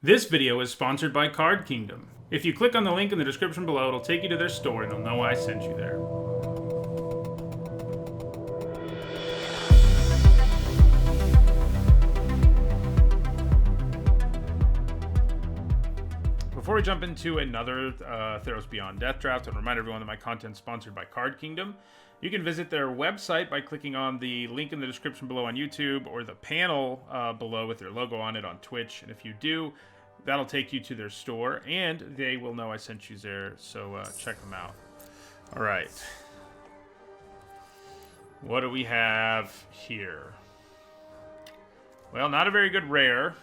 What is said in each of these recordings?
This video is sponsored by Card Kingdom. If you click on the link in the description below, it'll take you to their store and they'll know I sent you there. Before we jump into another Theros Beyond Death Draft, I'll remind everyone that my content is sponsored by Card Kingdom. You can visit their website by clicking on the link in the description below on YouTube or the panel below with their logo on it on Twitch. And if you do, that'll take you to their store, and they will know I sent you there, so check them out. All right. What do we have here? Well, not a very good rare.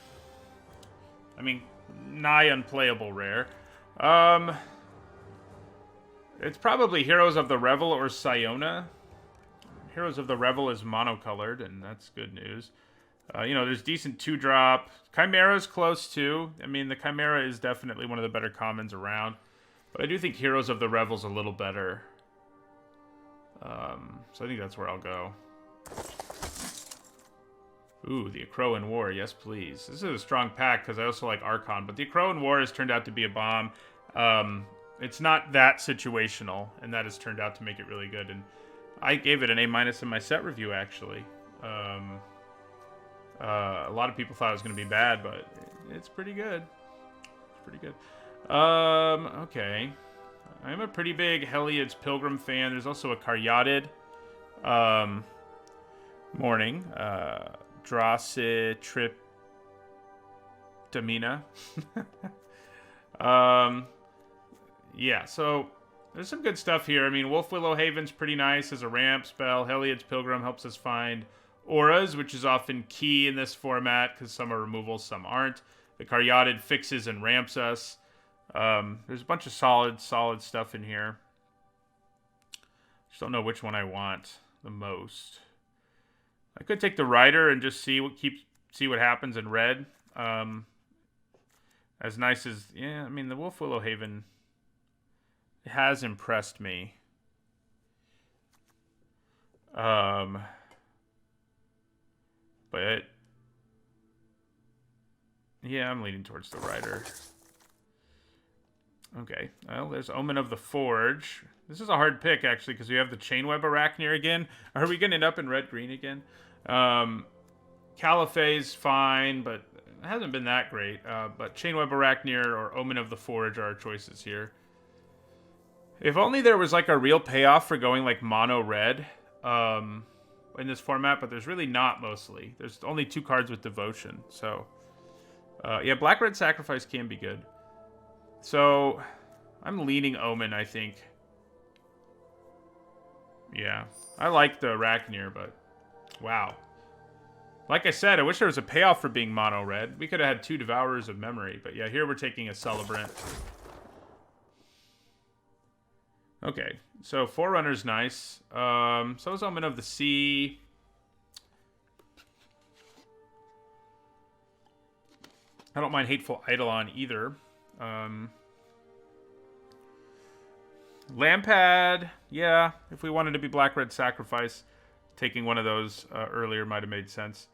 I mean, nigh unplayable rare. It's probably Heroes of the Revel or Siona. Heroes of the Revel is monocolored, and that's good news. You know, there's decent 2-drop. Chimera's close, too. I mean, the Chimera is definitely one of the better commons around. But I do think Heroes of the Revel's a little better. So I think that's where I'll go. Ooh, the Akroan War. Yes, please. This is a strong pack, because I also like Archon. But the Akroan War has turned out to be a bomb. It's not that situational, and that has turned out to make it really good. And I gave it an A- in my set review, actually. A lot of people thought it was going to be bad, but it's pretty good. It's pretty good. Okay. I'm a pretty big Heliod's Pilgrim fan. There's also a Caryatid Morning. Drasitriptamina. Yeah, so there's some good stuff here. I mean, Wolf Willow Haven's pretty nice as a ramp spell. Heliod's Pilgrim helps us find auras, which is often key in this format because some are removals, some aren't. The Caryatid fixes and ramps us. There's a bunch of solid stuff in here. Just don't know which one I want the most. I could take the Rider and just see what happens in red. As nice as, yeah, I mean, the Wolf Willow Haven has impressed me. But yeah, I'm leaning towards the Rider. Okay, well, there's Omen of the Forge. This is a hard pick, actually, because we have the Chainweb Arachnir again. Are we going to end up in red-green again? Caliphae's fine, but it hasn't been that great. But Chainweb Arachnir or Omen of the Forge are our choices here. If only there was, like, a real payoff for going, like, mono-red in this format, but there's really not, mostly. There's only 2 cards with Devotion, so... yeah, Black-Red Sacrifice can be good. So, I'm leaning Omen, I think. Yeah, I like the Arachnir, but... Wow. Like I said, I wish there was a payoff for being mono-red. We could have had 2 Devourers of Memory, but yeah, here we're taking a Celebrant. Okay, so Forerunner's nice. So is Omen of the Sea. I don't mind Hateful Eidolon either. Lampad, yeah, if we wanted to be Black-Red Sacrifice, taking one of those earlier might have made sense.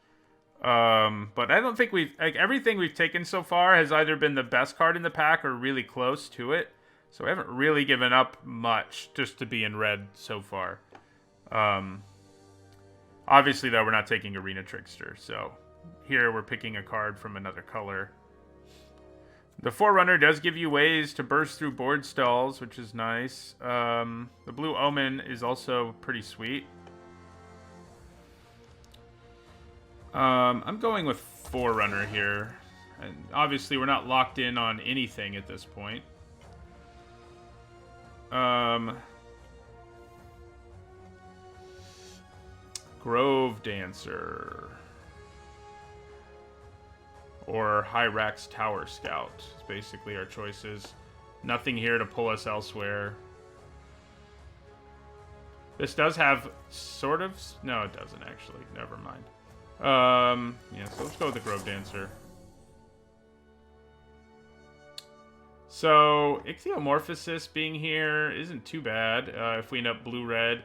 But I don't think everything we've taken so far has either been the best card in the pack or really close to it. So we haven't really given up much just to be in red so far. Obviously, though, we're not taking Arena Trickster. So here we're picking a card from another color. The Forerunner does give you ways to burst through board stalls, which is nice. The Blue Omen is also pretty sweet. I'm going with Forerunner here. And obviously, we're not locked in on anything at this point. Grove Dancer. Or Hyrax Tower Scout is basically our choices. Nothing here to pull us elsewhere. This does have sort of... No, it doesn't actually. Never mind. Yeah, so let's go with the Grove Dancer. So, Ichthyomorphosis being here isn't too bad if we end up blue-red.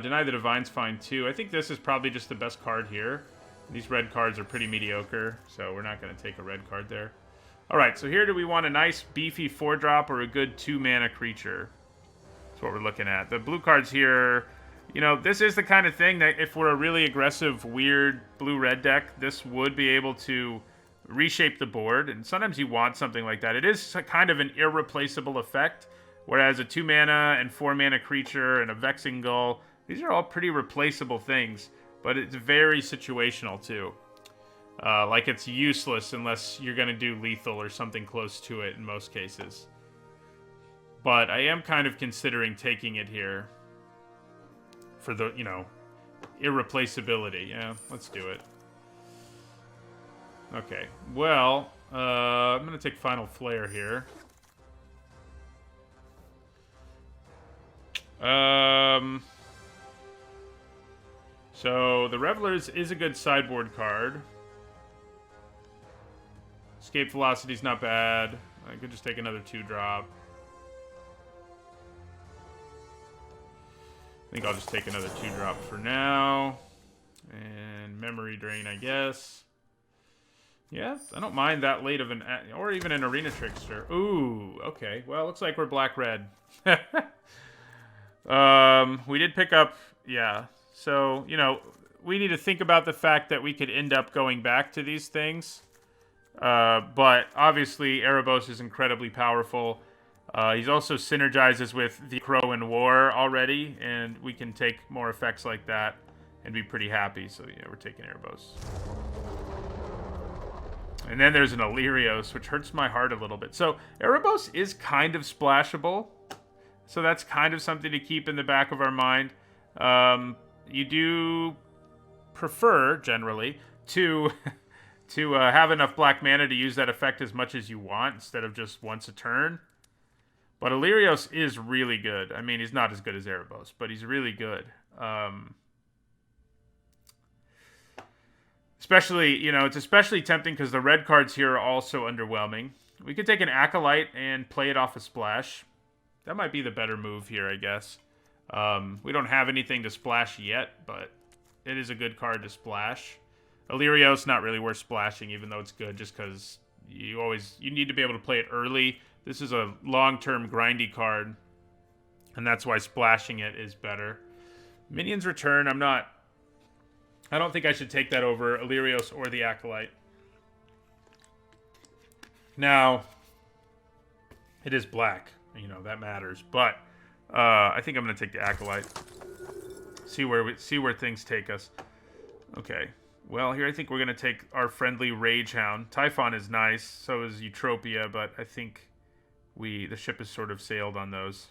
Deny the Divine's fine too. I think this is probably just the best card here. These red cards are pretty mediocre, so we're not going to take a red card there. Alright, so here do we want a nice beefy 4-drop or a good 2-mana creature? That's what we're looking at. The blue cards here, you know, this is the kind of thing that if we're a really aggressive, weird blue-red deck, this would be able to reshape the board, and sometimes you want something like that. It is kind of an irreplaceable effect, whereas a 2-mana and 4-mana creature and a Vexing Gull, these are all pretty replaceable things, but it's very situational too. Like it's useless unless you're going to do lethal or something close to it in most cases. But I am kind of considering taking it here for the, you know, irreplaceability. Yeah, let's do it. Okay, well, I'm going to take Final Flare here. So the Revelers is a good sideboard card. Escape Velocity's not bad. I could just take another 2-drop. I think I'll just take another 2-drop for now. And Memory Drain, I guess. Yeah, I don't mind that late of an... Or even an Arena Trickster. Ooh, okay. Well, looks like we're black-red. We did pick up... Yeah. So, you know, we need to think about the fact that we could end up going back to these things. But obviously, Erebos is incredibly powerful. He's also synergizes with the Crow and War already, and we can take more effects like that and be pretty happy. So, yeah, we're taking Erebos. And then there's an Illyrios, which hurts my heart a little bit. So, Erebos is kind of splashable. So that's kind of something to keep in the back of our mind. You do prefer, generally, to... to have enough black mana to use that effect as much as you want instead of just once a turn. But Illyrios is really good. I mean, he's not as good as Erebos, but he's really good. Especially, you know, it's especially tempting because the red cards here are also underwhelming. We could take an Acolyte and play it off a splash. That might be the better move here, I guess. We don't have anything to splash yet, but it is a good card to splash. Illyrios, not really worth splashing, even though it's good, just because you need to be able to play it early. This is a long-term grindy card, and that's why splashing it is better. Minions Return, I don't think I should take that over Illyrios or the Acolyte. Now, it is black, you know, that matters, but I think I'm going to take the Acolyte. See where things take us. Okay. Well, here I think we're going to take our friendly Ragehound. Typhon is nice, so is Eutropia, but I think the ship has sort of sailed on those.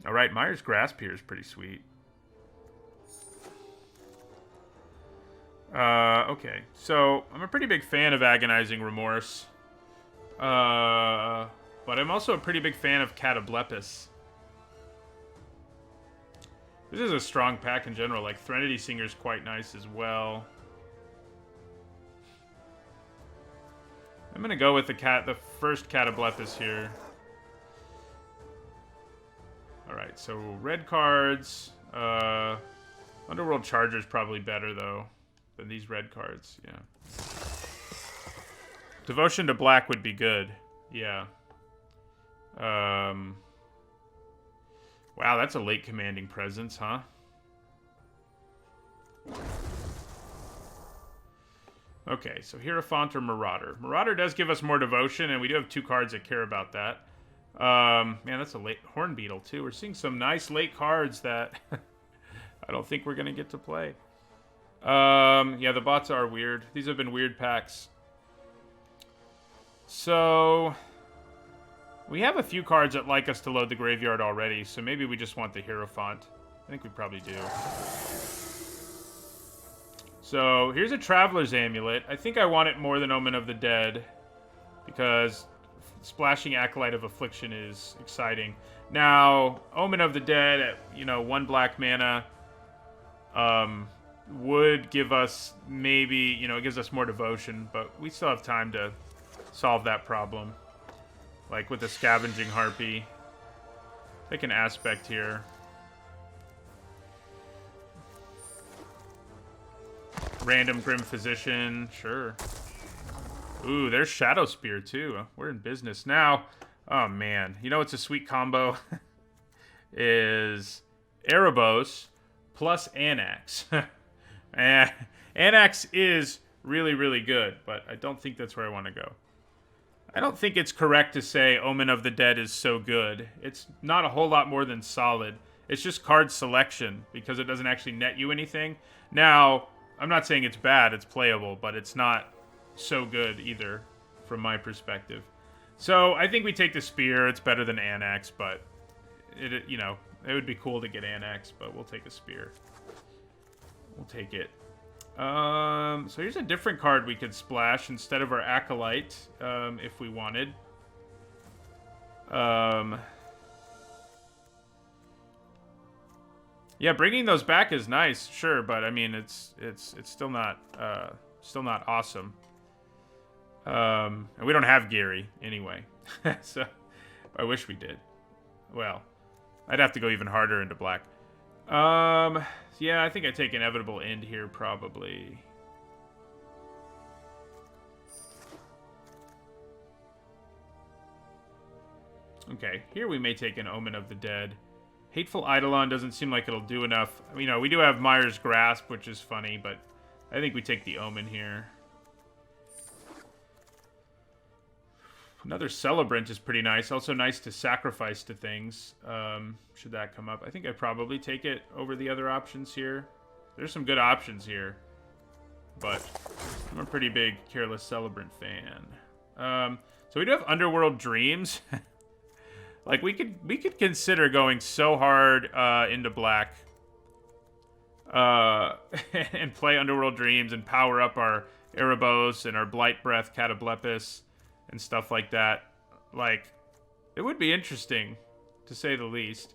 All right, Myers Grasp here is pretty sweet. Okay, so I'm a pretty big fan of Agonizing Remorse. But I'm also a pretty big fan of Catoblepis. This is a strong pack in general. Like, Threnody Singer's quite nice as well. I'm going to go with the first Catoblepis here. Alright, so red cards. Underworld Charger's probably better, though, than these red cards. Yeah. Devotion to Black would be good. Yeah. Wow, that's a late commanding presence, huh? Okay, so Hierophant or Marauder. Marauder does give us more devotion, and we do have 2 cards that care about that. Man, that's a late Horn Beetle, too. We're seeing some nice late cards that I don't think we're going to get to play. Yeah, the bots are weird. These have been weird packs. So... we have a few cards that like us to load the graveyard already, so maybe we just want the Hierophant. I think we probably do. So, here's a Traveler's Amulet. I think I want it more than Omen of the Dead, because splashing Acolyte of Affliction is exciting. Now, Omen of the Dead at, you know, 1 black mana would give us maybe, you know, it gives us more devotion, but we still have time to solve that problem. Like with the Scavenging Harpy. Take an Aspect here. Random Grim Physician, sure. Ooh, there's Shadow Spear, too. We're in business now. Oh, man. You know what's a sweet combo? Is Erebos plus Anax. Anax is really, really good, but I don't think that's where I want to go. I don't think it's correct to say Omen of the Dead is so good. It's not a whole lot more than solid. It's just card selection because it doesn't actually net you anything. Now, I'm not saying it's bad, it's playable, but it's not so good either from my perspective. So I think we take the Spear. It's better than Anax, but it it would be cool to get Anax, but we'll take a Spear. We'll take it. So here's a different card we could splash instead of our Acolyte, if we wanted. Yeah, bringing those back is nice, sure, but I mean it's still not awesome. And we don't have Gary anyway, so I wish we did. Well, I'd have to go even harder into black. Yeah, I think I take Inevitable End here, probably. Okay, here we may take an Omen of the Dead. Hateful Eidolon doesn't seem like it'll do enough. You know, we do have Myers Grasp, which is funny, but I think we take the Omen here. Another Celebrant is pretty nice. Also nice to sacrifice to things, should that come up. I think I'd probably take it over the other options here. There's some good options here, but I'm a pretty big Careless Celebrant fan. So we do have Underworld Dreams. Like, we could consider going so hard into black and play Underworld Dreams and power up our Erebos and our Blight Breath Catoblepis and stuff like that. Like, it would be interesting, to say the least.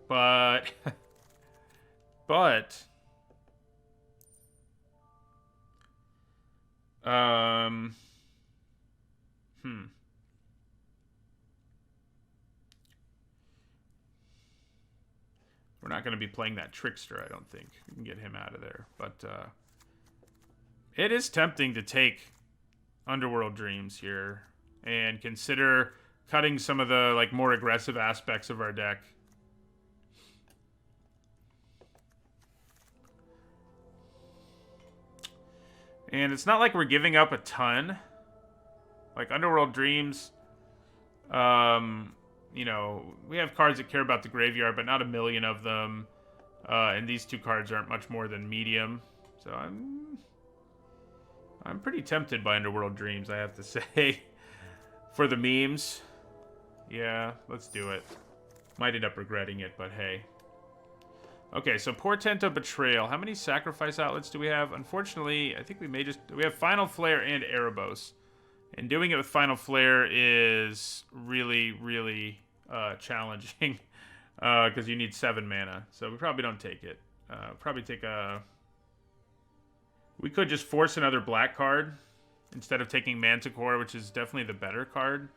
But... We're not going to be playing that Trickster, I don't think. We can get him out of there. But, it is tempting to take Underworld Dreams here and consider cutting some of the, like, more aggressive aspects of our deck. And it's not like we're giving up a ton. Like, Underworld Dreams, you know, we have cards that care about the graveyard, but not a million of them. And these two cards aren't much more than medium. So I'm pretty tempted by Underworld Dreams, I have to say. For the memes. Yeah, let's do it. Might end up regretting it, but hey. Okay, so Portent of Betrayal. How many sacrifice outlets do we have? Unfortunately, I think we may just... We have Final Flare and Erebos. And doing it with Final Flare is really, really challenging. Because you need 7 mana. So we probably don't take it. Probably take a... We could just force another black card. Instead of taking Manticore, which is definitely the better card.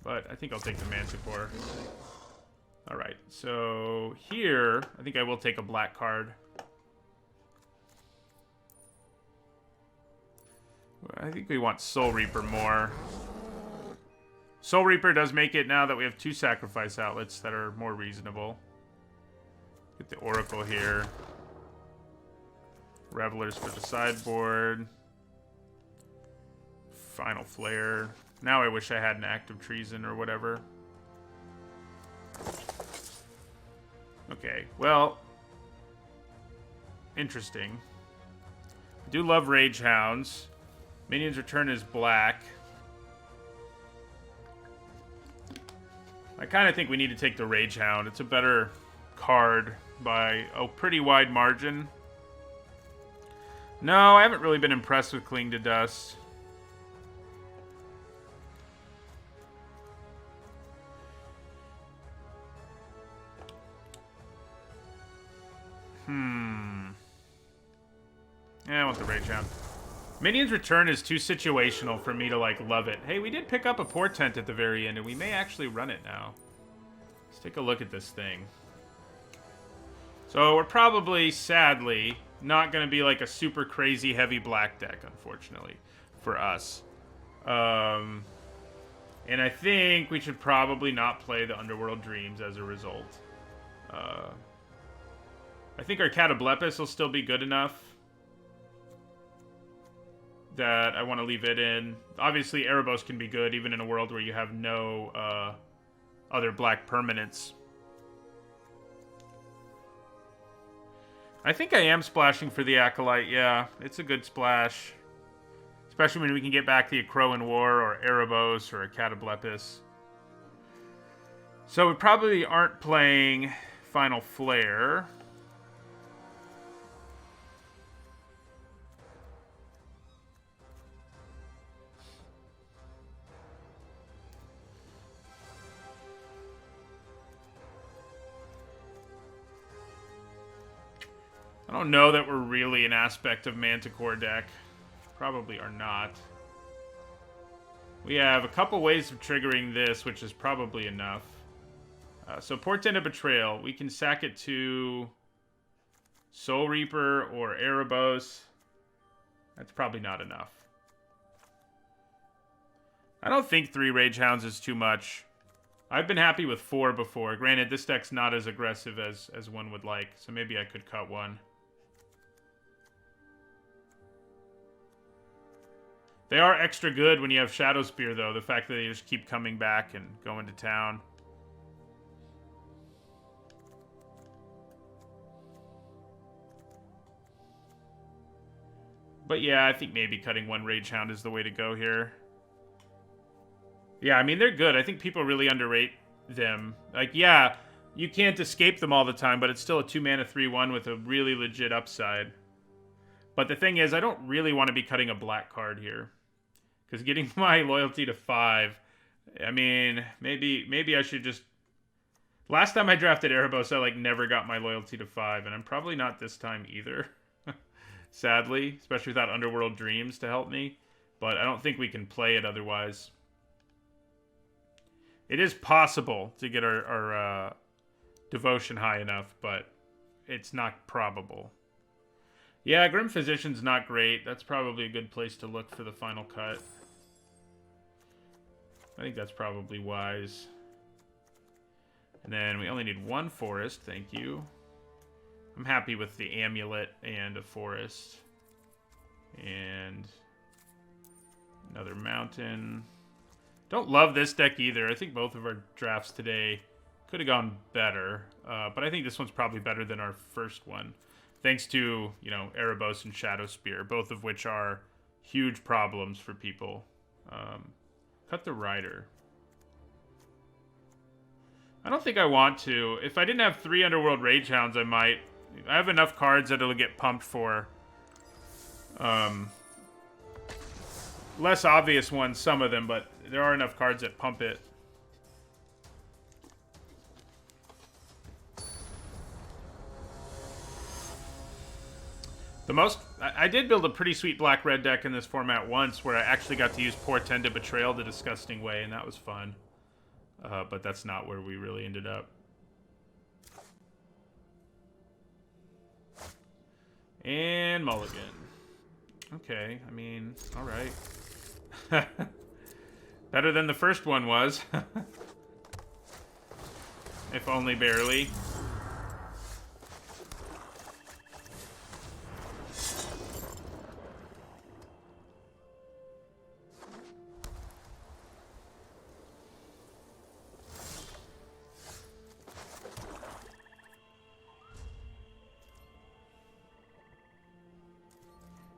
But I think I'll take the Manticore. Alright, so here, I think I will take a black card. I think we want Soul Reaper more. Soul Reaper does make it now that we have 2 sacrifice outlets that are more reasonable. Get the Oracle here. Revelers for the sideboard. Final Flare. Now I wish I had an Act of Treason or whatever. Okay, well. Interesting. I do love Rage Hounds. Minions Return is black. I kind of think we need to take the Rage Hound. It's a better card by a pretty wide margin. No, I haven't really been impressed with Cling to Dust. Yeah, I want the Rage Hound. Minions Return is too situational for me to, like, love it. Hey, we did pick up a Portent at the very end, and we may actually run it now. Let's take a look at this thing. So we're probably, sadly, not going to be like a super crazy heavy black deck, unfortunately, for us. And I think we should probably not play the Underworld Dreams as a result. I think our Catoblepis will still be good enough that I want to leave it in. Obviously, Erebos can be good even in a world where you have no other black permanents. I think I am splashing for the Acolyte, yeah. It's a good splash. Especially when we can get back the Akroan War or Erebos or a Catoblepis. So we probably aren't playing Final Flare. I don't know that we're really an aspect of Manticore deck. Probably are not. We have a couple ways of triggering this, which is probably enough. So Portent of Betrayal. We can sack it to Soul Reaper or Erebos. That's probably not enough. I don't think 3 Rage Hounds is too much. I've been happy with 4 before. Granted, this deck's not as aggressive as one would like, so maybe I could cut 1. They are extra good when you have Shadow Spear, though. The fact that they just keep coming back and going to town. But yeah, I think maybe cutting 1 Rage Hound is the way to go here. Yeah, I mean, they're good. I think people really underrate them. Like, yeah, you can't escape them all the time, but it's still a 2-mana 3/1 with a really legit upside. But the thing is, I don't really want to be cutting a black card here. Because getting my loyalty to 5, I mean, maybe I should just... Last time I drafted Erebos, I like never got my loyalty to 5, and I'm probably not this time either. Sadly, especially without Underworld Dreams to help me. But I don't think we can play it otherwise. It is possible to get our devotion high enough, but it's not probable. Yeah, Grim Physician's not great. That's probably a good place to look for the final cut. I think that's probably wise. And then we only need 1 forest, thank you. I'm happy with the amulet and a forest. And another mountain. Don't love this deck either. I think both of our drafts today could have gone better. But I think this one's probably better than our first one. Thanks to, you know, Erebos and Shadow Spear, both of which are huge problems for people. Cut the Rider. I don't think I want to. If I didn't have 3 Underworld Rage Hounds, I might. I have enough cards that it'll get pumped for. Less obvious ones, some of them, but there are enough cards that pump it. I did build a pretty sweet black-red deck in this format once where I actually got to use Portent of Betrayal the disgusting way, and that was fun. But that's not where we really ended up. And mulligan. Okay, I mean, alright. Better than the first one was. If only barely.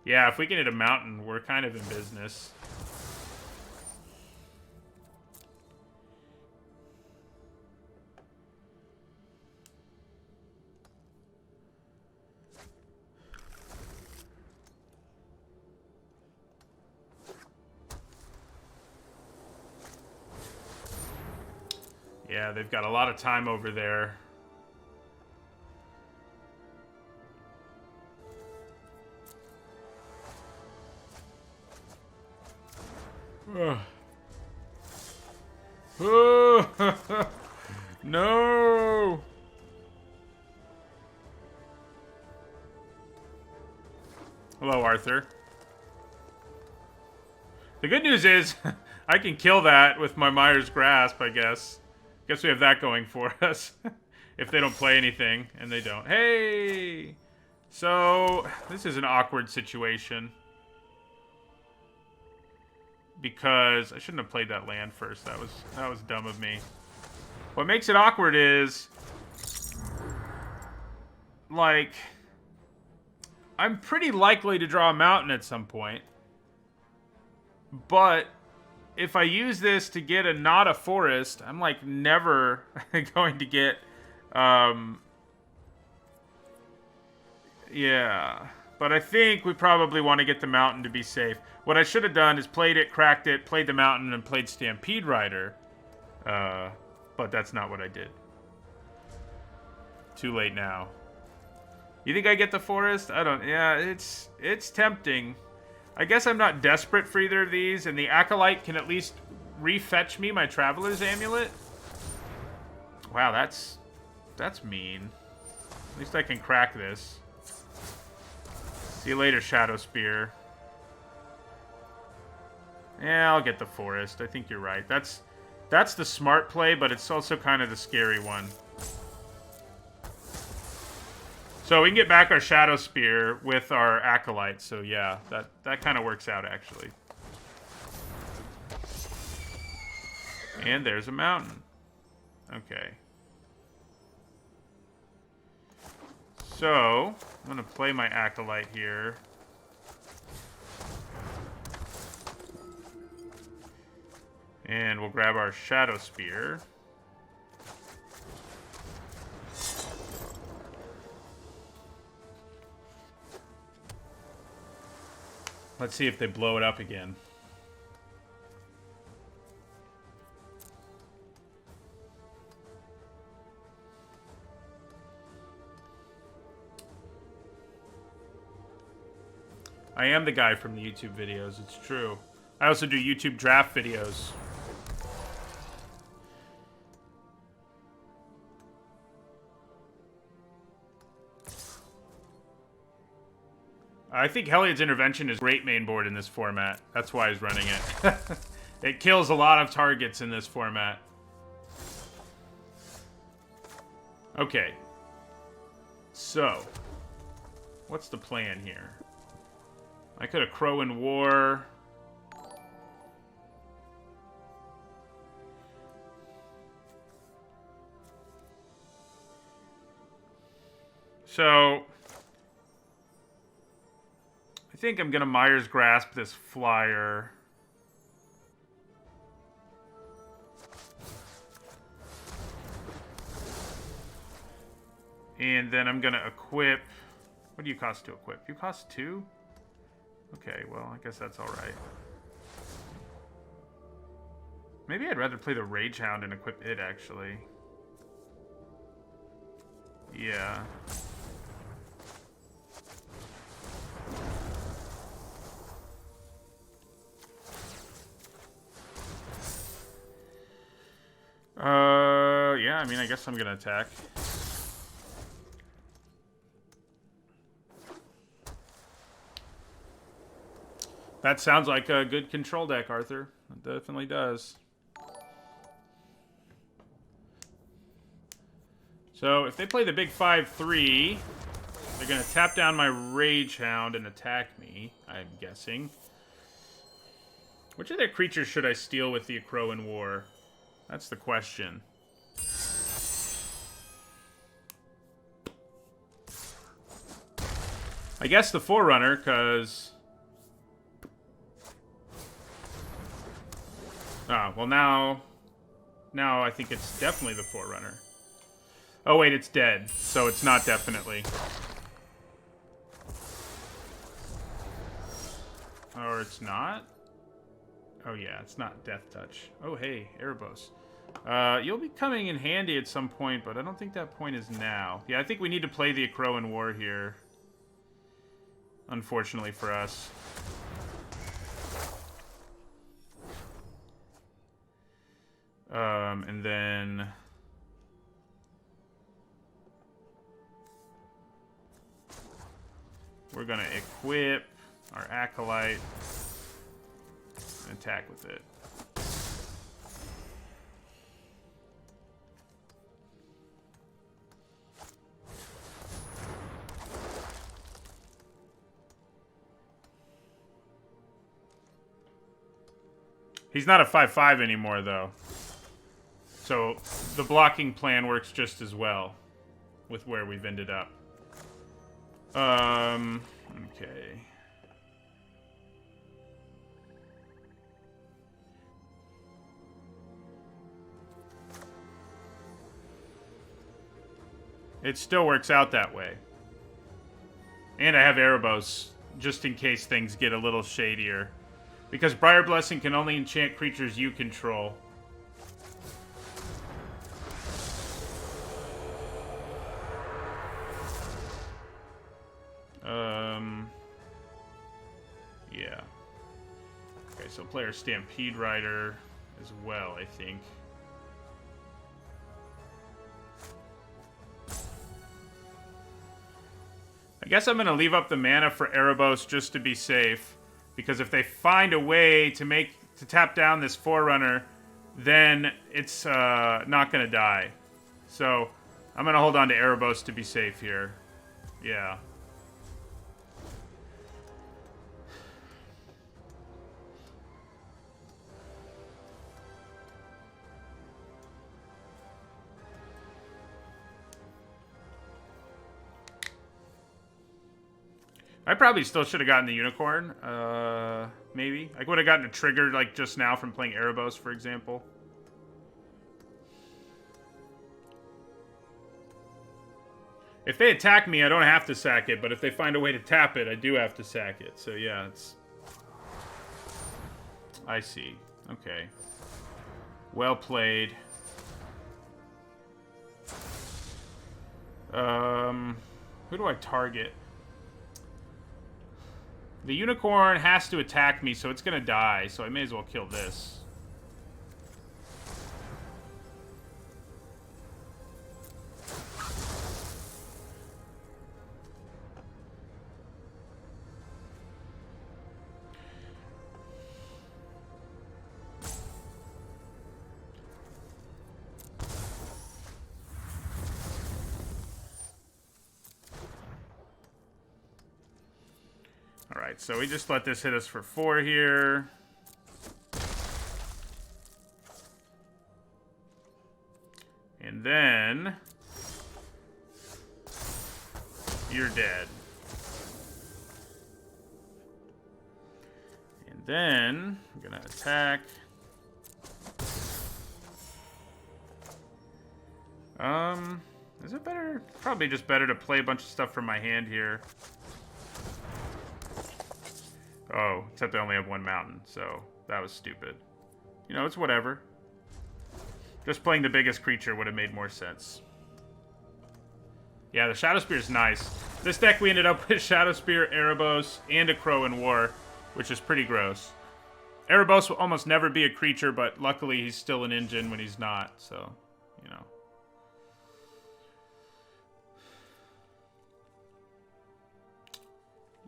Yeah, if we can hit a mountain, we're kind of in business. Yeah, they've got a lot of time over there. No! Hello, Arthur. The good news is I can kill that with my Mire's Grasp, I guess. Guess we have that going for us. If they don't play anything, and they don't. Hey! So, this is an awkward situation. Because I shouldn't have played that land first. That was dumb of me. What makes it awkward is, like, I'm pretty likely to draw a mountain at some point. But if I use this to get not a forest, I'm like never going to get, yeah. But I think we probably want to get the mountain to be safe. What I should have done is played it, cracked it, played the mountain, and played Stampede Rider. But that's not what I did. Too late now. You think I get the forest? I don't. Yeah, it's tempting. I guess I'm not desperate for either of these, and the Acolyte can at least refetch me my Traveler's Amulet. Wow, that's mean. At least I can crack this. See you later, Shadow Spear. Yeah, I'll get the forest. I think you're right. That's the smart play, but it's also kind of the scary one. So we can get back our Shadow Spear with our Acolyte. So yeah, that kind of works out, actually. And there's a mountain. Okay. So, I'm going to play my Acolyte here. And we'll grab our Shadow Spear. Let's see if they blow it up again. I am the guy from the YouTube videos, it's true. I also do YouTube draft videos. I think Heliod's Intervention is great main board in this format. That's why he's running it. It kills a lot of targets in this format. Okay. So, what's the plan here? I could have Crow in War. So, I think I'm going to Mire's Grasp this flyer. And then I'm going to equip... What do you cost to equip? You cost 2? Okay, well, I guess that's alright. Maybe I'd rather play the Rage Hound and equip it, actually. Yeah. Yeah, I mean, I guess I'm gonna attack. That sounds like a good control deck, Arthur. It definitely does. So, if they play the big 5-3, they're gonna tap down my Rage Hound and attack me, I'm guessing. Which of their creatures should I steal with the Crow in War? That's the question. I guess the Forerunner, because... Ah, well now I think it's definitely the Forerunner. Oh wait, it's dead, so it's not definitely. Or it's not? Oh yeah, it's not Death Touch. Oh hey, Erebos. You'll be coming in handy at some point, but I don't think that point is now. Yeah, I think we need to play the Crow in War here. Unfortunately for us. And then... we're going to equip our Acolyte and attack with it. He's not a 5/5 anymore, though. So the blocking plan works just as well with where we've ended up. Okay. It still works out that way. And I have Erebos, just in case things get a little shadier. Because Briar Blessing can only enchant creatures you control. Yeah. Okay, so player Stampede Rider as well, I think. I guess I'm going to leave up the mana for Erebos just to be safe. Because if they find a way to tap down this Forerunner, then it's not going to die. So I'm going to hold on to Erebos to be safe here. Yeah. I probably still should have gotten the Unicorn. Maybe. I would have gotten a trigger like just now from playing Erebos, for example. If they attack me, I don't have to sack it, but if they find a way to tap it, I do have to sack it. So yeah, it's... I see. Okay. Well played. Who do I target? The Unicorn has to attack me, so it's going to die, so I may as well kill this. Alright, so we just let this hit us for 4 here. And then... you're dead. And then... I'm gonna attack. Is it better? Probably just better to play a bunch of stuff from my hand here. Oh, except I only have 1 mountain, so that was stupid. You know, it's whatever. Just playing the biggest creature would have made more sense. Yeah, the Shadow Spear is nice. This deck we ended up with Shadow Spear, Erebos, and a Crow in War, which is pretty gross. Erebos will almost never be a creature, but luckily he's still an engine when he's not, so, you know.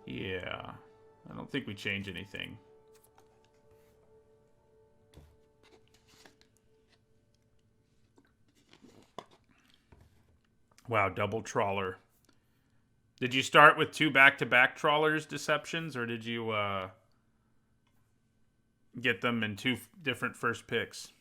Yeah. I don't think we change anything. Wow, double trawler. Did you start with 2 back-to-back trawlers deceptions, or did you get them in 2 different first picks?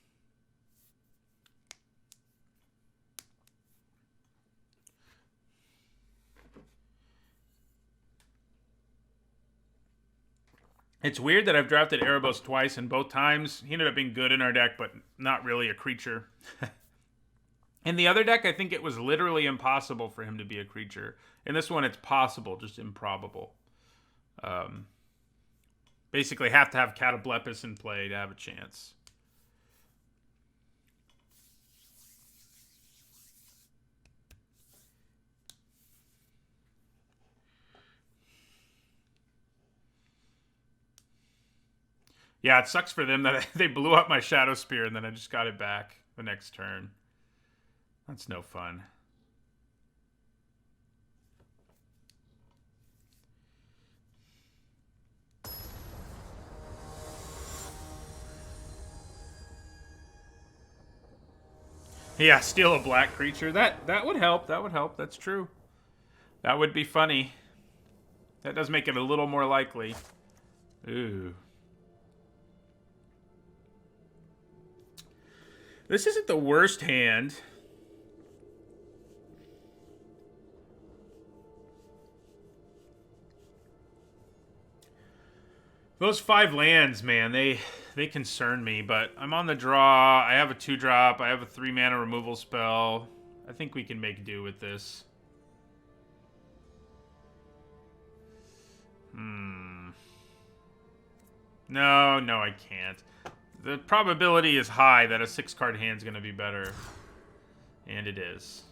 It's weird that I've drafted Erebos twice, and both times he ended up being good in our deck, but not really a creature. In the other deck, I think it was literally impossible for him to be a creature. In this one, it's possible, just improbable. Basically, have to have Catoblepis in play to have a chance. Yeah, it sucks for them that they blew up my Shadow Spear and then I just got it back the next turn. That's no fun. Yeah, steal a black creature. That would help. That would help. That's true. That would be funny. That does make it a little more likely. Ooh. This isn't the worst hand. Those 5 lands, man, they concern me, but I'm on the draw. I have a 2-drop. I have a 3-mana removal spell. I think we can make do with this. No, I can't. The probability is high that a 6-card hand's going to be better. And it is.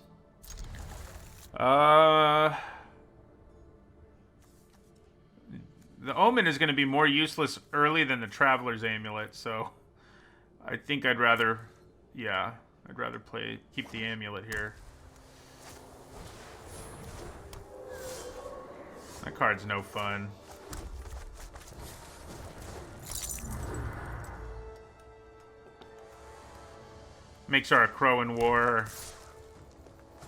The Omen is going to be more useless early than the Traveler's Amulet, so I think I'd rather, yeah, I'd rather keep the Amulet here. That card's no fun. Makes our Crow in War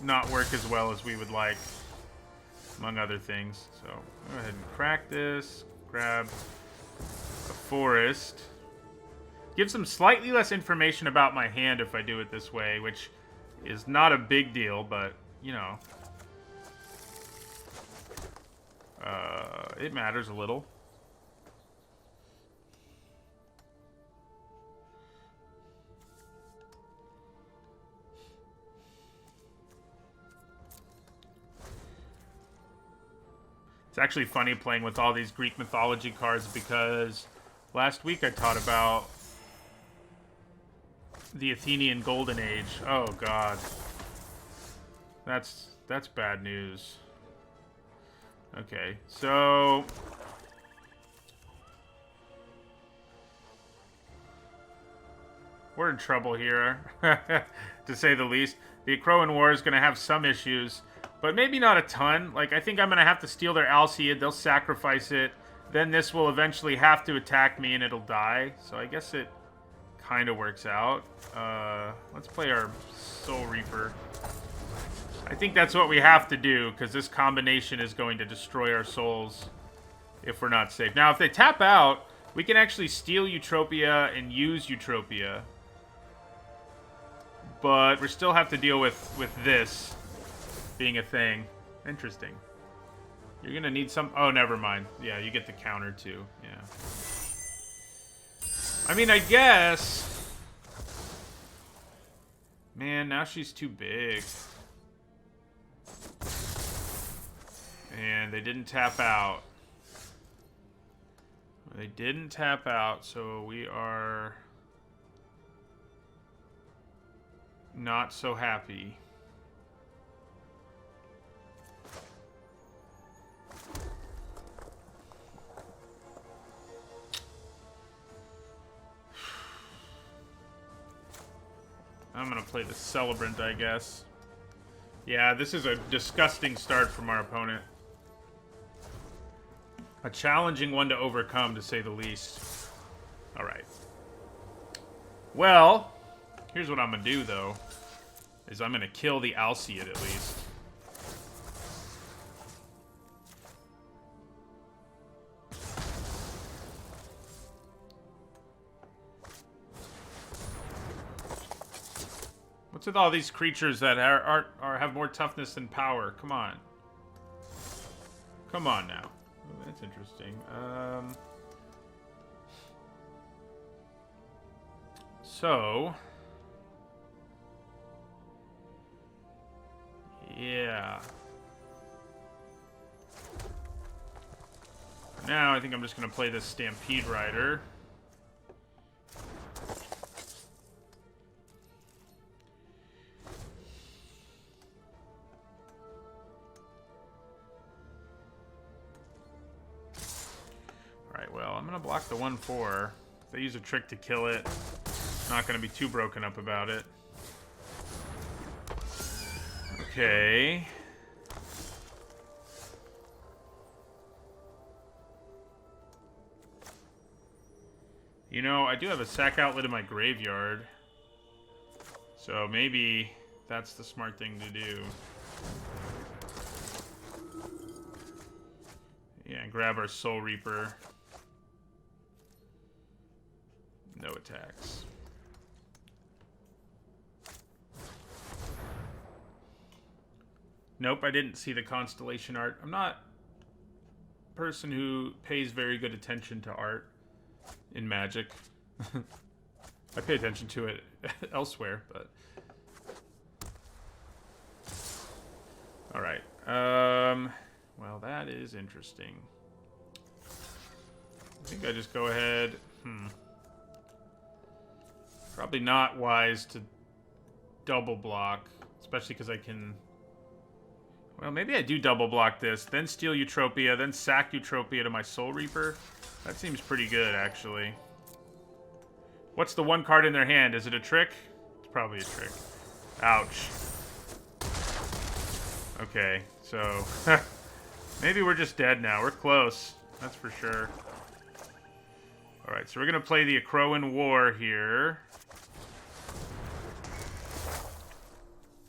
not work as well as we would like, among other things. So go ahead and crack this. Grab a forest. Gives them slightly less information about my hand if I do it this way, which is not a big deal, but, you know. It matters a little. It's actually funny playing with all these Greek mythology cards because last week I taught about the Athenian Golden Age. Oh god. That's bad news. Okay, so we're in trouble here, to say the least. The Crowan War is going to have some issues, but maybe not a ton. Like, I think I'm going to have to steal their Alseid. They'll sacrifice it. Then this will eventually have to attack me and it'll die. So I guess it kind of works out. Let's play our Soul Reaper. I think that's what we have to do, because this combination is going to destroy our souls if we're not safe. Now, if they tap out, we can actually steal Eutropia and use Eutropia. But we still have to deal with this being a thing. Interesting. You're going to need some... Oh, never mind. Yeah, you get the counter, too. Yeah. I mean, I guess... Man, now she's too big. And they didn't tap out. They didn't tap out, so we are not so happy. I'm gonna play the Celebrant, I guess. Yeah, this is a disgusting start from our opponent. A challenging one to overcome, to say the least. Alright. Well, here's what I'm gonna do, though. Is I'm gonna kill the Alseid, at least. What's with all these creatures that have more toughness than power? Come on. Come on now. Oh, that's interesting. So... Yeah. Now I think I'm just going to play this Stampede Rider. Alright, well, I'm going to block the 1/4. If they use a trick to kill it, not going to be too broken up about it. Okay. You know, I do have a sack outlet in my graveyard. So maybe that's the smart thing to do. Yeah, and grab our Soul Reaper. No attacks. Nope, I didn't see the constellation art. I'm not a person who pays very good attention to art in Magic. I pay attention to it elsewhere, but... Alright. Well, that is interesting. I think I just go ahead... Probably not wise to double block, especially because I can... Well, maybe I do double block this, then steal Eutropia, then sack Eutropia to my Soul Reaper. That seems pretty good, actually. What's the one card in their hand? Is it a trick? It's probably a trick. Ouch. Okay, so... maybe we're just dead now. We're close. That's for sure. Alright, so we're going to play the Akroan War here.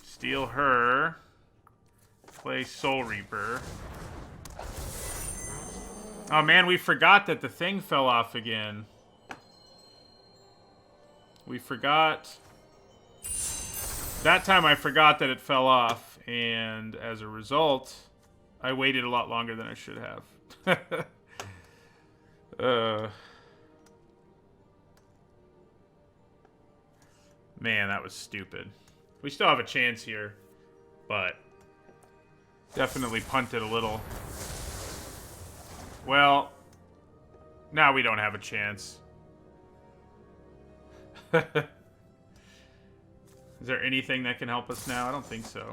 Steal her. Play Soul Reaper. Oh man, we forgot that the thing fell off again. We forgot. That time I forgot that it fell off, and as a result, I waited a lot longer than I should have. Man, that was stupid. We still have a chance here, but definitely punted a little. Well, now we don't have a chance. Is there anything that can help us now? I don't think so.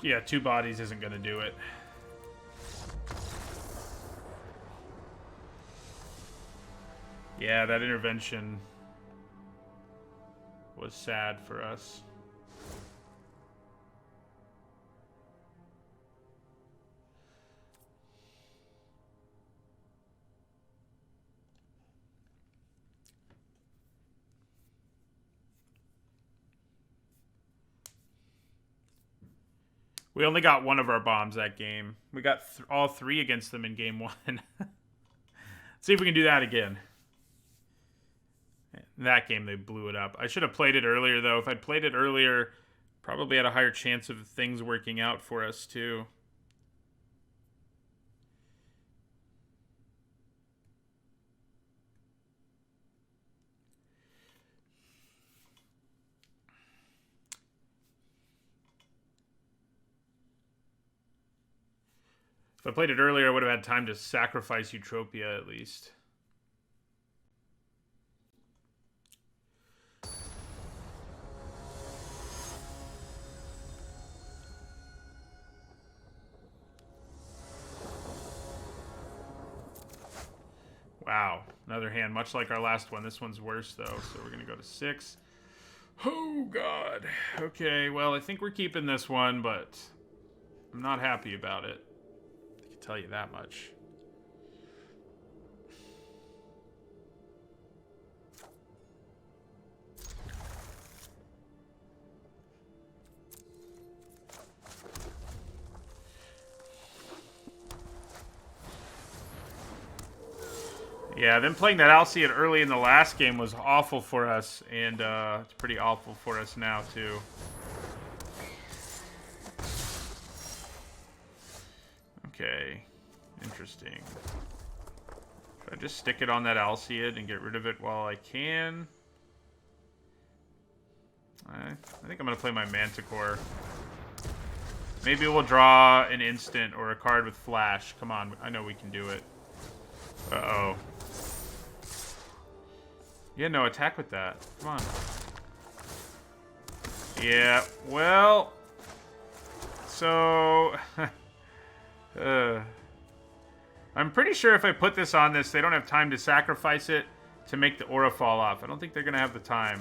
Yeah, 2 bodies isn't going to do it. Yeah, that intervention was sad for us. We only got one of our bombs that game. We got all 3 against them in game 1. See if we can do that again. In that game, they blew it up. I should have played it earlier, though. If I'd played it earlier, probably had a higher chance of things working out for us, too. If I played it earlier, I would have had time to sacrifice Eutropia, at least. Wow. Another hand, much like our last one. This one's worse, though, so we're going to go to 6. Oh, God. Okay, well, I think we're keeping this one, but I'm not happy about it. I can tell you that much. Yeah, them playing that Alcyon early in the last game was awful for us, and it's pretty awful for us now, too. Okay, interesting. Should I just stick it on that Alcyon and get rid of it while I can? I think I'm going to play my Manticore. Maybe we'll draw an instant or a card with flash. Come on, I know we can do it. Uh-oh. Yeah, no, attack with that. Come on. Yeah, well... So... I'm pretty sure if I put this on this, they don't have time to sacrifice it to make the aura fall off. I don't think they're going to have the time.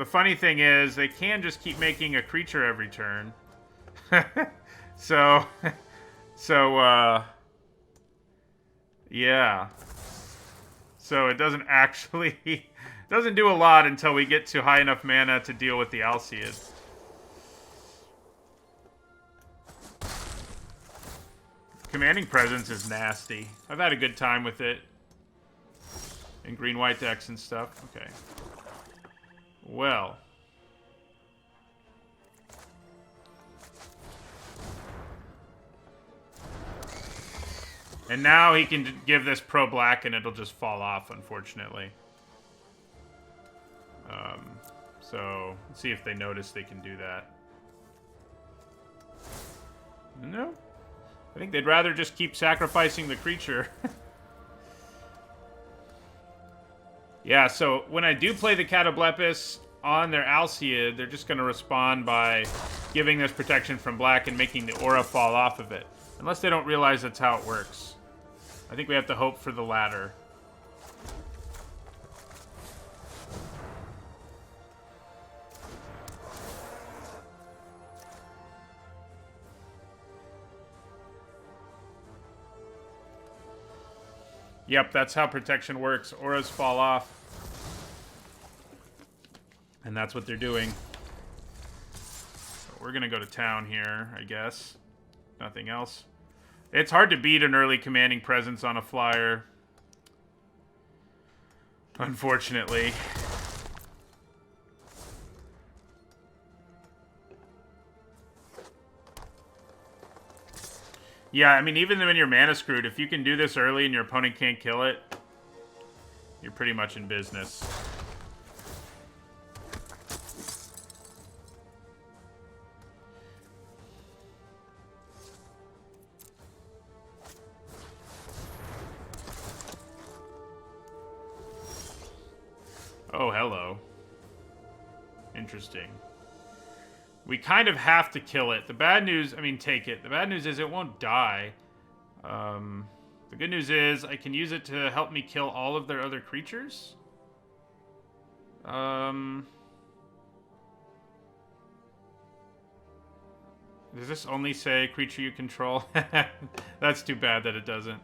the funny thing is, they can just keep making a creature every turn. so, yeah. So it doesn't actually, doesn't do a lot until we get to high enough mana to deal with the Alseid. Commanding Presence is nasty. I've had a good time with it. In green-white decks and stuff. Okay. Well. And now he can give this pro-black and it'll just fall off, unfortunately. So, let's see if they notice they can do that. No. I think they'd rather just keep sacrificing the creature. Yeah, so when I do play the Catoblepis on their Alseid, they're just going to respond by giving this protection from black and making the aura fall off of it. Unless they don't realize that's how it works. I think we have to hope for the latter. Yep, that's how protection works. Auras fall off. And that's what they're doing. So we're going to go to town here, I guess. Nothing else. It's hard to beat an early Commanding Presence on a flyer. Unfortunately. Yeah, I mean, even when you're mana screwed, if you can do this early and your opponent can't kill it, you're pretty much in business. Oh, hello. Interesting. We kind of have to kill it. The bad news, I mean, take it. The bad news is it won't die. The good news is I can use it to help me kill all of their other creatures. Does this only say creature you control? That's too bad that it doesn't.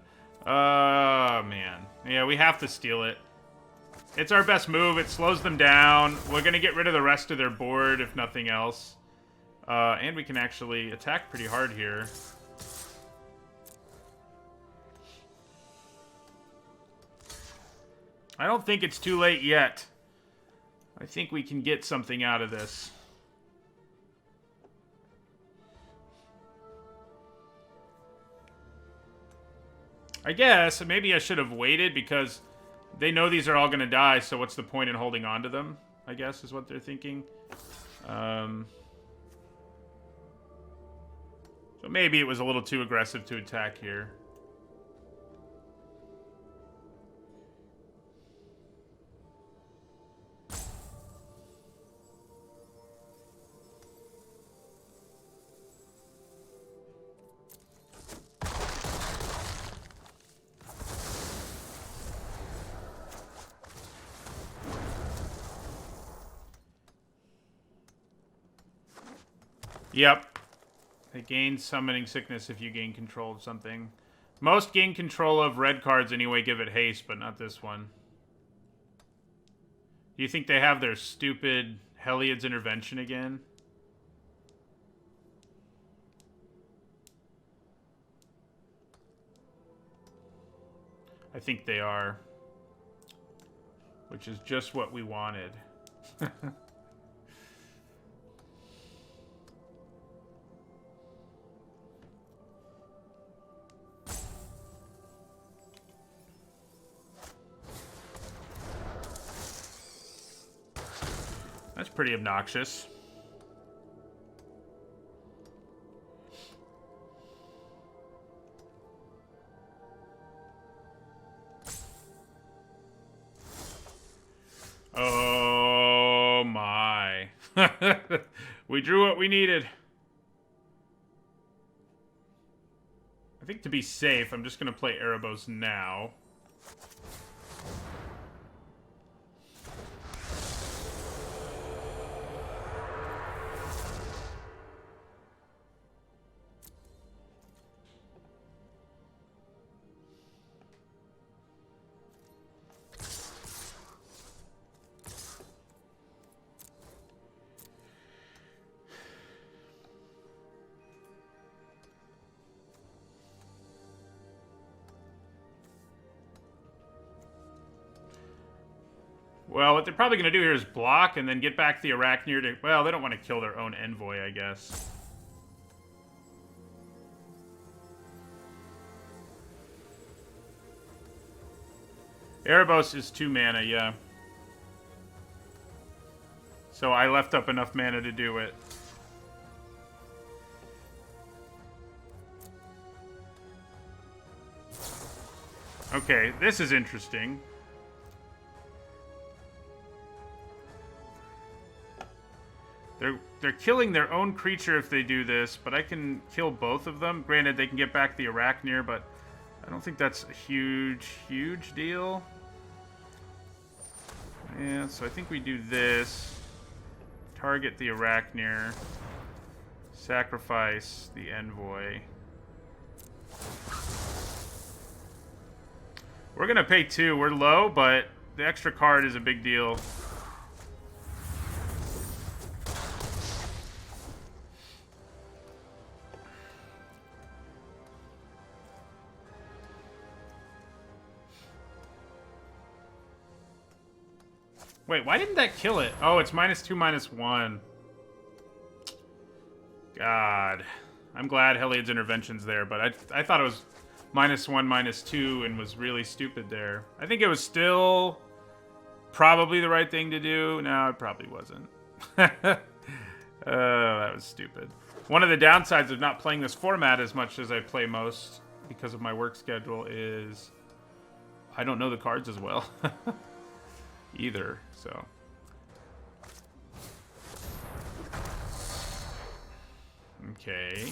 Oh, man. Yeah, we have to steal it. It's our best move. It slows them down. We're going to get rid of the rest of their board, if nothing else. And we can actually attack pretty hard here. I don't think it's too late yet. I think we can get something out of this. I guess maybe I should have waited because they know these are all going to die, so what's the point in holding on to them, I guess, is what they're thinking. So maybe it was a little too aggressive to attack here. Yep. It gains summoning sickness if you gain control of something. Most gain control of red cards anyway give it haste, but not this one. Do you think they have their stupid Heliod's Intervention again? I think they are. Which is just what we wanted. That's pretty obnoxious. Oh my. We drew what we needed. I think to be safe, I'm just going to play Erebos now. Well, what they're probably going to do here is block and then get back the Arachneer to... Well, they don't want to kill their own envoy, I guess. Erebos is 2 mana, yeah. So I left up enough mana to do it. Okay, this is interesting. They're killing their own creature if they do this, but I can kill both of them. Granted, they can get back the Arachneer, but I don't think that's a huge deal. Yeah, so I think we do this. Target the Arachneer. Sacrifice the Envoy. We're going to pay 2. We're low, but the extra card is a big deal. Wait, why didn't that kill it? Oh, it's -2, -1. God. I'm glad Heliod's Intervention's there, but I thought it was -1, -2 and was really stupid there. I think it was still probably the right thing to do. No, it probably wasn't. That was stupid. One of the downsides of not playing this format as much as I play most because of my work schedule is I don't know the cards as well. Either, so. Okay.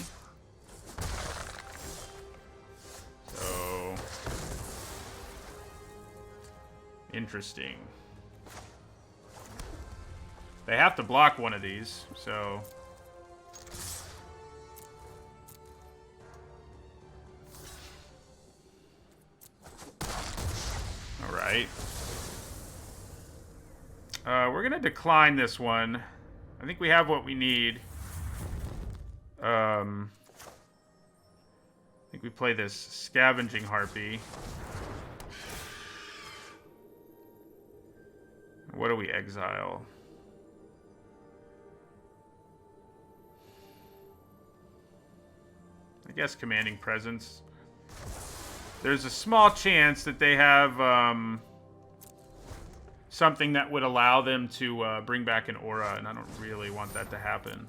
So. Interesting. They have to block one of these, so. All right. We're going to decline this one. I think we have what we need. I think we play this Scavenging Harpy. What do we exile? I guess Commanding Presence. There's a small chance that they have... something that would allow them to bring back an aura, and I don't really want that to happen.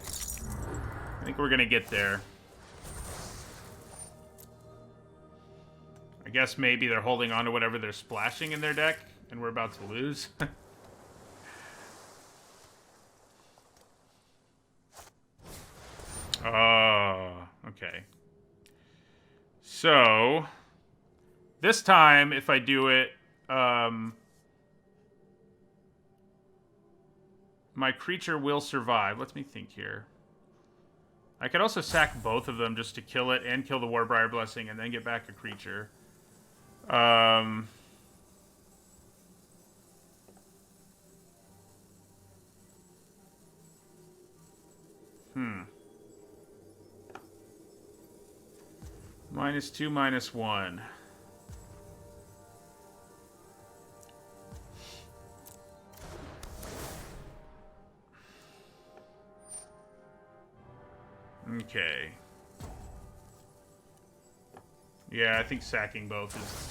I think we're going to get there. I guess maybe they're holding on to whatever they're splashing in their deck, and we're about to lose. Oh, okay. So, this time, if I do it... my creature will survive. Let me think here. I could also sack both of them just to kill it and kill the Warbriar Blessing and then get back a creature. -2, -1. Okay. Yeah, I think sacking both is...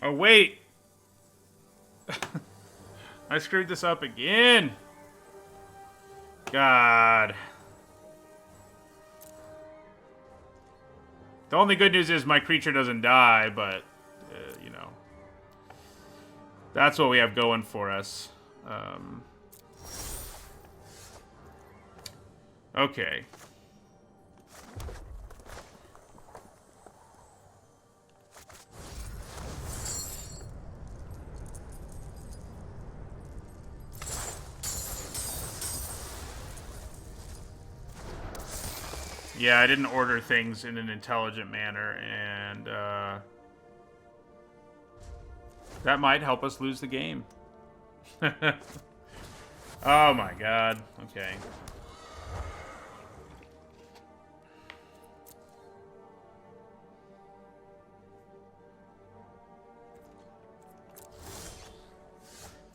Oh, wait! I screwed this up again! God... The only good news is my creature doesn't die, but, you know. That's what we have going for us. Okay. Yeah, I didn't order things in an intelligent manner, and that might help us lose the game. Oh my god. Okay.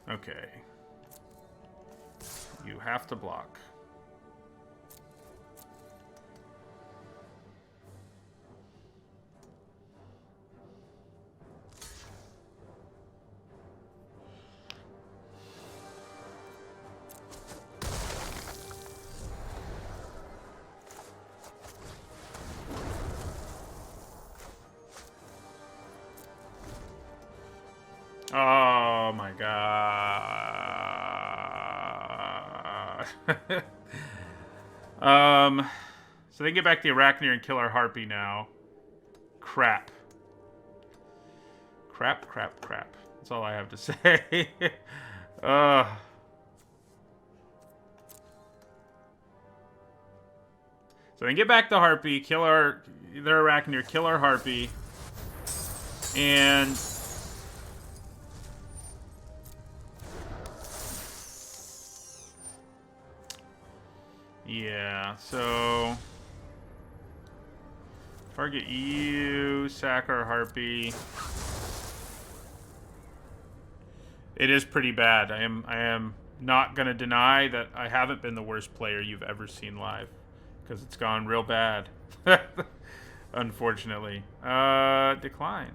Okay. You have to block. Oh my god. So they get back the Arachneer and kill our Harpy now. Crap. Crap, crap, crap. That's all I have to say. So they get back the Harpy, kill their Arachneer, kill our Harpy. And yeah, so target you, sack our Harpy. It is pretty bad. I am not gonna deny that I haven't been the worst player you've ever seen live, because it's gone real bad. Unfortunately. Decline.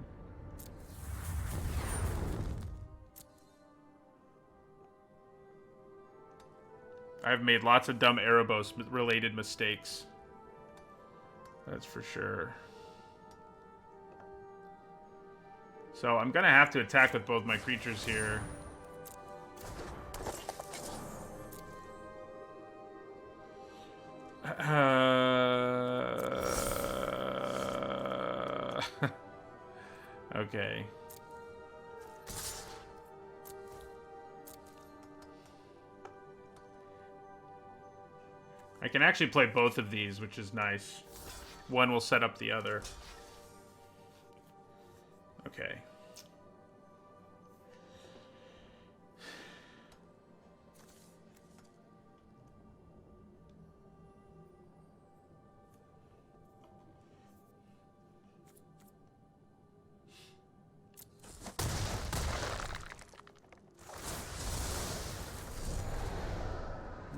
I've made lots of dumb Erebos-related mistakes. That's for sure. So I'm gonna have to attack with both my creatures here. Okay. I can actually play both of these, which is nice. One will set up the other. Okay.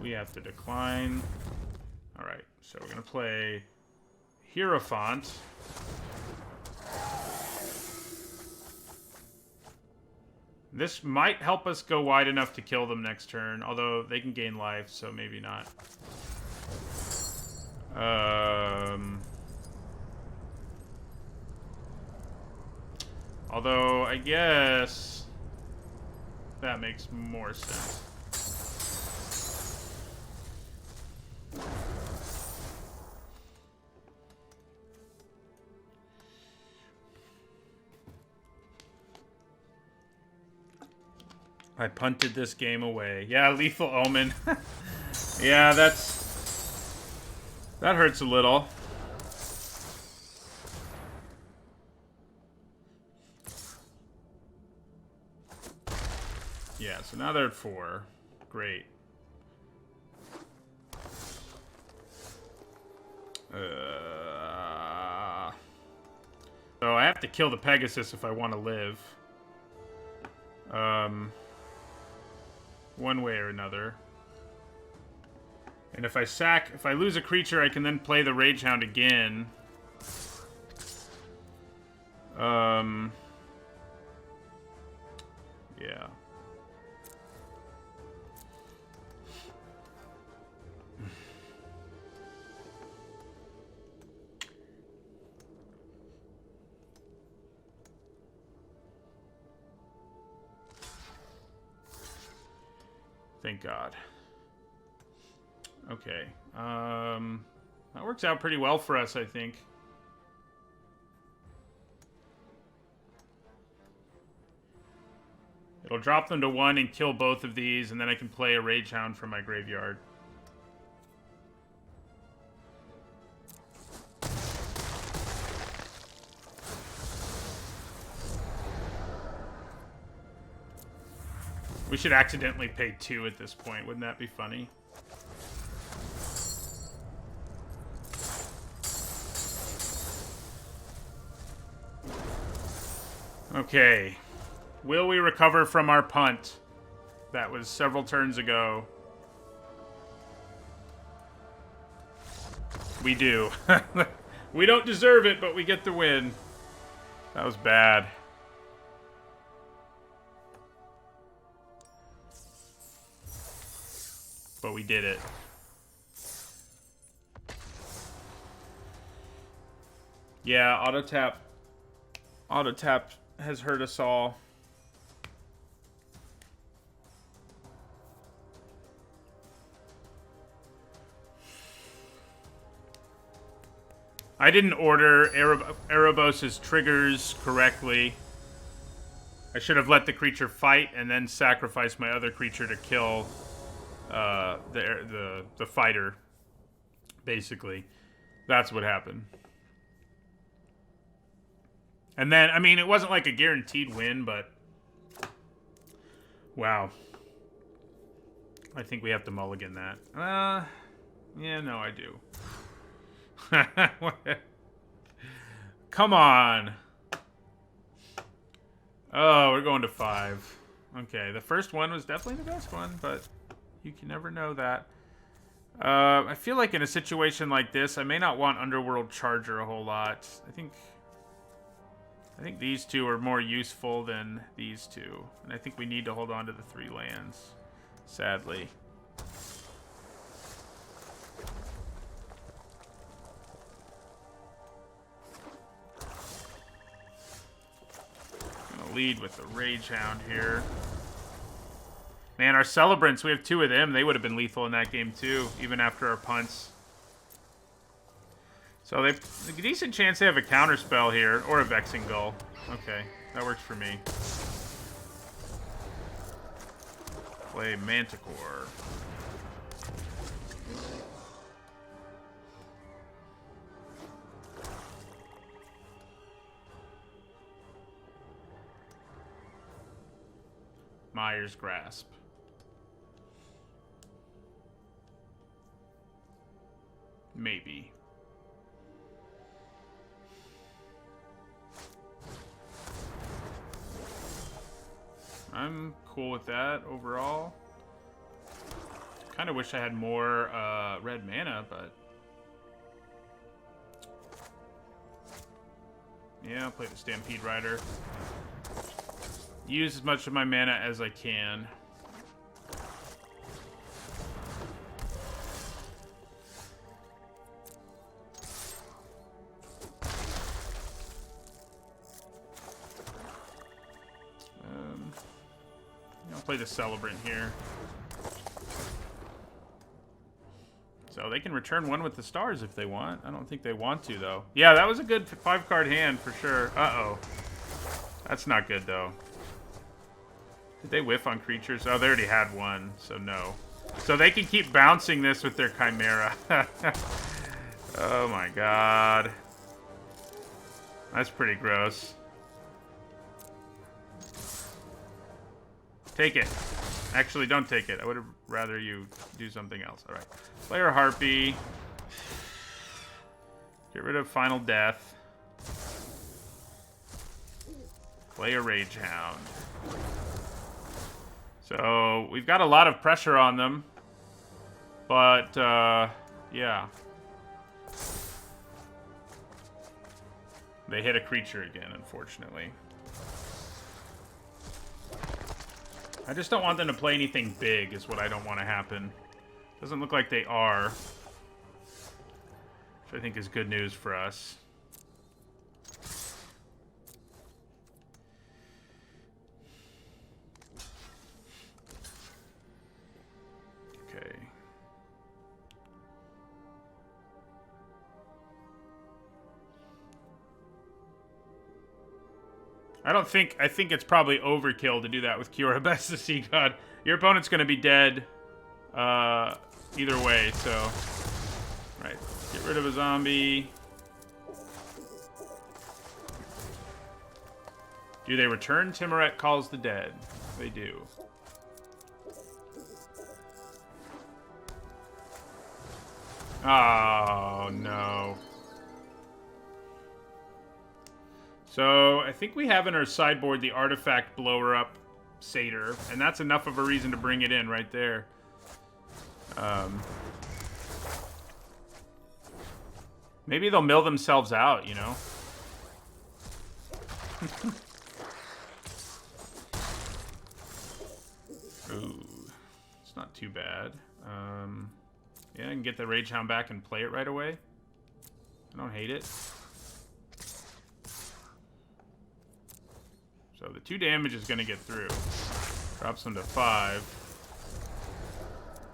We have to decline. Alright, so we're going to play Hierophant. This might help us go wide enough to kill them next turn, although they can gain life, so maybe not. Although, I guess that makes more sense. I punted this game away. Yeah, Lethal Omen. Yeah, that hurts a little. Yeah, so now they're at 4. Great. So I have to kill the Pegasus if I want to live. One way or another. And if I lose a creature, I can then play the Rage Hound again. Yeah. Thank God. Okay. That works out pretty well for us, I think. It'll drop them to 1 and kill both of these, and then I can play a Rage Hound from my graveyard. We should accidentally pay 2 at this point. Wouldn't that be funny? Okay. Will we recover from our punt? That was several turns ago. We do. We don't deserve it, but we get the win. That was bad. But we did it. Yeah, auto tap has hurt us all. I didn't order Erebos' triggers correctly. I should have let the creature fight and then sacrifice my other creature to kill the fighter. Basically, that's what happened. And then, I mean, it wasn't like a guaranteed win, but wow. I think we have to mulligan that. Yeah, no, I do. Come on. Oh, we're going to 5. Okay, the first one was definitely the best one, but you can never know that. I feel like in a situation like this, I may not want Underworld Charger a whole lot. I think these two are more useful than these two. And I think we need to hold on to the 3 lands, sadly. Lead with the Rage Hound here. Man, our Celebrants, we have 2 of them. They would have been lethal in that game too, even after our punts. So they have a decent chance they have a counter spell here, or a Vexing Gull. Okay, that works for me. Play Manticore. Myers Grasp. Maybe. I'm cool with that overall. Kind of wish I had more red mana, but yeah, I'll play the Stampede Rider. Use as much of my mana as I can. I'll play the Celebrant here. So they can return 1 with the stars if they want. I don't think they want to, though. Yeah, that was a good 5-card hand for sure. Uh-oh. That's not good, though. Did they whiff on creatures? Oh, they already had 1, so no. So they can keep bouncing this with their Chimera. Oh my god. That's pretty gross. Take it. Actually, don't take it. I would have rather you do something else. Alright. Player Harpy. Get rid of Final Death. Play a Rage Hound. So, we've got a lot of pressure on them. But, yeah. They hit a creature again, unfortunately. I just don't want them to play anything big, is what I don't want to happen. Doesn't look like they are. Which I think is good news for us. Okay. I think it's probably overkill to do that with Kiora Best of Sea God. Your opponent's going to be dead either way, so... Right, get rid of a zombie. Do they return Timoret Calls the Dead? They do. Oh, no. So, I think we have in our sideboard the artifact blower-up satyr, and that's enough of a reason to bring it in right there. Maybe they'll mill themselves out, you know? Ooh, it's not too bad. Yeah, I can get the Rage Hound back and play it right away. I don't hate it. So the 2 damage is going to get through. Drops them to 5.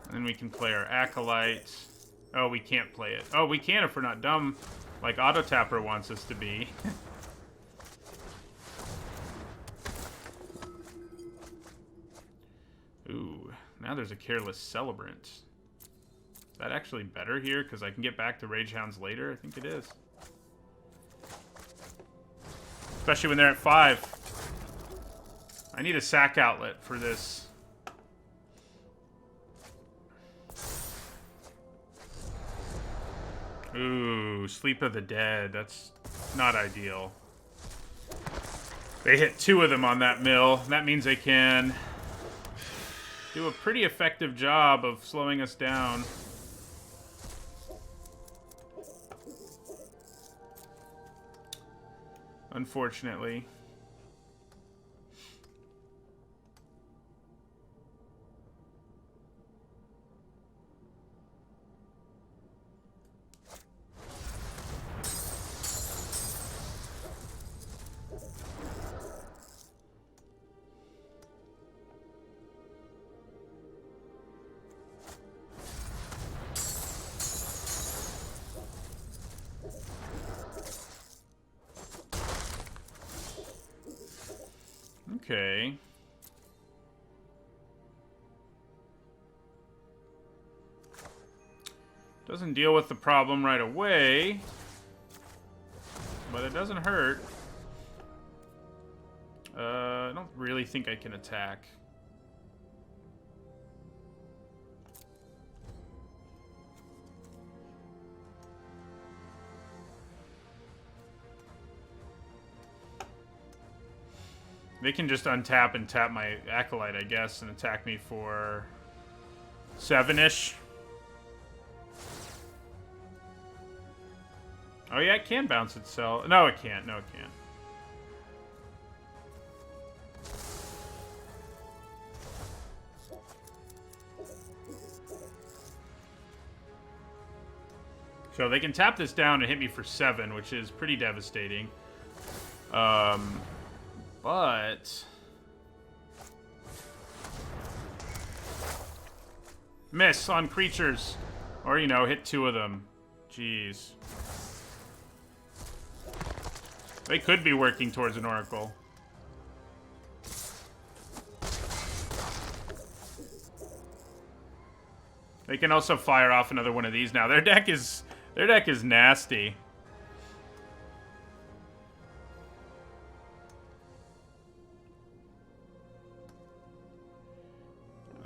And then we can play our Acolyte. Oh, we can't play it. Oh, we can if we're not dumb, like Auto Tapper wants us to be. Ooh, now there's a Careless Celebrant. Is that actually better here? Because I can get back to Rage Hounds later? I think it is. Especially when they're at 5. I need a sack outlet for this. Ooh, Sleep of the Dead. That's not ideal. They hit 2 of them on that mill. That means they can do a pretty effective job of slowing us down. Unfortunately. Okay. Doesn't deal with the problem right away, but it doesn't hurt. I don't really think I can attack. They can just untap and tap my Acolyte, I guess, and attack me for 7-ish. Oh yeah, it can bounce itself. No, it can't. No, it can't. So they can tap this down and hit me for 7, which is pretty devastating. But miss on creatures. Or, you know, hit 2 of them. Jeez. They could be working towards an Oracle. They can also fire off another one of these now. Their deck is nasty.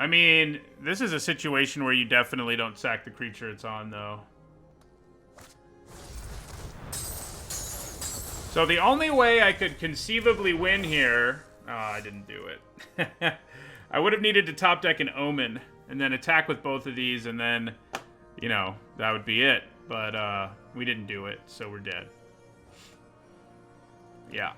I mean, this is a situation where you definitely don't sack the creature it's on, though. So the only way I could conceivably win here... Oh, I didn't do it. I would have needed to top deck an Omen, and then attack with both of these, and then, you know, that would be it. But we didn't do it, so we're dead. Yeah.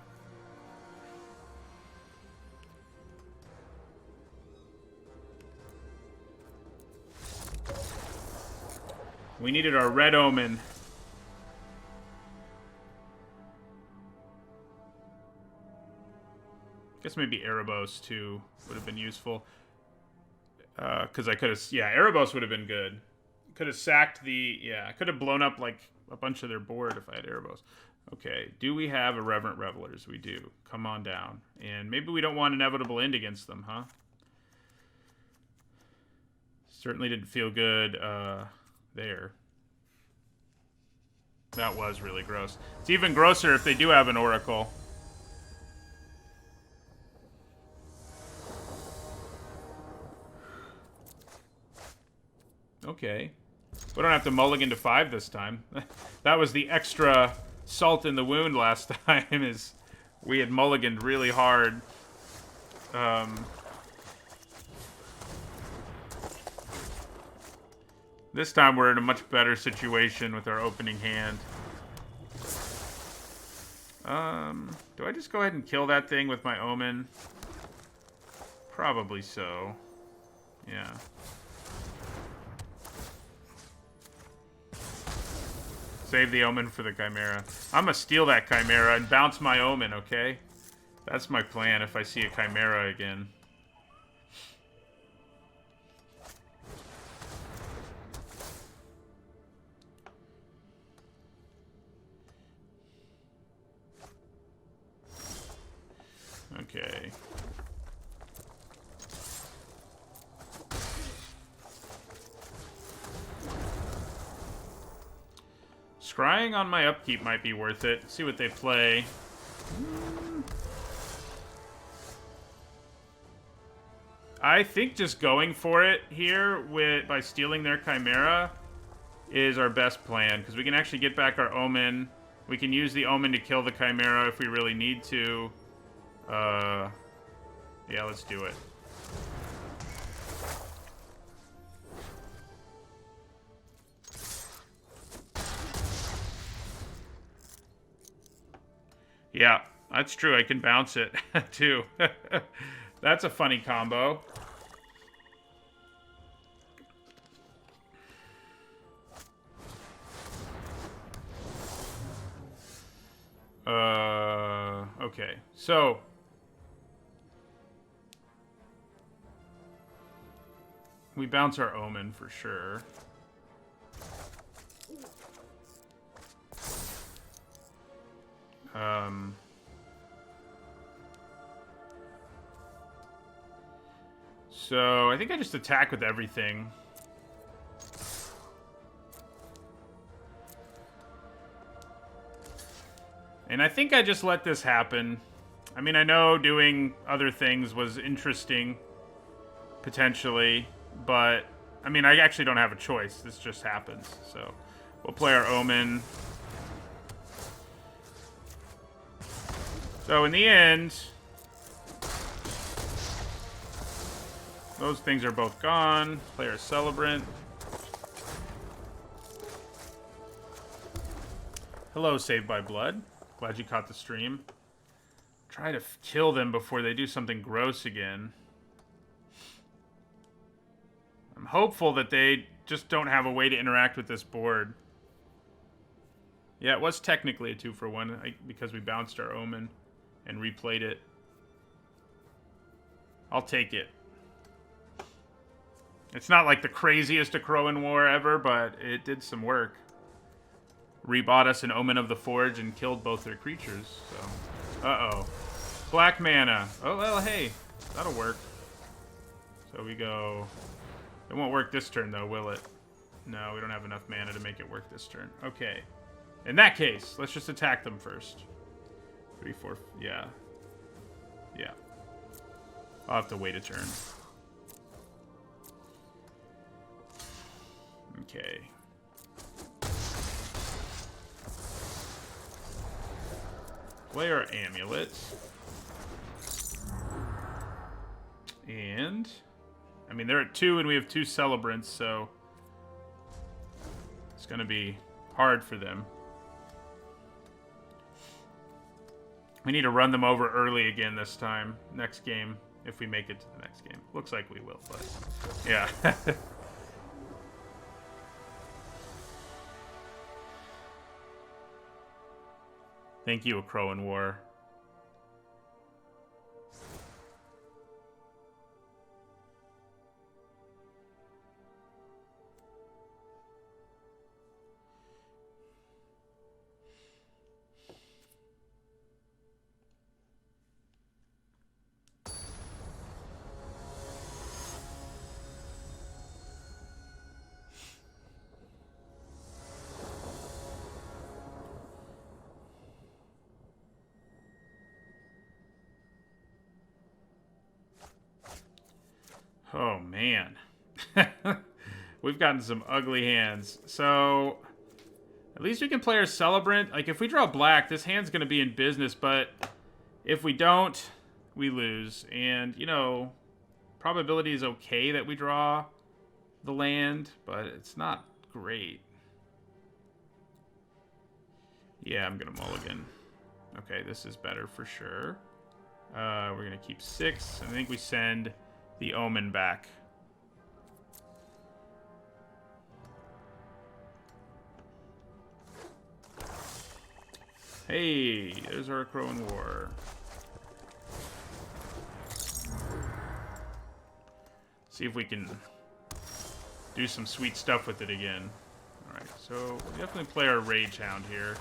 We needed our red Omen. Guess maybe Erebos, too, would have been useful. Because I could have... Yeah, Erebos would have been good. Could have sacked the... Yeah, I could have blown up, like, a bunch of their board if I had Erebos. Okay, do we have Irreverent Revelers? We do. Come on down. And maybe we don't want Inevitable End against them, huh? Certainly didn't feel good there. That was really gross. It's even grosser if they do have an Oracle. Okay. We don't have to mulligan to 5 this time. That was the extra salt in the wound last time, is we had mulliganed really hard. This time we're in a much better situation with our opening hand. Do I just go ahead and kill that thing with my Omen? Probably so. Yeah. Save the Omen for the Chimera. I'm gonna steal that Chimera and bounce my Omen, okay? That's my plan if I see a Chimera again. Okay. Scrying on my upkeep might be worth it. See what they play. I think just going for it here by stealing their Chimera is our best plan, because we can actually get back our Omen. We can use the Omen to kill the Chimera if we really need to. Yeah, let's do it. Yeah, that's true. I can bounce it, too. That's a funny combo. Okay. So... we bounce our Omen for sure. So I think I just attack with everything. And I think I just let this happen. I mean, I know doing other things was interesting, potentially, but I mean, I actually don't have a choice. This just happens. So we'll play our Omen. So in the end, those things are both gone. Play our Celebrant. Hello, Saved by Blood. Glad you caught the stream. Try to kill them before they do something gross again. I'm hopeful that they just don't have a way to interact with this board. Yeah, it was technically a 2-for-1 because we bounced our Omen and replayed it. I'll take it. It's not like the craziest Akroan War ever, but it did some work. Rebought us an Omen of the Forge and killed both their creatures, so... Uh-oh. Black mana. Oh, well, hey. That'll work. So we go... It won't work this turn, though, will it? No, we don't have enough mana to make it work this turn. Okay. In that case, let's just attack them first. 3, 4... Yeah. Yeah. I'll have to wait a turn. Okay. Play our Amulet. And... I mean, they're at 2 and we have 2 Celebrants, so... it's gonna be hard for them. We need to run them over early again this time. Next game, if we make it to the next game. Looks like we will, but... yeah. Thank you, Akroan War. Oh, man. We've gotten some ugly hands. So, at least we can play our Celebrant. Like, if we draw black, this hand's going to be in business, but if we don't, we lose. And, you know, probability is okay that we draw the land, but it's not great. Yeah, I'm going to mulligan. Okay, this is better for sure. We're going to keep 6. I think we send the Omen back. Hey, there's our Crow in War. See if we can do some sweet stuff with it again. Alright, so we definitely play our Rage Hound here.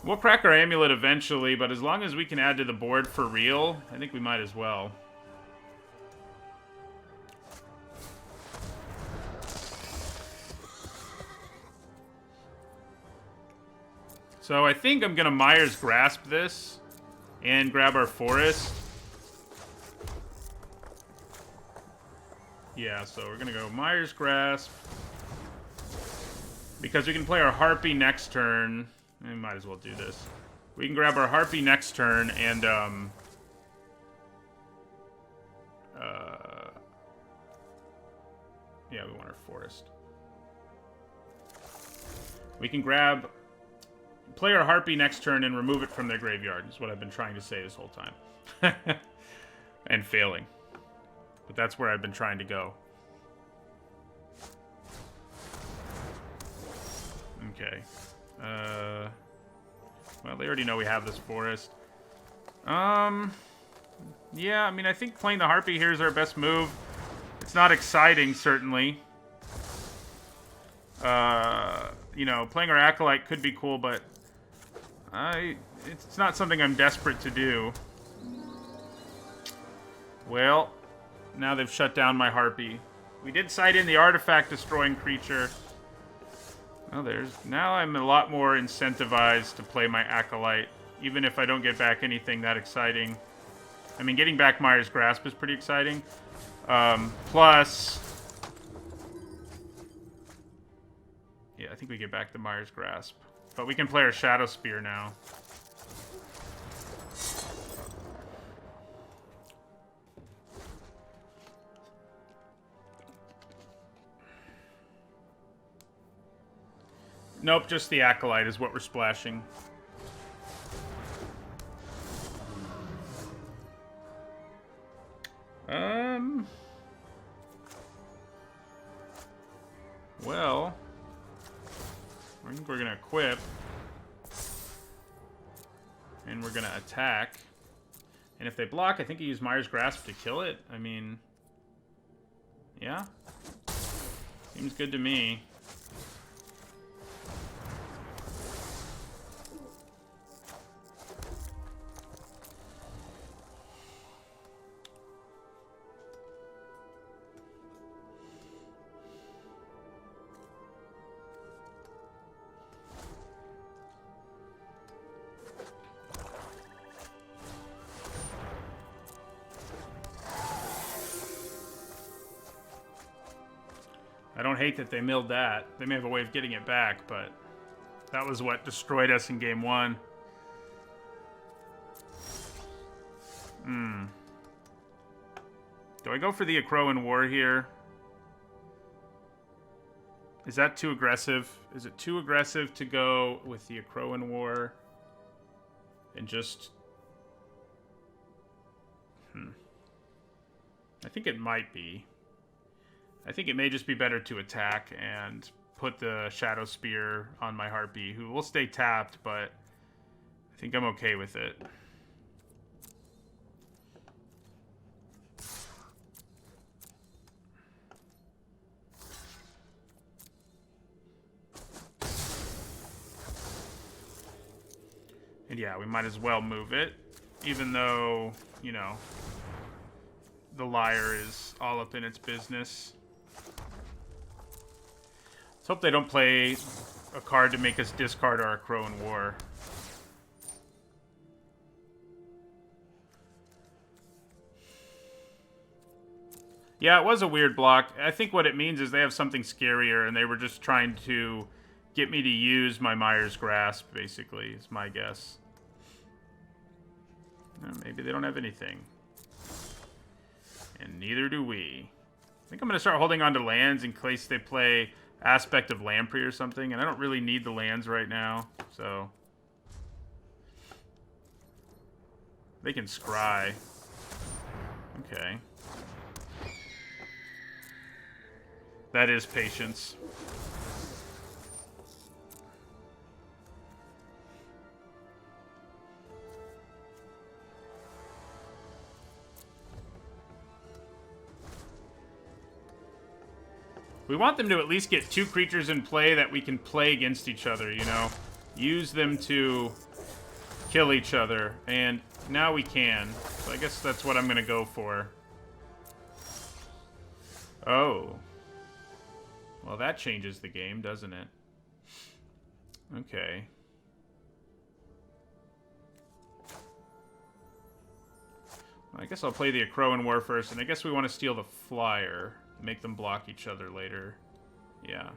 We'll crack our Amulet eventually, but as long as we can add to the board for real, I think we might as well. So I think I'm going to Myers Grasp this and grab our Forest. Yeah, so we're going to go Myers Grasp. Because we can play our Harpy next turn. We might as well do this. We can grab our Harpy next turn and, yeah, we want our Forest. We can grab... Play our Harpy next turn and remove it from their graveyard, is what I've been trying to say this whole time. And failing. But that's where I've been trying to go. Okay. Well, they already know we have this Forest. Yeah, I mean, I think playing the Harpy here is our best move. It's not exciting, certainly. You know, playing our Acolyte could be cool, but... it's not something I'm desperate to do. Well, now they've shut down my Harpy. We did side in the artifact destroying creature. Oh, now I'm a lot more incentivized to play my Acolyte, even if I don't get back anything that exciting. I mean, getting back Myers Grasp is pretty exciting. Plus... Yeah, I think we get back the Myers Grasp. But we can play our Shadow Spear now. Nope, just the Acolyte is what we're splashing. Well... I think we're going to equip. And we're going to attack. And if they block, I think you use Myers Grasp to kill it. I mean... Yeah? Seems good to me. I don't hate that they milled that. They may have a way of getting it back, but that was what destroyed us in game 1. Do I go for the Crow in War here? Is that too aggressive? Is it too aggressive to go with the Crow in War and just... I think it might be. I think it may just be better to attack and put the Shadow Spear on my Harpy, who will stay tapped, but I think I'm okay with it. And yeah, we might as well move it, even though, you know, the Liar is all up in its business. Let's hope they don't play a card to make us discard our Crow in War. Yeah, it was a weird block. I think what it means is they have something scarier, and they were just trying to get me to use my Myers Grasp, basically, is my guess. Maybe they don't have anything. And neither do we. I think I'm going to start holding on to lands in case they play Aspect of Lamprey or something, and I don't really need the lands right now, so... They can scry. Okay. That is patience. We want them to at least get 2 creatures in play that we can play against each other, you know? Use them to kill each other, and now we can. So I guess that's what I'm going to go for. Oh. Well, that changes the game, doesn't it? Okay. Well, I guess I'll play the Akroan War first, and I guess we want to steal the flyer. Make them block each other later. Yeah.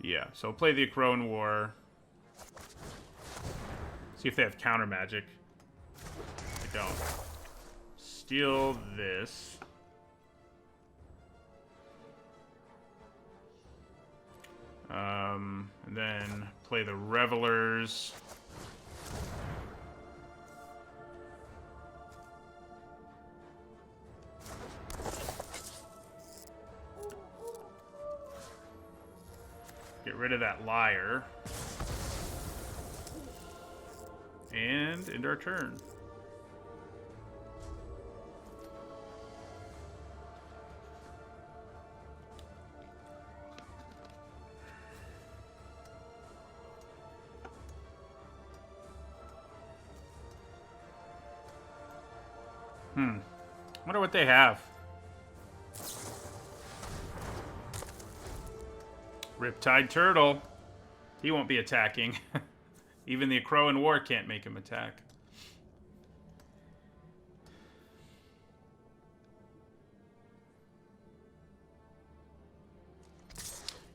Yeah, so I'll play the Akroan War. See if they have counter magic. They don't. Steal this. And then play the Revelers. Get rid of that liar. And end our turn. Wonder what they have. Riptide Turtle. He won't be attacking. Even the Akroan War can't make him attack.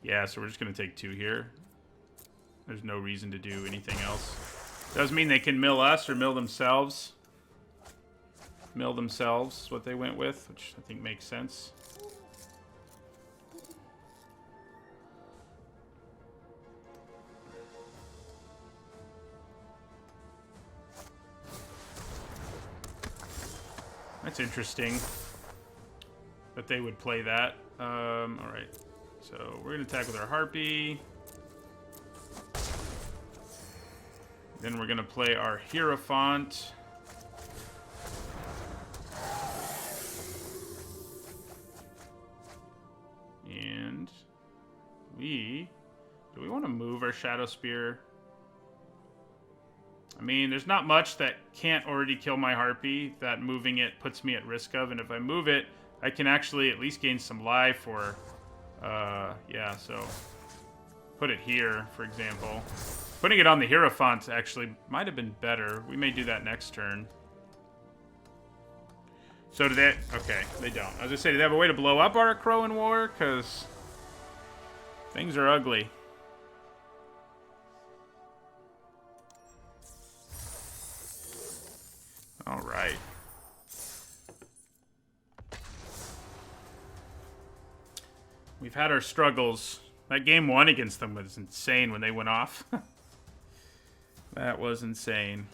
Yeah, so we're just going to take 2 here. There's no reason to do anything else. Does mean they can mill us or mill themselves. Mill themselves is what they went with, which I think makes sense. That's interesting that they would play that. Alright. So we're going to attack with our Harpy. Then we're going to play our Hierophant. And do we want to move our Shadow Spear? I mean, there's not much that can't already kill my Harpy that moving it puts me at risk of, and if I move it, I can actually at least gain some life or, yeah, so put it here, for example. Putting it on the Hierophant actually might have been better. We may do that next turn. So do they... Okay, they don't. I was going to say, do they have a way to blow up our Akroan War? Because things are ugly. All right. We've had our struggles. That game 1 against them was insane when they went off. That was insane.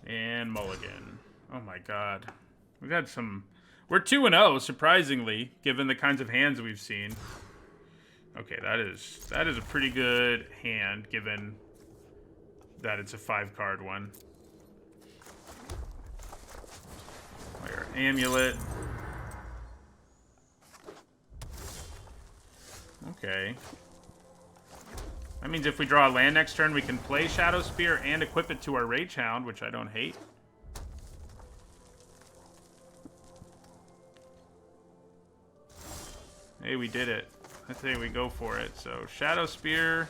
And mulligan. Oh my god. We've had some... We're 2-0, surprisingly, given the kinds of hands we've seen. Okay, that is a pretty good hand, given that it's a 5-card one. Our amulet. Okay. That means if we draw a land next turn, we can play Shadow Spear and equip it to our Rage Hound, which I don't hate. Hey, we did it. I say we go for it. So, Shadow Spear.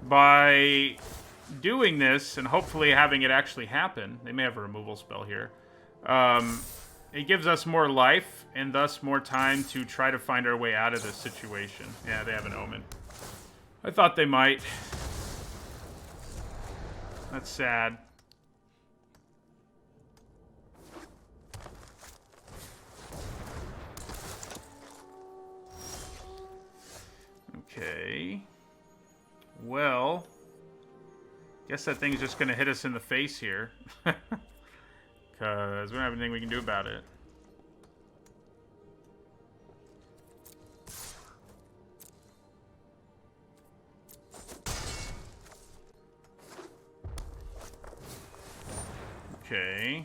By doing this, and hopefully having it actually happen, they may have a removal spell here, it gives us more life, and thus more time to try to find our way out of this situation. Yeah, they have an Omen. I thought they might. That's sad. Okay. Well, guess that thing's just gonna hit us in the face here. Because we don't have anything we can do about it. Okay.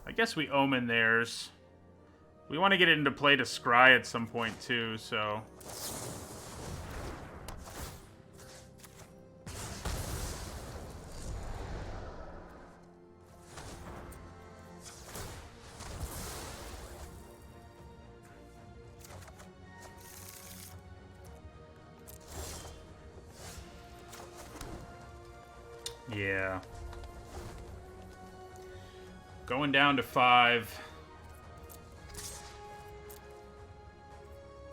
I guess we Omen theirs. We want to get it into play to scry at some point too, so... Yeah. Going down to 5.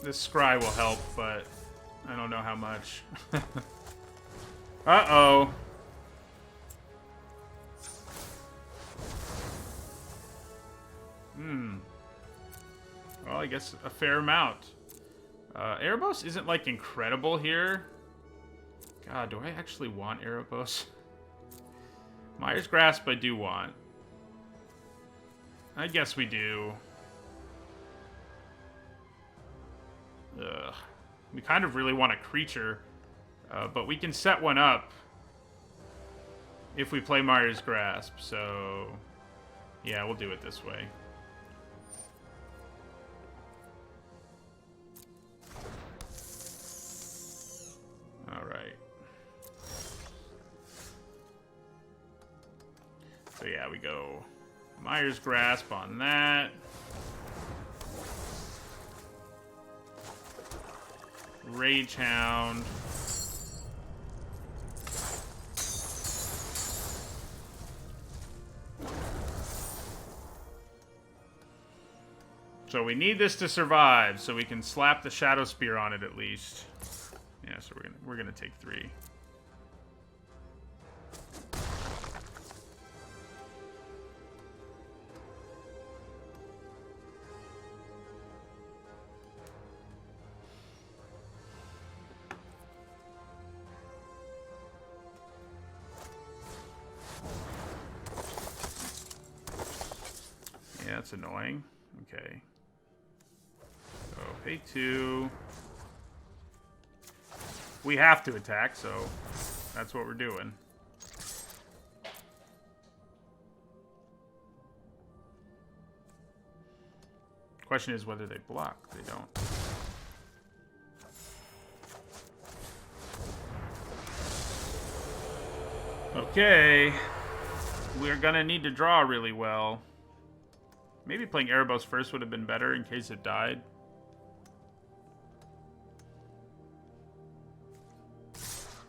This scry will help, but I don't know how much. Uh-oh. Well, I guess a fair amount. Erebos isn't, like, incredible here. God, do I actually want Erebos? Mire's Grasp I do want. I guess we do. Ugh. We kind of really want a creature, but we can set one up if we play Mire's Grasp, so yeah, we'll do it this way. Alright. So yeah, we go Mire's Grasp on that. Rage Hound. So we need this to survive, so we can slap the Shadow Spear on it at least. Yeah, so we're gonna take 3. Yeah, that's annoying. Okay. So, pay 2. We have to attack, so that's what we're doing. Question is whether they block. They don't. Okay. We're gonna need to draw really well. Maybe playing Erebos first would have been better in case it died.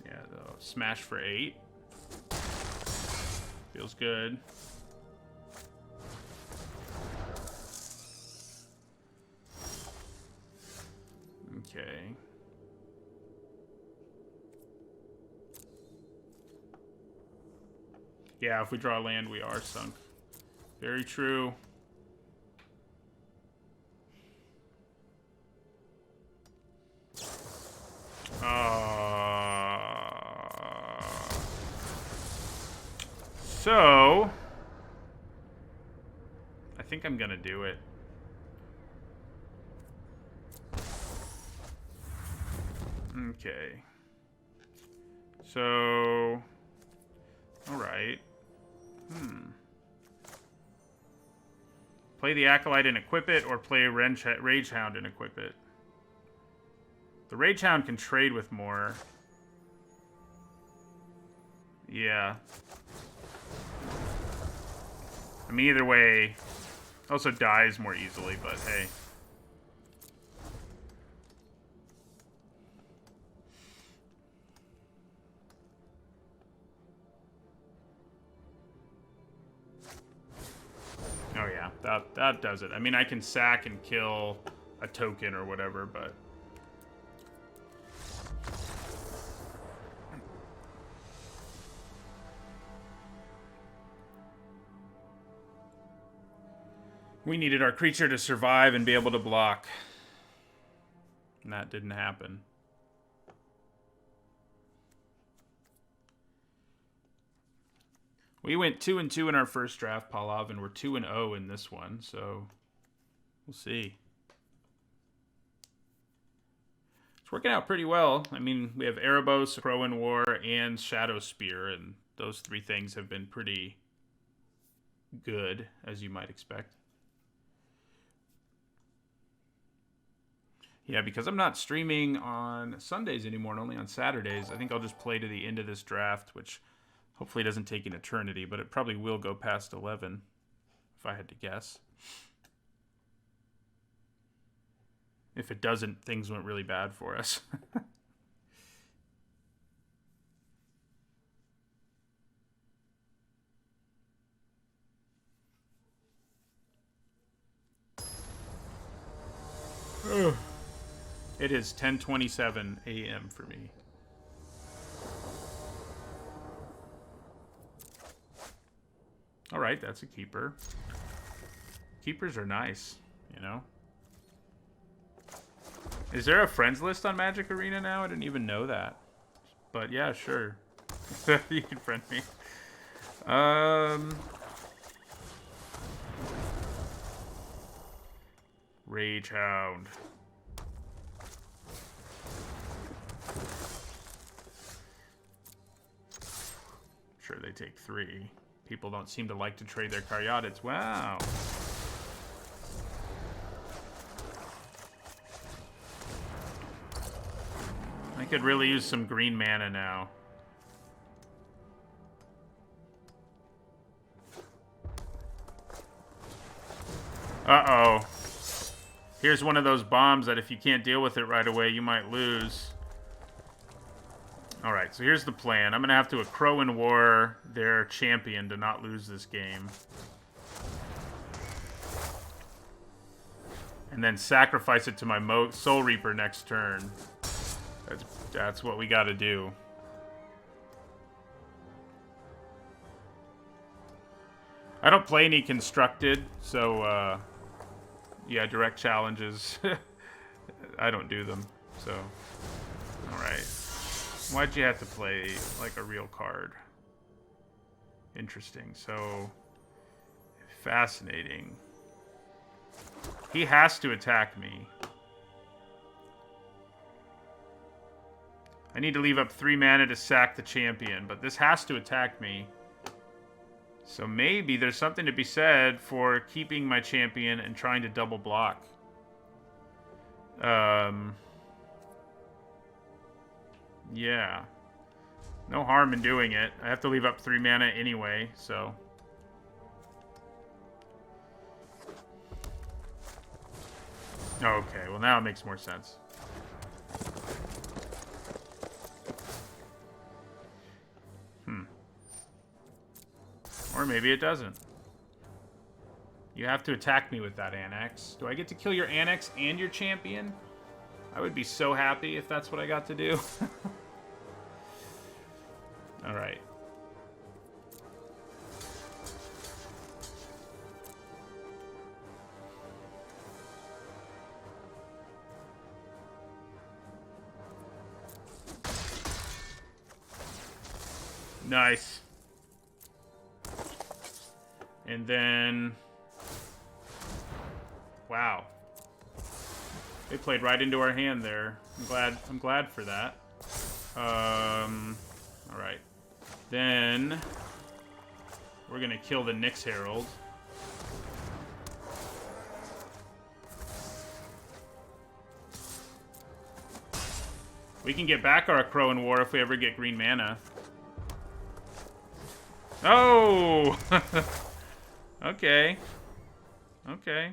Yeah, the smash for 8. Feels good. Okay. Yeah, if we draw land, we are sunk. Very true. So, I think I'm gonna do it. Okay. So, all right. Play the Acolyte and equip it, or play Rage Hound and equip it. The Rage Hound can trade with more. Yeah. I mean, either way, also dies more easily, but hey. Oh yeah, that does it. I mean, I can sack and kill a token or whatever, but... We needed our creature to survive and be able to block. And that didn't happen. We went 2-2 in our first draft, Palav, and we're 2-0 in this one, so we'll see. It's working out pretty well. I mean, we have Erebos, Crow in War, and Shadow Spear, and those three things have been pretty good, as you might expect. Yeah, because I'm not streaming on Sundays anymore and only on Saturdays, I think I'll just play to the end of this draft, which hopefully doesn't take an eternity, but it probably will go past 11, if I had to guess. If it doesn't, things went really bad for us. It is 10:27 a.m. for me. All right, that's a keeper. Keepers are nice, you know? Is there a friends list on Magic Arena now? I didn't even know that. But yeah, sure. You can friend me. Rage Hound. Sure, they take 3. People don't seem to like to trade their Caryatids. Wow. I could really use some green mana now. Uh-oh. Here's one of those bombs that if you can't deal with it right away, you might lose. Alright, so here's the plan. I'm going to have to Crow in War their champion to not lose this game. And then sacrifice it to my Soul Reaper next turn. That's what we got to do. I don't play any constructed, so yeah, direct challenges. I don't do them, so alright. Why'd you have to play like a real card? Interesting. So fascinating. He has to attack me. I need to leave up 3 mana to sack the champion, but this has to attack me. So maybe there's something to be said for keeping my champion and trying to double block. Yeah. No harm in doing it. I have to leave up 3 mana anyway, so... Okay, well now it makes more sense. Or maybe it doesn't. You have to attack me with that Annex. Do I get to kill your Annex and your champion? I would be so happy if that's what I got to do. Alright. Nice. And then... Wow. They played right into our hand there. I'm glad for that. Alright. Then... we're gonna kill the Nyx Herald. We can get back our Crow in War if we ever get green mana. Oh! Okay. Okay.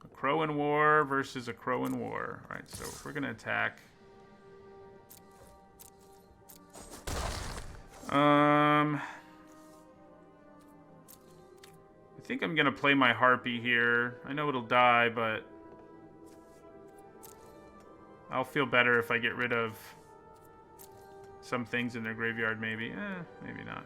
A Crow in War versus a Crow in War. All right, so we're going to attack. I think I'm going to play my Harpy here. I know it'll die, but I'll feel better if I get rid of some things in their graveyard, maybe. Maybe not.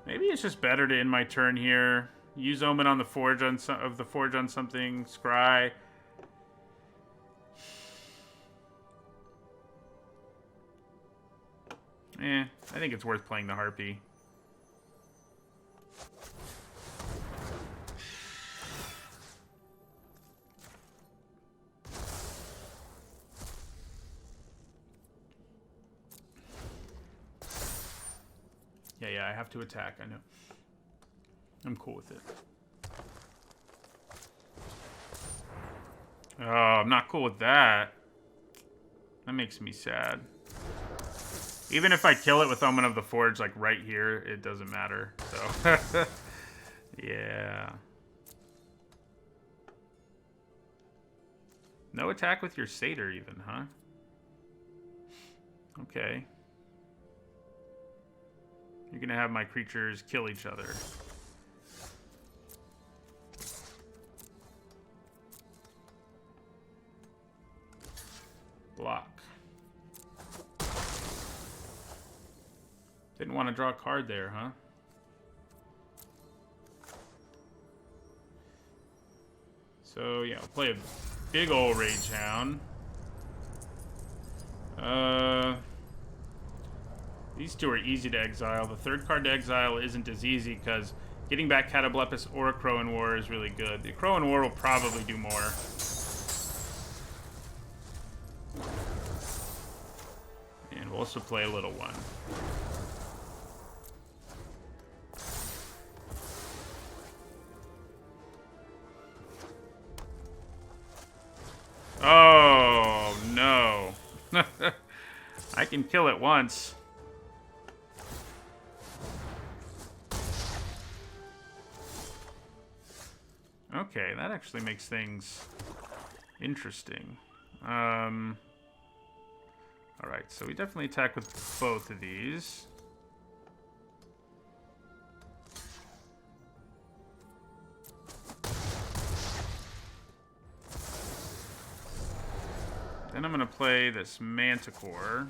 Maybe it's just better to end my turn here. Use Omen on the Forge on something. Scry. I think it's worth playing the Harpy. Yeah, I have to attack, I know. I'm cool with it. Oh, I'm not cool with that. That makes me sad. Even if I kill it with Omen of the Forge, like right here, it doesn't matter. So, yeah. No attack with your Satyr even, huh? Okay. You're gonna have my creatures kill each other. Block. Didn't want to draw a card there, huh? So, yeah, I'll play a big ol' Rage Hound. These two are easy to exile. The third card to exile isn't as easy because getting back Catoblepis or a Crow in War is really good. The Crow in War will probably do more. And we'll also play a little one. Oh, no. I can kill it once. Okay, that actually makes things interesting. Alright, so we definitely attack with both of these. Then I'm going to play this Manticore.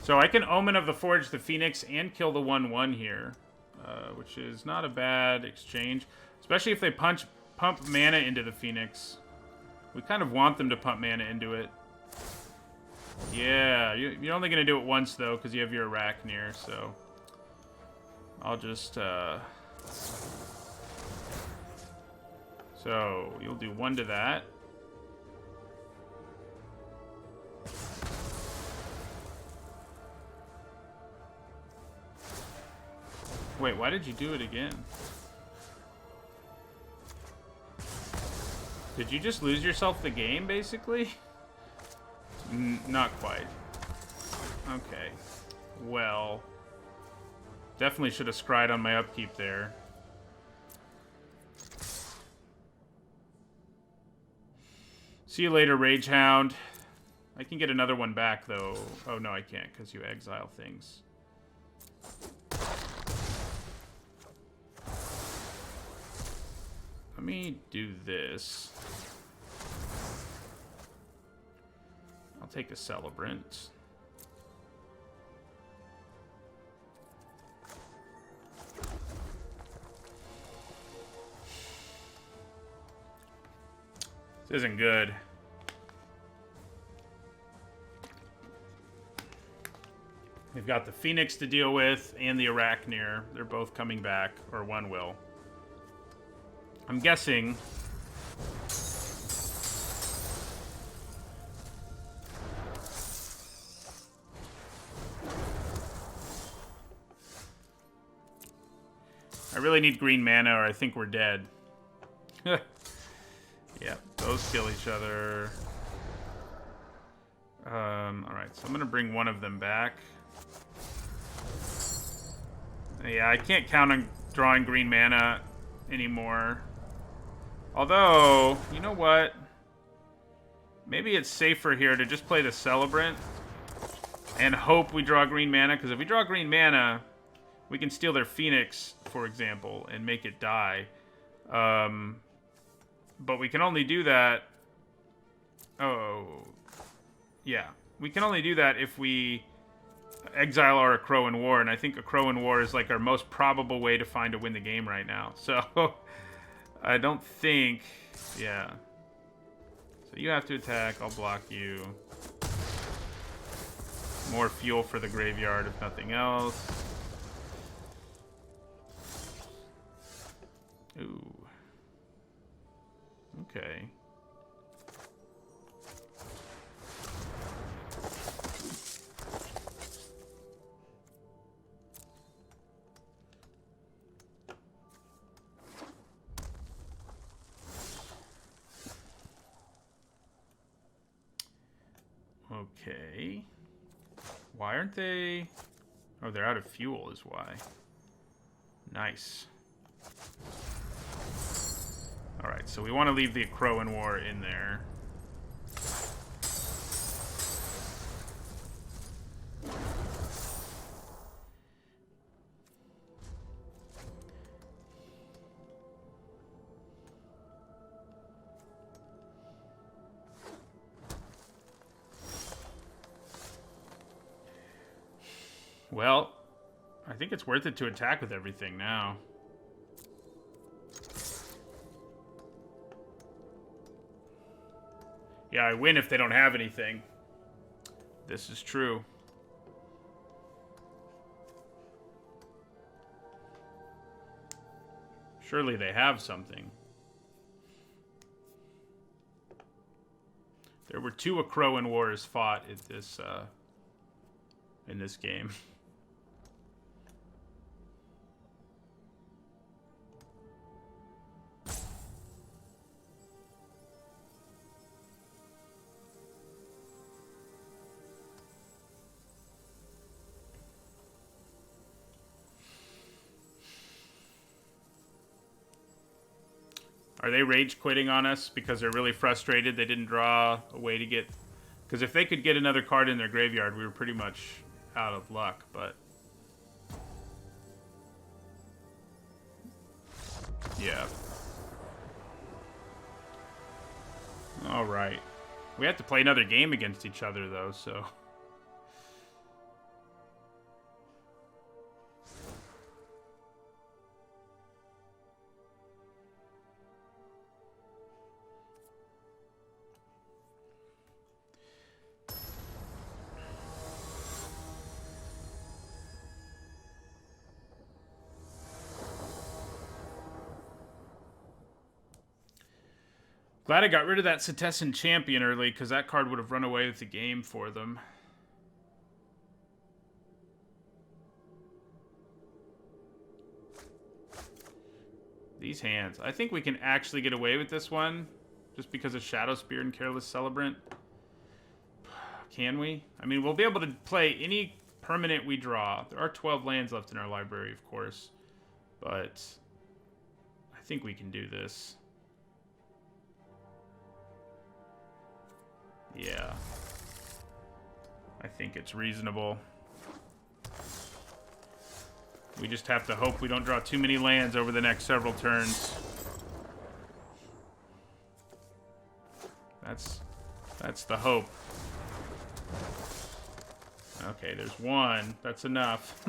So I can Omen of the Forge the Phoenix and kill the 1/1 here, which is not a bad exchange, especially if they pump mana into the Phoenix. We kind of want them to pump mana into it. Yeah, you're only going to do it once, though, because you have your Arachnir, so I'll just... So, you'll do 1 to that. Wait, why did you do it again? Did you just lose yourself the game, basically? Not quite. Okay. Well, definitely should have scryed on my upkeep there. See you later, Rage Hound. I can get another one back, though. Oh, no, I can't, because you exile things. Let me do this. I'll take a Celebrant. This isn't good. We've got the Phoenix to deal with and the Arachnir. They're both coming back, or one will. I'm guessing... I really need green mana or I think we're dead. Yeah, those kill each other. Alright, so I'm gonna bring one of them back. Yeah, I can't count on drawing green mana anymore. Although, you know what? Maybe it's safer here to just play the Celebrant and hope we draw green mana, because if we draw green mana, we can steal their Phoenix, for example, and make it die. But we can only do that... Oh, yeah. We can only do that if we exile our Crow in War, and I think a Crow in War is like our most probable way to find to win the game right now. So, I don't think... Yeah. So you have to attack, I'll block you. More fuel for the graveyard, if nothing else. Ooh. Okay. Okay. Why aren't they... Oh, they're out of fuel is why. Nice. Alright, so we want to leave the Crow in War in there. Well, I think it's worth it to attack with everything now. Yeah, I win if they don't have anything. This is true. Surely they have something. There were 2 Crow in Wars fought at this, in this game. Are they rage quitting on us because they're really frustrated they didn't draw a way to get... Because if they could get another card in their graveyard, we were pretty much out of luck, but... Yeah. Alright. We have to play another game against each other, though, so... Glad I got rid of that Setessan Champion early, because that card would have run away with the game for them. These hands. I think we can actually get away with this one, just because of Shadow Spear and Careless Celebrant. Can we? I mean, we'll be able to play any permanent we draw. There are 12 lands left in our library, of course. But I think we can do this. Yeah. I think it's reasonable. We just have to hope we don't draw too many lands over the next several turns. That's the hope. Okay, there's one. That's enough.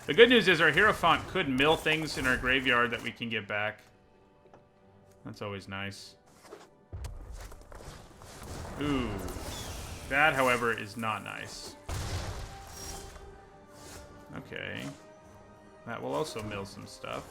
The good news is our Hierophant could mill things in our graveyard that we can get back. That's always nice. Ooh. That, however, is not nice. Okay. That will also mill some stuff.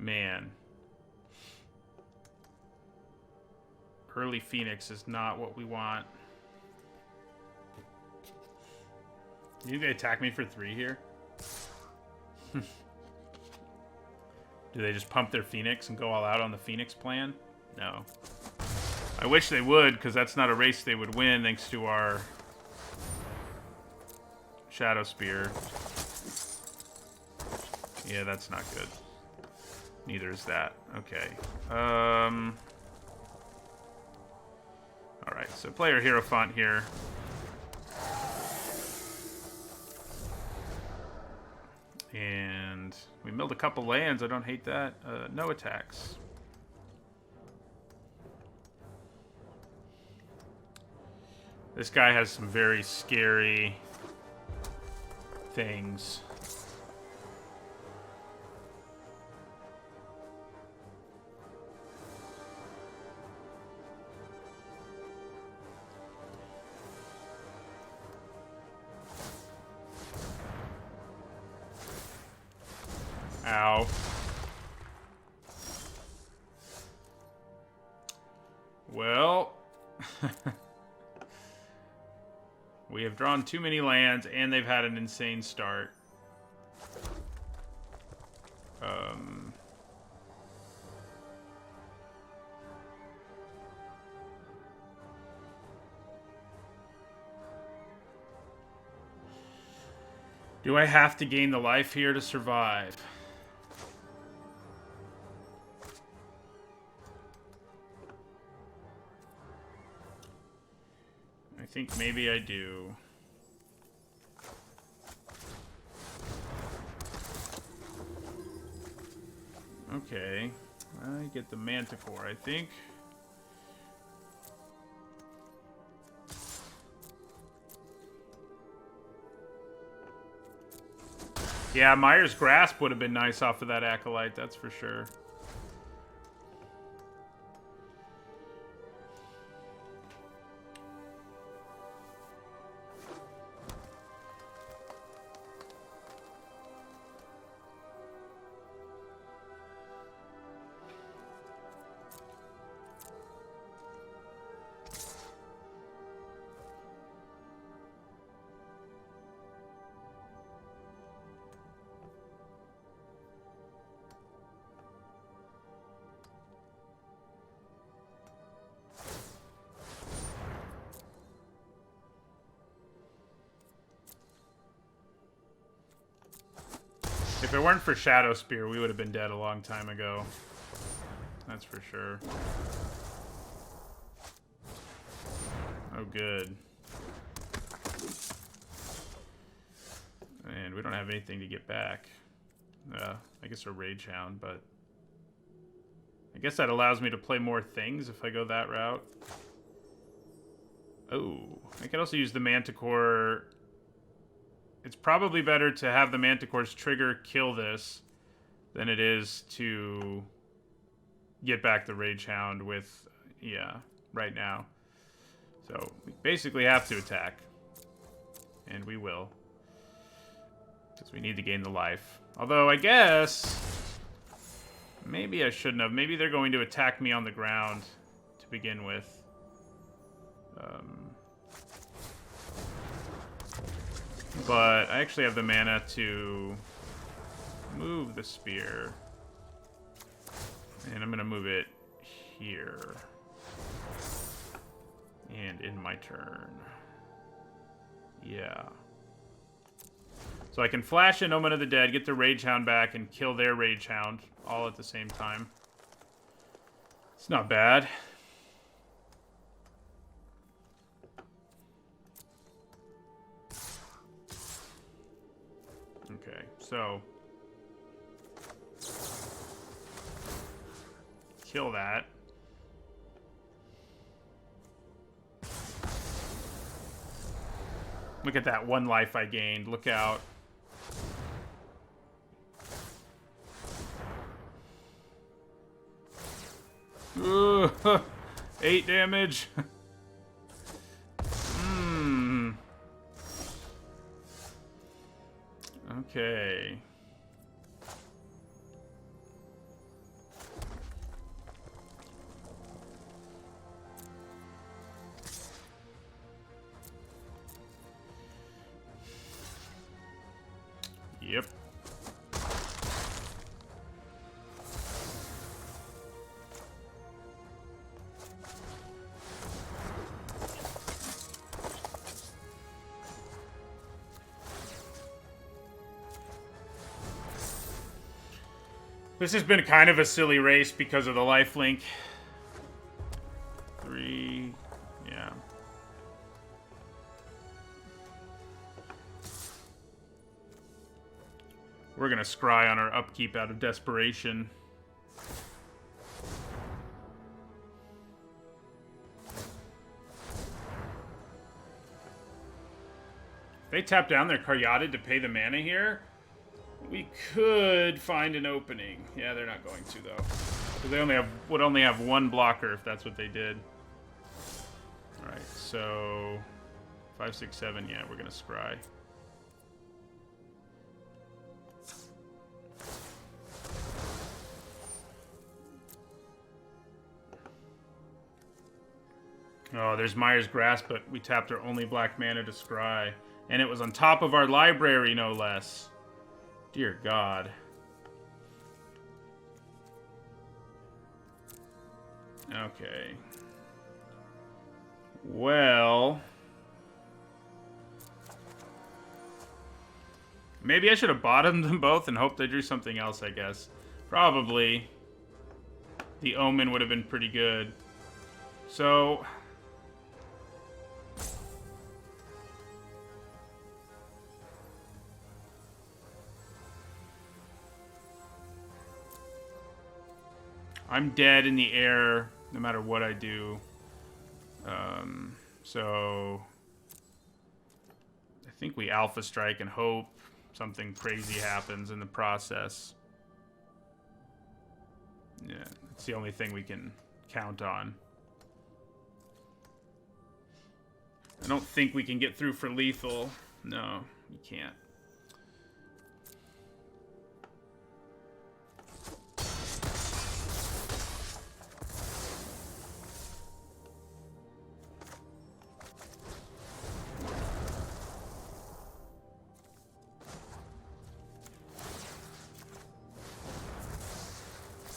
Man. Early Phoenix is not what we want. You think they attack me for 3 here? Do they just pump their Phoenix and go all out on the Phoenix plan? No. I wish they would, because that's not a race they would win thanks to our Shadow Spear. Yeah, that's not good. Neither is that. Okay. Alright, so player Hierophant here. And we milled a couple lands. I don't hate that. No attacks. This guy has some very scary things. Ow. Well, we have drawn too many lands, and they've had an insane start. Do I have to gain the life here to survive? I think maybe I do. Okay. I get the Manticore, I think. Yeah, Myers Grasp would have been nice off of that Acolyte, that's for sure. If it weren't for Shadow Spear, we would have been dead a long time ago. That's for sure. Oh, good. And we don't have anything to get back. I guess a Rage Hound, but... I guess that allows me to play more things if I go that route. Oh, I can also use the Manticore... It's probably better to have the Manticore's trigger kill this than it is to get back the Rage Hound with, yeah, right now. So we basically have to attack. And we will. Because we need to gain the life. Although, I guess... Maybe I shouldn't have. Maybe they're going to attack me on the ground to begin with. But I actually have the mana to move the spear. And I'm going to move it here. And in my turn. Yeah. So I can flash in Omen of the Dead, get the Rage Hound back, and kill their Rage Hound all at the same time. It's not bad. Okay, so... kill that. Look at that one life I gained. Look out. Ooh, 8 damage. Okay. This has been kind of a silly race because of the lifelink. 3, yeah. We're gonna scry on our upkeep out of desperation. If they tap down their Karyatid to pay the mana here, we could find an opening. Yeah, they're not going to though. So they would only have one blocker if that's what they did. All right, so 5, 6, 7. Yeah, we're gonna scry. Oh, there's Mire's Grasp, but we tapped our only black mana to scry. And it was on top of our library, no less. Dear God. Okay. Well... maybe I should have bottomed them both and hoped they drew something else, I guess. Probably. The Omen would have been pretty good. So... I'm dead in the air no matter what I do. So I think we Alpha Strike and hope something crazy happens in the process. Yeah, that's the only thing we can count on. I don't think we can get through for lethal. No, you can't.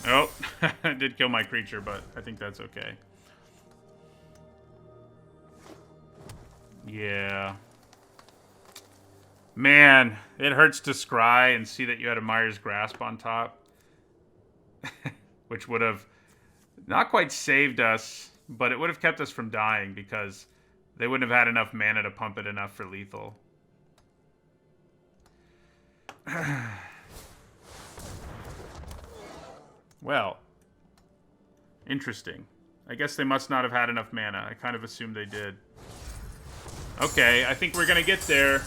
Oh, I did kill my creature, but I think that's okay. Yeah. Man, it hurts to scry and see that you had a Mire's Grasp on top. Which would have not quite saved us, but it would have kept us from dying because they wouldn't have had enough mana to pump it enough for lethal. Well, interesting. I guess they must not have had enough mana. I kind of assumed they did. Okay, I think we're gonna get there.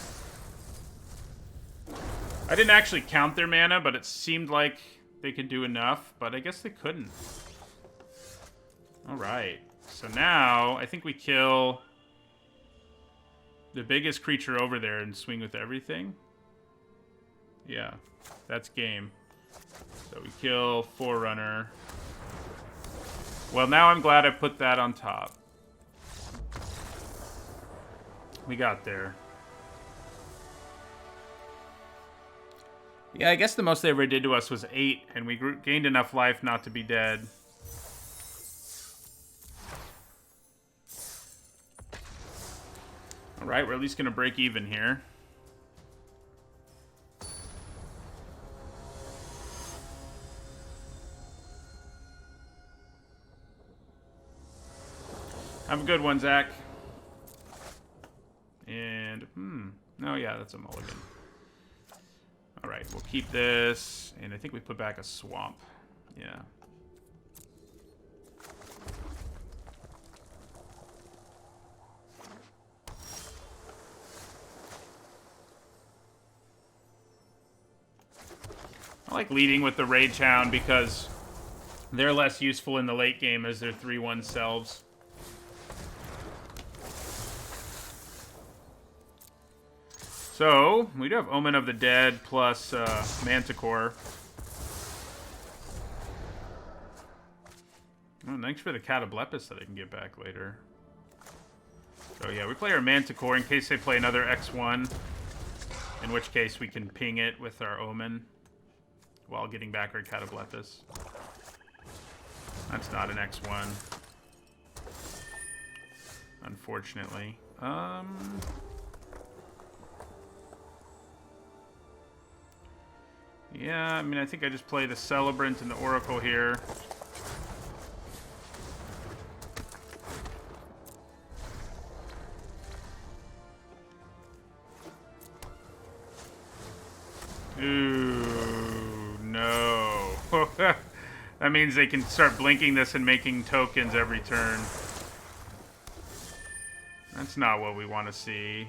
I didn't actually count their mana, but it seemed like they could do enough, but I guess they couldn't. Alright, so now I think we kill the biggest creature over there and swing with everything. Yeah, that's game. So we kill Forerunner. Well, now I'm glad I put that on top. We got there. Yeah, I guess the most they ever did to us was 8, and we gained enough life not to be dead. Alright, we're at least going to break even here. Have a good one, Zach. And, no, yeah, that's a mulligan. Alright, we'll keep this. And I think we put back a swamp. Yeah. I like leading with the Rage Hound because they're less useful in the late game as their 3/1 selves. So, we do have Omen of the Dead plus Manticore. Oh, thanks for the Catoblepis that I can get back later. So yeah, we play our Manticore in case they play another X1. In which case we can ping it with our Omen while getting back our Catoblepis. That's not an X1. Unfortunately. Yeah, I mean, I think I just play the Celebrant and the Oracle here. Ooh, no. That means they can start blinking this and making tokens every turn. That's not what we want to see.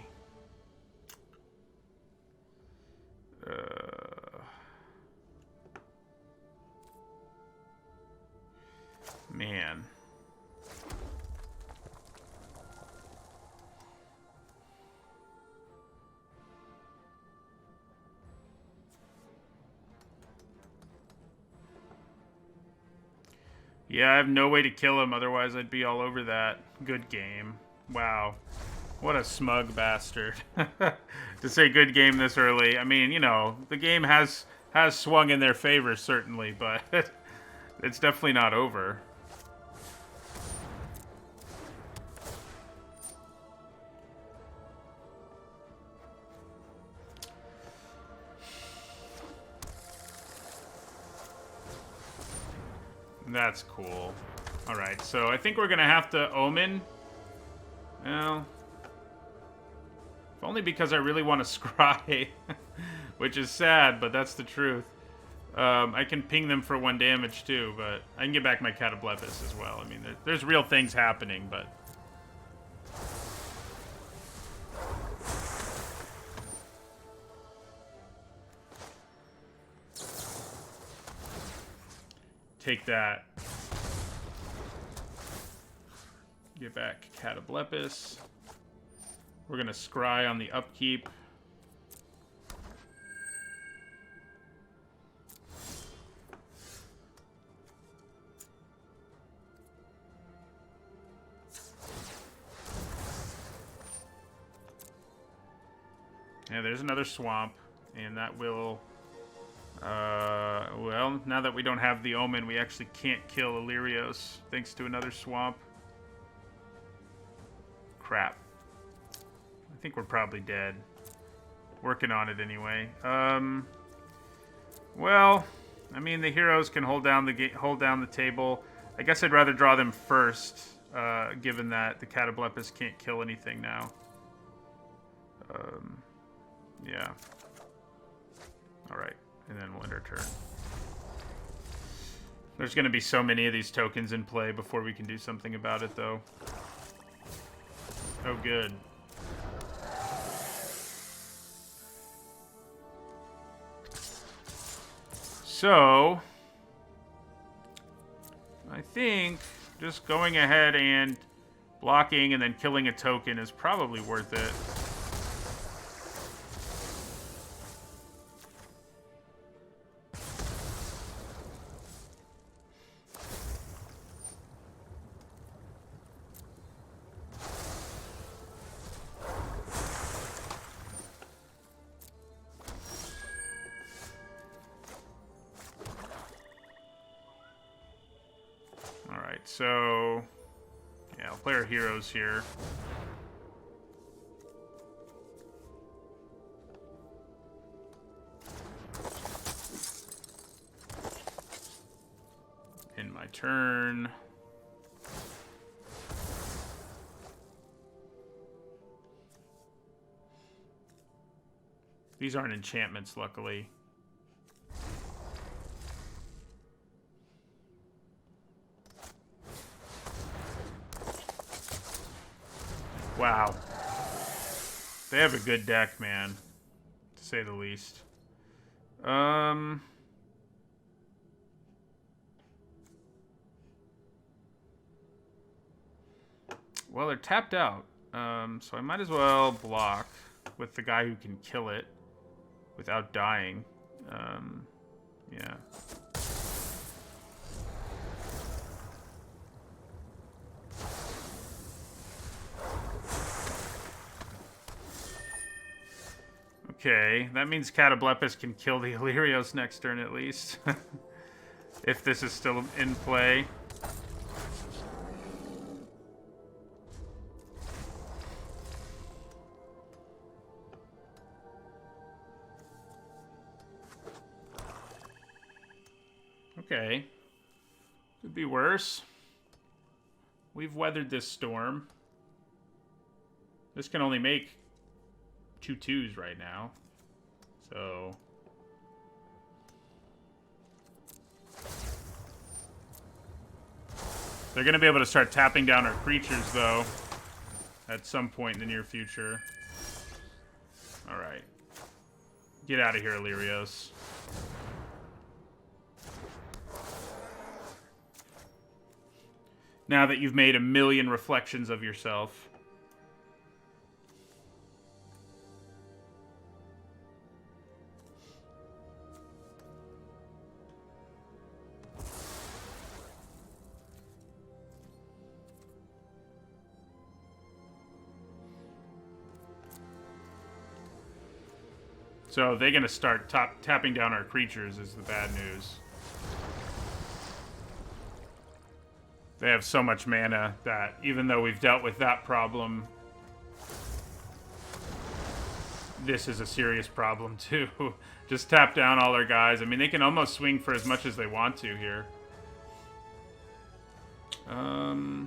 Man. Yeah, I have no way to kill him, otherwise I'd be all over that. Good game. Wow. What a smug bastard. To say good game this early. I mean, you know, the game has swung in their favor, certainly, but it's definitely not over. That's cool. Alright, so I think we're going to have to Omen. Well, if only because I really want to scry. Which is sad, but that's the truth. I can ping them for 1 damage too, but I can get back my Catoblephus as well. I mean, there's real things happening, but... Take that. Get back Catoblephus. We're going to scry on the upkeep. Yeah, there's another swamp, and that will... well, now that we don't have the Omen, we actually can't kill Illyrios, thanks to another swamp. Crap. I think we're probably dead. Working on it anyway. Well, I mean, the heroes can hold down the table. I guess I'd rather draw them first, given that the Catoblephus can't kill anything now. Yeah. Alright, and then we'll end our turn. There's going to be so many of these tokens in play before we can do something about it, though. Oh, good. So, I think just going ahead and blocking and then killing a token is probably worth it. So, yeah, I'll play our heroes here. In my turn. These aren't enchantments, luckily. Wow. They have a good deck, man. To say the least. Well, they're tapped out. So I might as well block with the guy who can kill it without dying. Yeah. Okay, that means Catoblephus can kill the Illyrios next turn at least. If this is still in play. Okay. Could be worse. We've weathered this storm. This can only make 2/2s right now. So... they're going to be able to start tapping down our creatures, though, at some point in the near future. Alright. Get out of here, Illyrios. Now that you've made a million reflections of yourself. So they're going to start tapping down our creatures is the bad news. They have so much mana that even though we've dealt with that problem, this is a serious problem too. Just tap down all their guys. I mean, they can almost swing for as much as they want to here. We're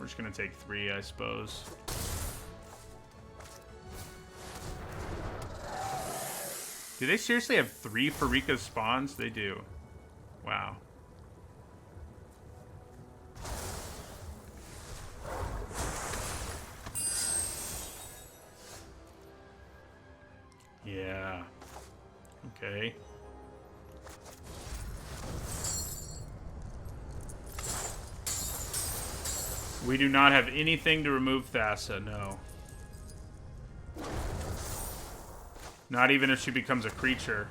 just going to take 3, I suppose. Do they seriously have 3 Pharika spawns? They do. Wow. Yeah. Okay. We do not have anything to remove Thassa, no. Not even if she becomes a creature.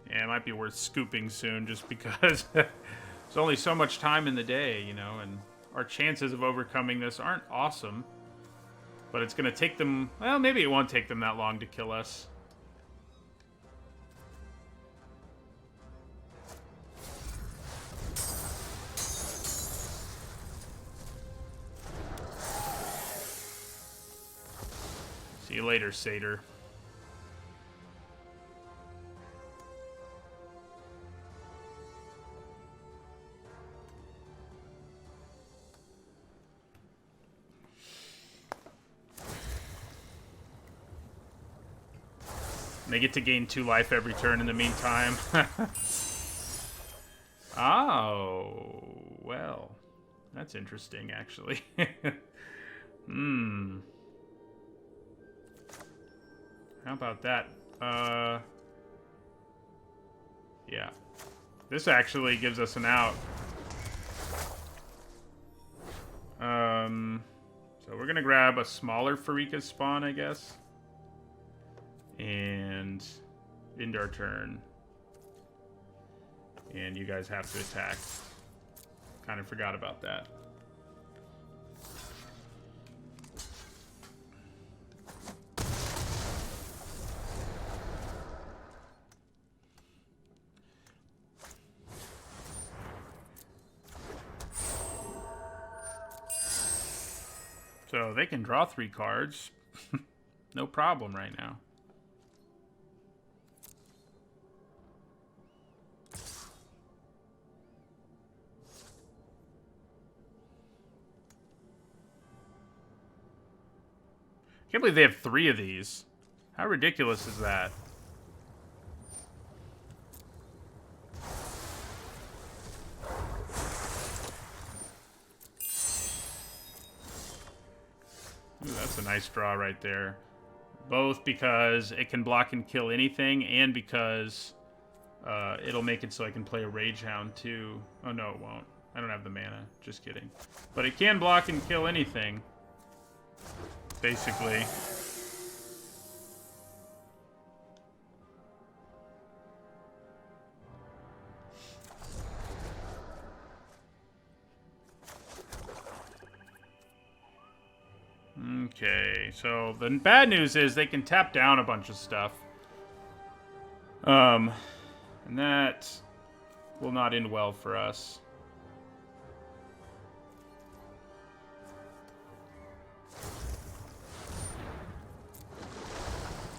Yeah, it might be worth scooping soon just because there's only so much time in the day, you know, and our chances of overcoming this aren't awesome. But it's going to take them... well, maybe it won't take them that long to kill us. See you later, Satyr. They get to gain 2 life every turn in the meantime. Oh, well. That's interesting, actually. How about that? Yeah. This actually gives us an out. So we're gonna grab a smaller Pharika spawn, I guess. And end our turn. And you guys have to attack. Kind of forgot about that. So they can draw 3 cards. No problem right now. I can't believe they have 3 of these. How ridiculous is that? Ooh, that's a nice draw right there. Both because it can block and kill anything, and because it'll make it so I can play a Rage Hound too. Oh no, it won't. I don't have the mana. Just kidding. But it can block and kill anything. Basically. Okay, so the bad news is they can tap down a bunch of stuff. And that will not end well for us.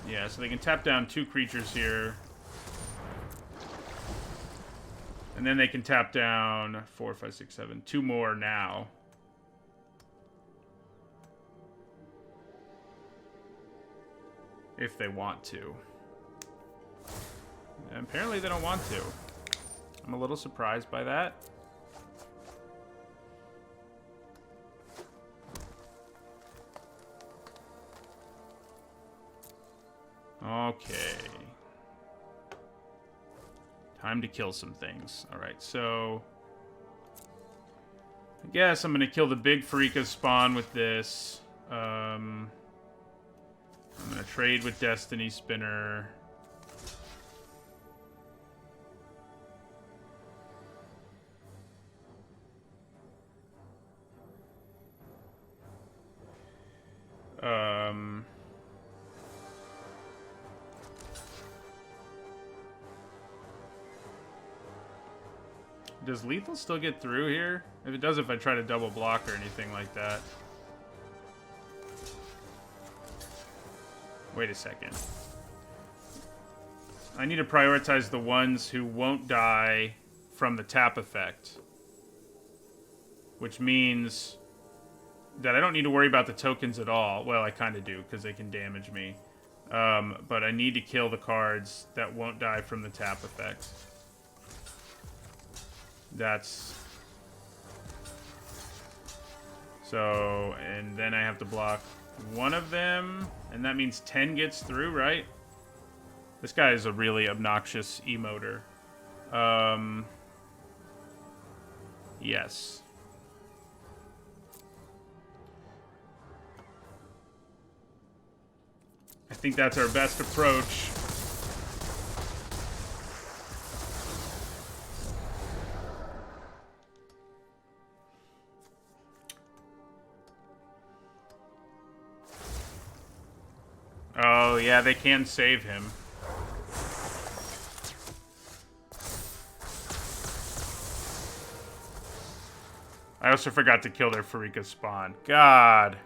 Yeah, so they can tap down 2 creatures here. And then they can tap down 4, 5, 6, 7. 2 more now. If they want to. And apparently they don't want to. I'm a little surprised by that. Okay. Time to kill some things. Alright, so... I guess I'm going to kill the big Pharika spawn with this. I'm going to trade with Destiny Spinner. Does lethal still get through here? If it does, if I try to double block or anything like that. Wait a second. I need to prioritize the ones who won't die from the tap effect. Which means that I don't need to worry about the tokens at all. Well, I kind of do, because they can damage me. But I need to kill the cards that won't die from the tap effect. That's... So, and then I have to block one of them, and that means 10 gets through, right? This guy is a really obnoxious emoter. Yes. I think that's our best approach. Oh, yeah, they can save him. I also forgot to kill their Pharika spawn. God.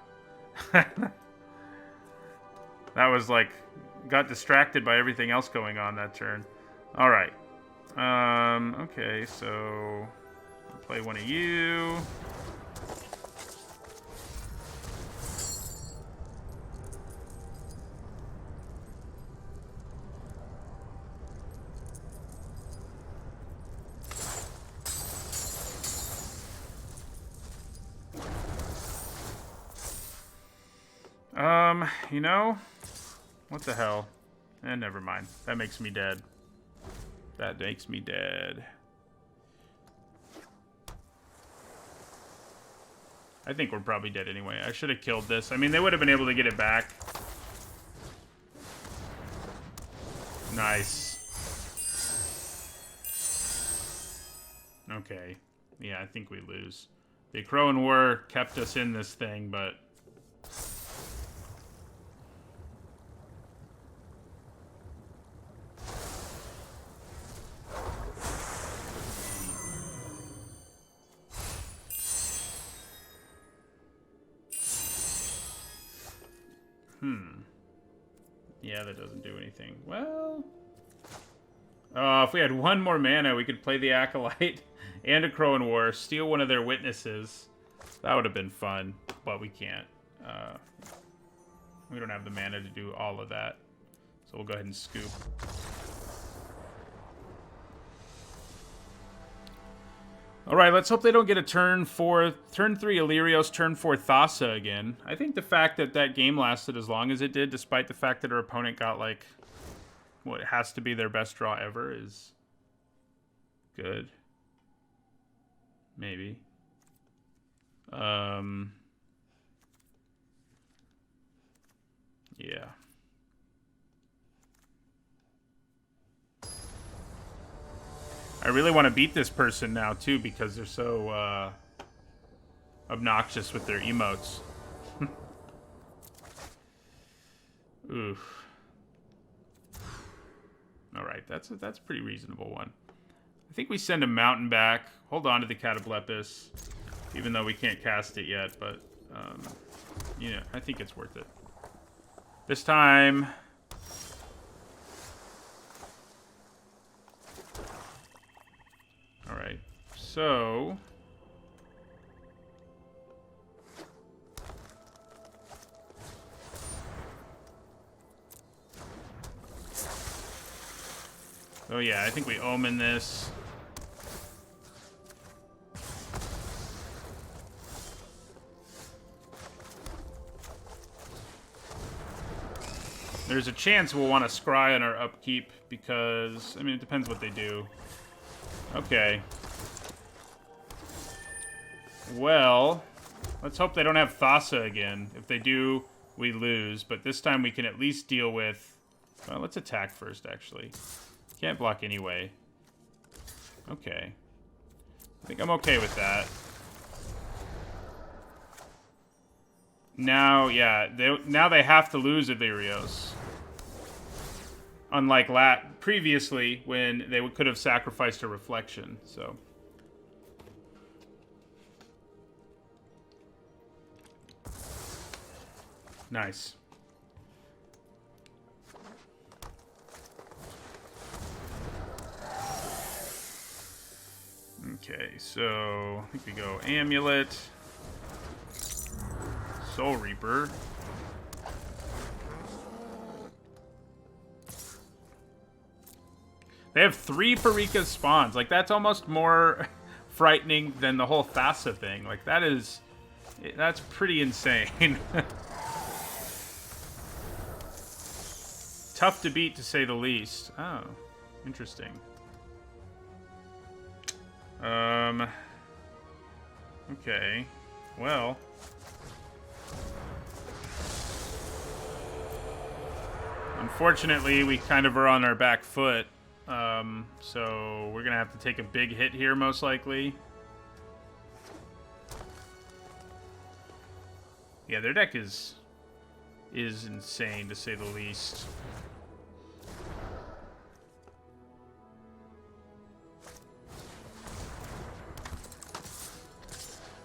That was like... Got distracted by everything else going on that turn. Alright. Okay, so... I'll play one of you. You know, what the hell? Never mind. That makes me dead. That makes me dead. I think we're probably dead anyway. I should have killed this. I mean, they would have been able to get it back. Nice. Okay. Yeah, I think we lose. The Crowan War kept us in this thing, but... Yeah, that doesn't do anything. Well... if we had one more mana, we could play the Acolyte and a Crowan War, steal one of their witnesses. That would have been fun, but we can't. We don't have the mana to do all of that. So we'll go ahead and scoop. Alright, let's hope they don't get a turn 3 Illyrios, turn 4 Thassa again. I think the fact that that game lasted as long as it did, despite the fact that our opponent got, like, what has to be their best draw ever, is good. Maybe. Yeah. I really want to beat this person now, too, because they're so, obnoxious with their emotes. Oof. All right, that's a pretty reasonable one. I think we send a mountain back. Hold on to the Cataplepis, even though we can't cast it yet. But yeah, I think it's worth it. This time. All right, so. Oh yeah, I think we omen this. There's a chance we'll want to scry on our upkeep because, I mean, it depends what they do. Okay. Well, let's hope they don't have Thassa again. If they do, we lose. But this time we can at least deal with... Well, let's attack first, actually. Can't block anyway. Okay. I think I'm okay with that. Now, yeah, now they have to lose Theros. Unlike previously, when they could have sacrificed a reflection, so... Nice. Okay, so I think we go Amulet, Soul Reaper. They have 3 Pharika spawns. Like, that's almost more frightening than the whole Thassa thing. Like, that's pretty insane. Tough to beat, to say the least. Oh, interesting. Okay. Well. Unfortunately, we kind of are on our back foot. So we're gonna have to take a big hit here, most likely. Yeah, their deck is insane, to say the least.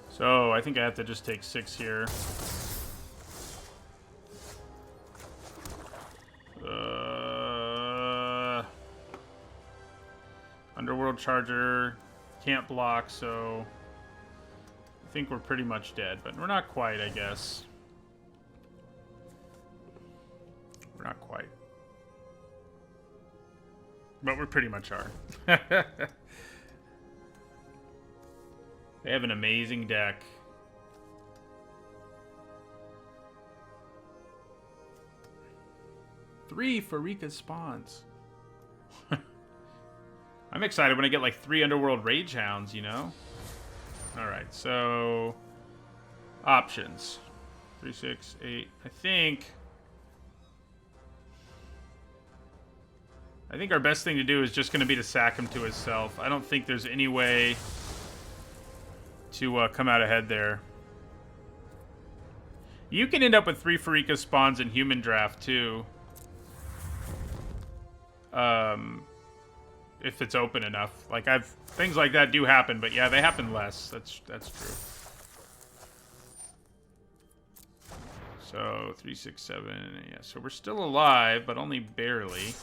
So I think I have to just take 6 here. Underworld Charger can't block, so I think we're pretty much dead, but we're not quite, I guess. We're not quite. But we pretty much are. They have an amazing deck. Three Pharika spawns. I'm excited when I get like 3 Underworld Rage Hounds, you know? Alright, so... Options. 3, 6, 8. I think our best thing to do is just going to be to sack him to himself. I don't think there's any way to come out ahead there. You can end up with 3 Pharika spawns in human draft, too. If it's open enough. Like, things like that do happen, but yeah, they happen less. That's true. So, 3, 6, 7, yeah, so we're still alive, but only barely.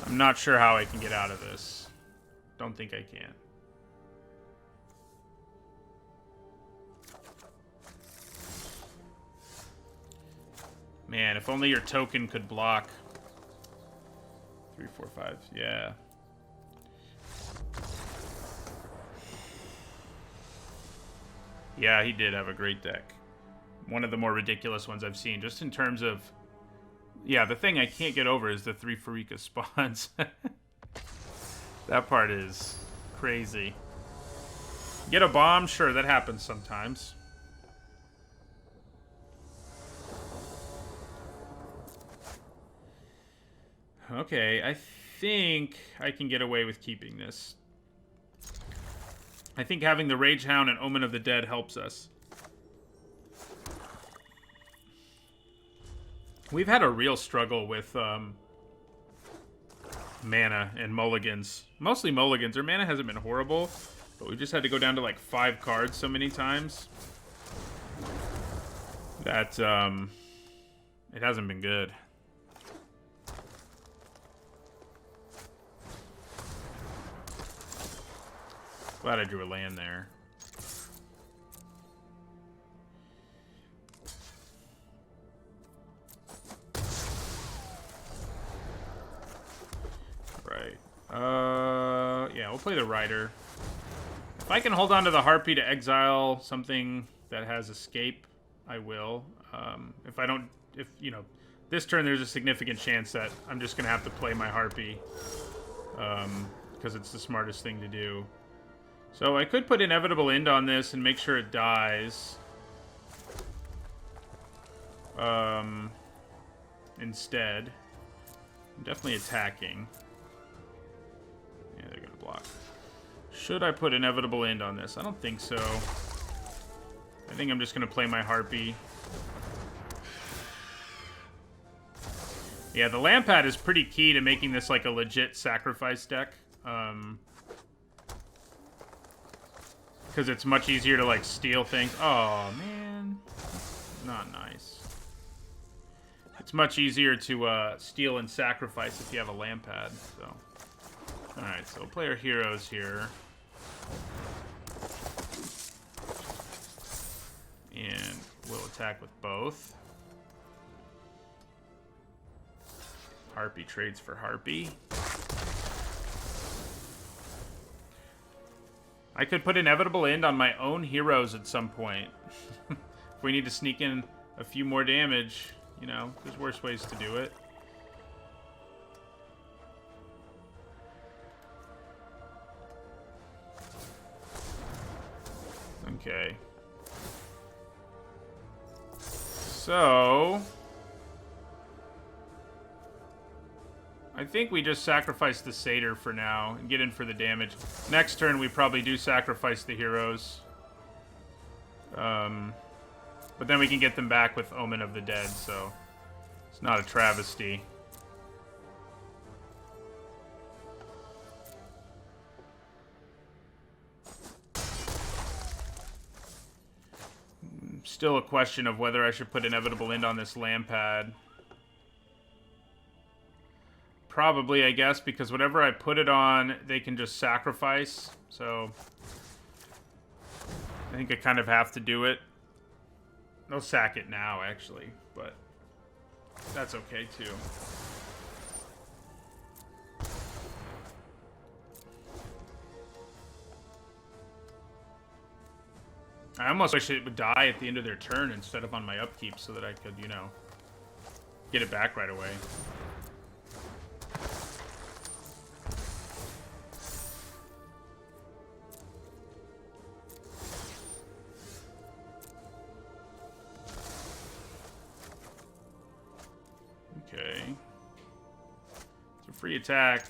I'm not sure how I can get out of this. Don't think I can. Man, if only your token could block. 3, 4, 5. Yeah. Yeah, he did have a great deck. One of the more ridiculous ones I've seen, just in terms of... Yeah, the thing I can't get over is the 3 Pharika spawns. That part is crazy. Get a bomb? Sure, that happens sometimes. Okay, I think I can get away with keeping this. I think having the Rage Hound and Omen of the Dead helps us. We've had a real struggle with mana and mulligans. Mostly mulligans. Our mana hasn't been horrible, but we just had to go down to like 5 cards so many times that it hasn't been good. Glad I drew a land there. Right. Yeah, we'll play the Rider. If I can hold on to the Harpy to exile something that has escape, I will. If I don't, you know, this turn there's a significant chance that I'm just gonna have to play my Harpy, because it's the smartest thing to do. So I could put Inevitable End on this and make sure it dies. Instead, I'm definitely attacking. Yeah, they're gonna block. Should I put Inevitable End on this? I don't think so. I think I'm just gonna play my Harpy. Yeah, the Lampad is pretty key to making this like a legit sacrifice deck. Because it's much easier to like steal things. Oh man, not nice. It's much easier to steal and sacrifice if you have a Lampad. So, all right, so we'll play our heroes here, and we'll attack with both. Harpy trades for Harpy. I could put Inevitable End on my own heroes at some point. If we need to sneak in a few more damage, you know, there's worse ways to do it. Okay. So I think we just sacrifice the Satyr for now and get in for the damage. Next turn, we probably do sacrifice the heroes. But then we can get them back with Omen of the Dead, so it's not a travesty. Still a question of whether I should put Inevitable End on this Lampad. Probably, I guess, because whatever I put it on, they can just sacrifice. So I think I kind of have to do it. They'll sack it now, actually, but that's okay, too. I almost wish it would die at the end of their turn instead of on my upkeep so that I could, you know, get it back right away. Okay. It's a free attack.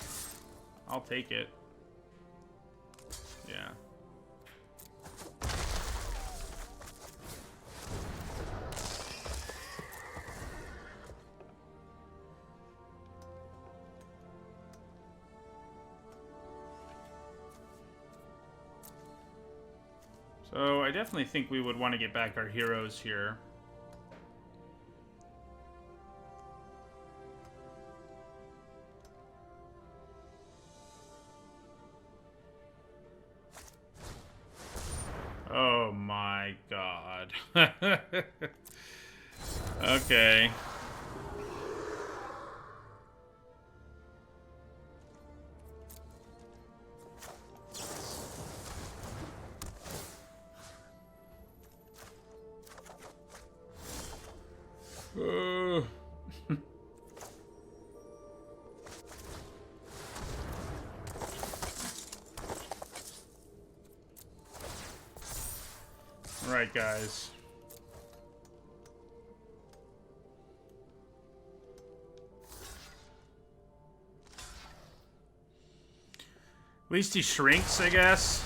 I'll take it. Yeah. So I definitely think we would want to get back our heroes here. Oh my god. Okay. Alright, guys. At least he shrinks, I guess.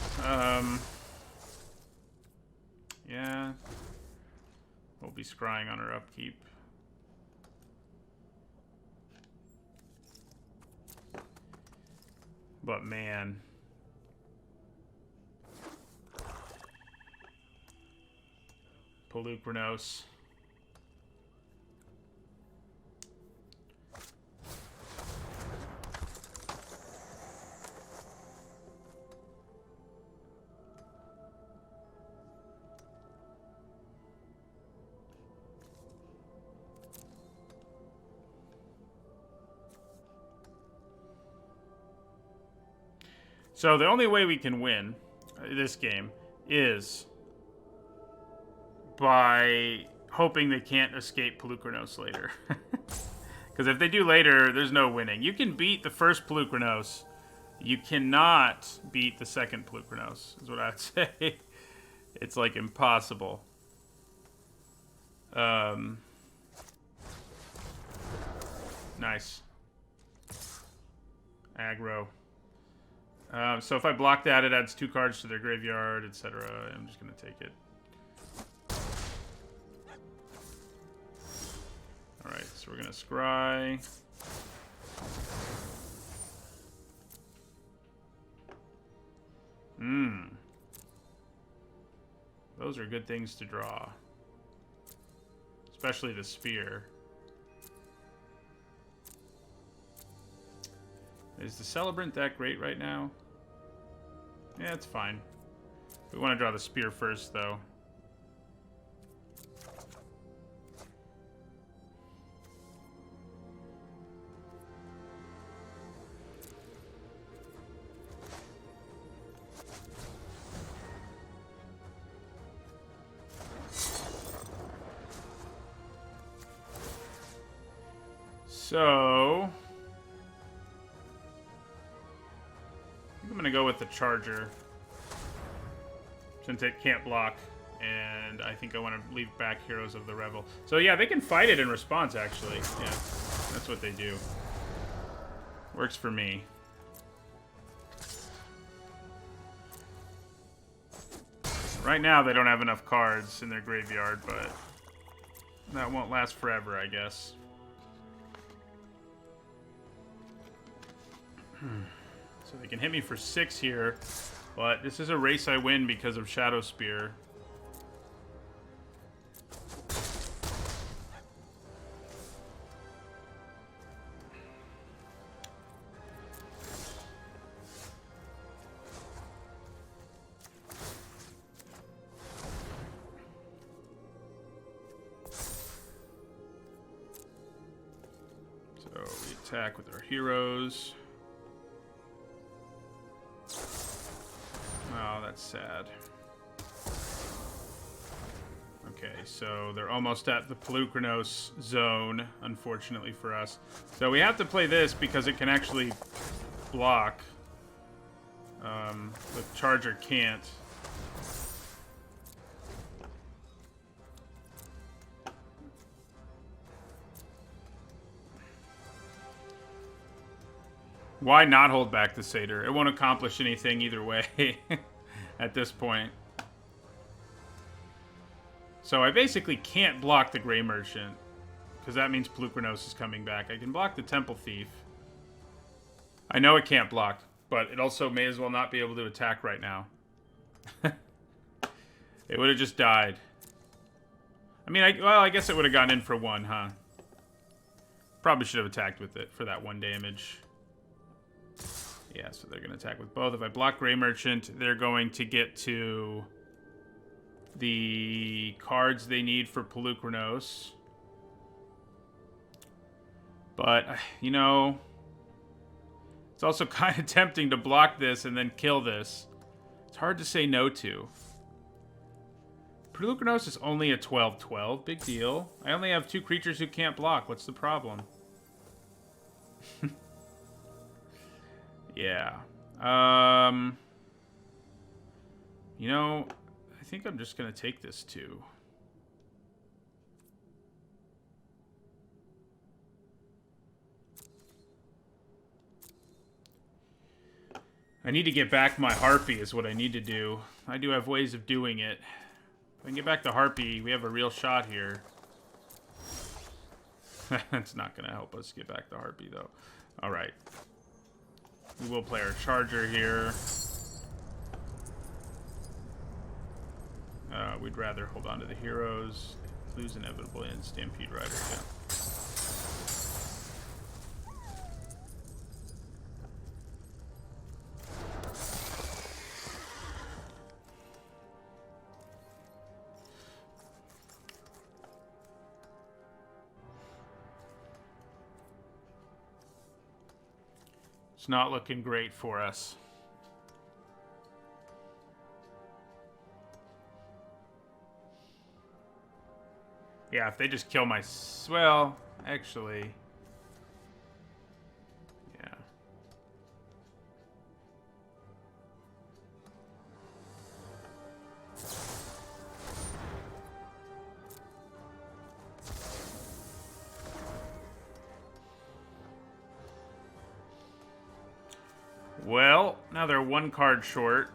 Yeah. We'll be scrying on our upkeep. But man. Polukranos. So the only way we can win this game is by hoping they can't escape Polukranos later. Because if they do later, there's no winning. You can beat the first Polukranos. You cannot beat the second Polukranos, is what I'd say. It's like impossible. Nice. Aggro. So if I block that, it adds 2 cards to their graveyard, etc. I'm just going to take it. Alright, so we're going to scry. Those are good things to draw. Especially the spear. Is the Celebrant that great right now? Yeah, it's fine. We want to draw the spear first, though. So I'm going to go with the Charger, since it can't block, and I think I want to leave back Heroes of the Revel. So yeah, they can fight it in response, actually. Yeah, that's what they do. Works for me. Right now, they don't have enough cards in their graveyard, but that won't last forever, I guess. So they can hit me for 6 here, but this is a race I win because of Shadow Spear. So we attack with our heroes. Oh, that's sad. Okay, so they're almost at the Polukranos zone, unfortunately for us. So we have to play this because it can actually block. The Charger can't. Why not hold back the Satyr? It won't accomplish anything either way at this point. So I basically can't block the Grey Merchant, because that means Polukranos is coming back. I can block the Temple Thief. I know it can't block, but it also may as well not be able to attack right now. It would have just died. I mean, well, I guess it would have gotten in for 1, huh? Probably should have attacked with it for that 1 damage. Yeah, so they're going to attack with both. If I block Grey Merchant, they're going to get to the cards they need for Polukranos. But, you know, it's also kind of tempting to block this and then kill this. It's hard to say no to. Polukranos is only a 12/12. Big deal. I only have 2 creatures who can't block. What's the problem? Yeah. You know, I think I'm just going to take this too. I need to get back my Harpy is what I need to do. I do have ways of doing it. If I can get back the Harpy, we have a real shot here. That's not going to help us get back the Harpy, though. Alright. We will play our Charger here. We'd rather hold on to the heroes. Lose inevitably and Stampede Rider, yeah. It's not looking great for us. Yeah, if they just kill my... Well, actually... Yeah. Well, now they're one card short.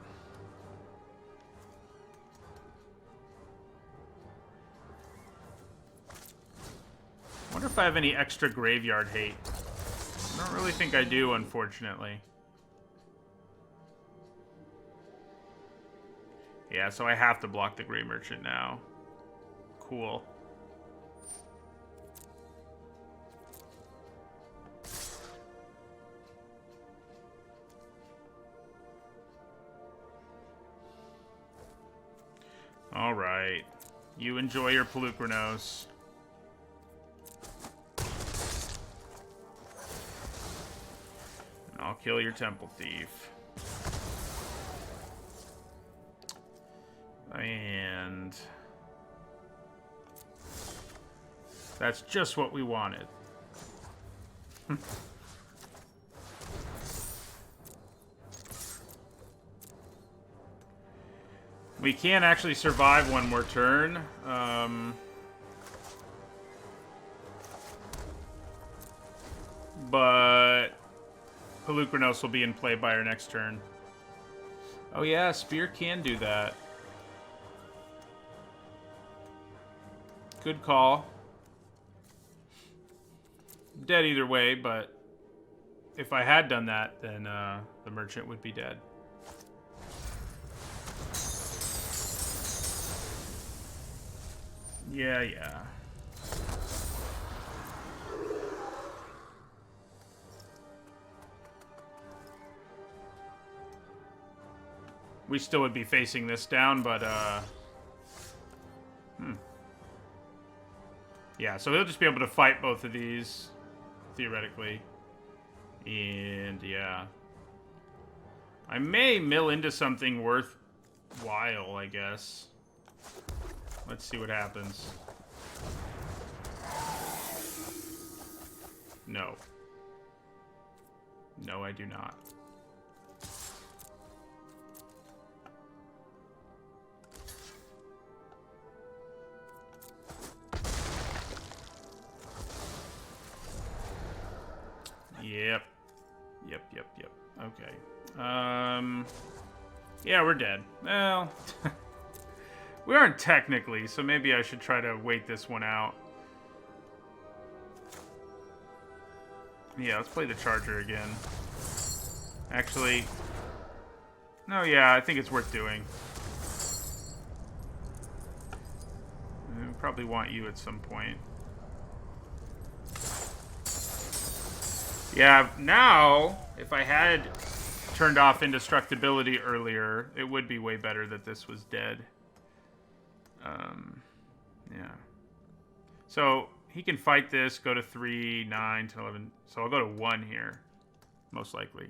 I wonder if I have any extra graveyard hate. I don't really think I do, unfortunately. Yeah, so I have to block the Grey Merchant now. Cool. Alright. You enjoy your Pelucranos. I'll kill your Temple Thief. And... that's just what we wanted. We can actually survive one more turn. But Pelucranos will be in play by our next turn. Oh yeah, Spear can do that. Good call. Dead either way, but if I had done that, then the Merchant would be dead. Yeah, yeah. We still would be facing this down, but, yeah, so he'll just be able to fight both of these, theoretically. And, yeah. I may mill into something worthwhile, I guess. Let's see what happens. No. No, I do not. Yep. Yep. Okay. Yeah, we're dead. Well... we aren't technically, so maybe I should try to wait this one out. Yeah, let's play the Charger again. Actually... no, yeah, I think it's worth doing. I probably want you at some point. Yeah, now, if I had turned off indestructibility earlier, it would be way better that this was dead. Yeah. So, he can fight this, go to 3, 9, 10, 11. So I'll go to 1 here, most likely.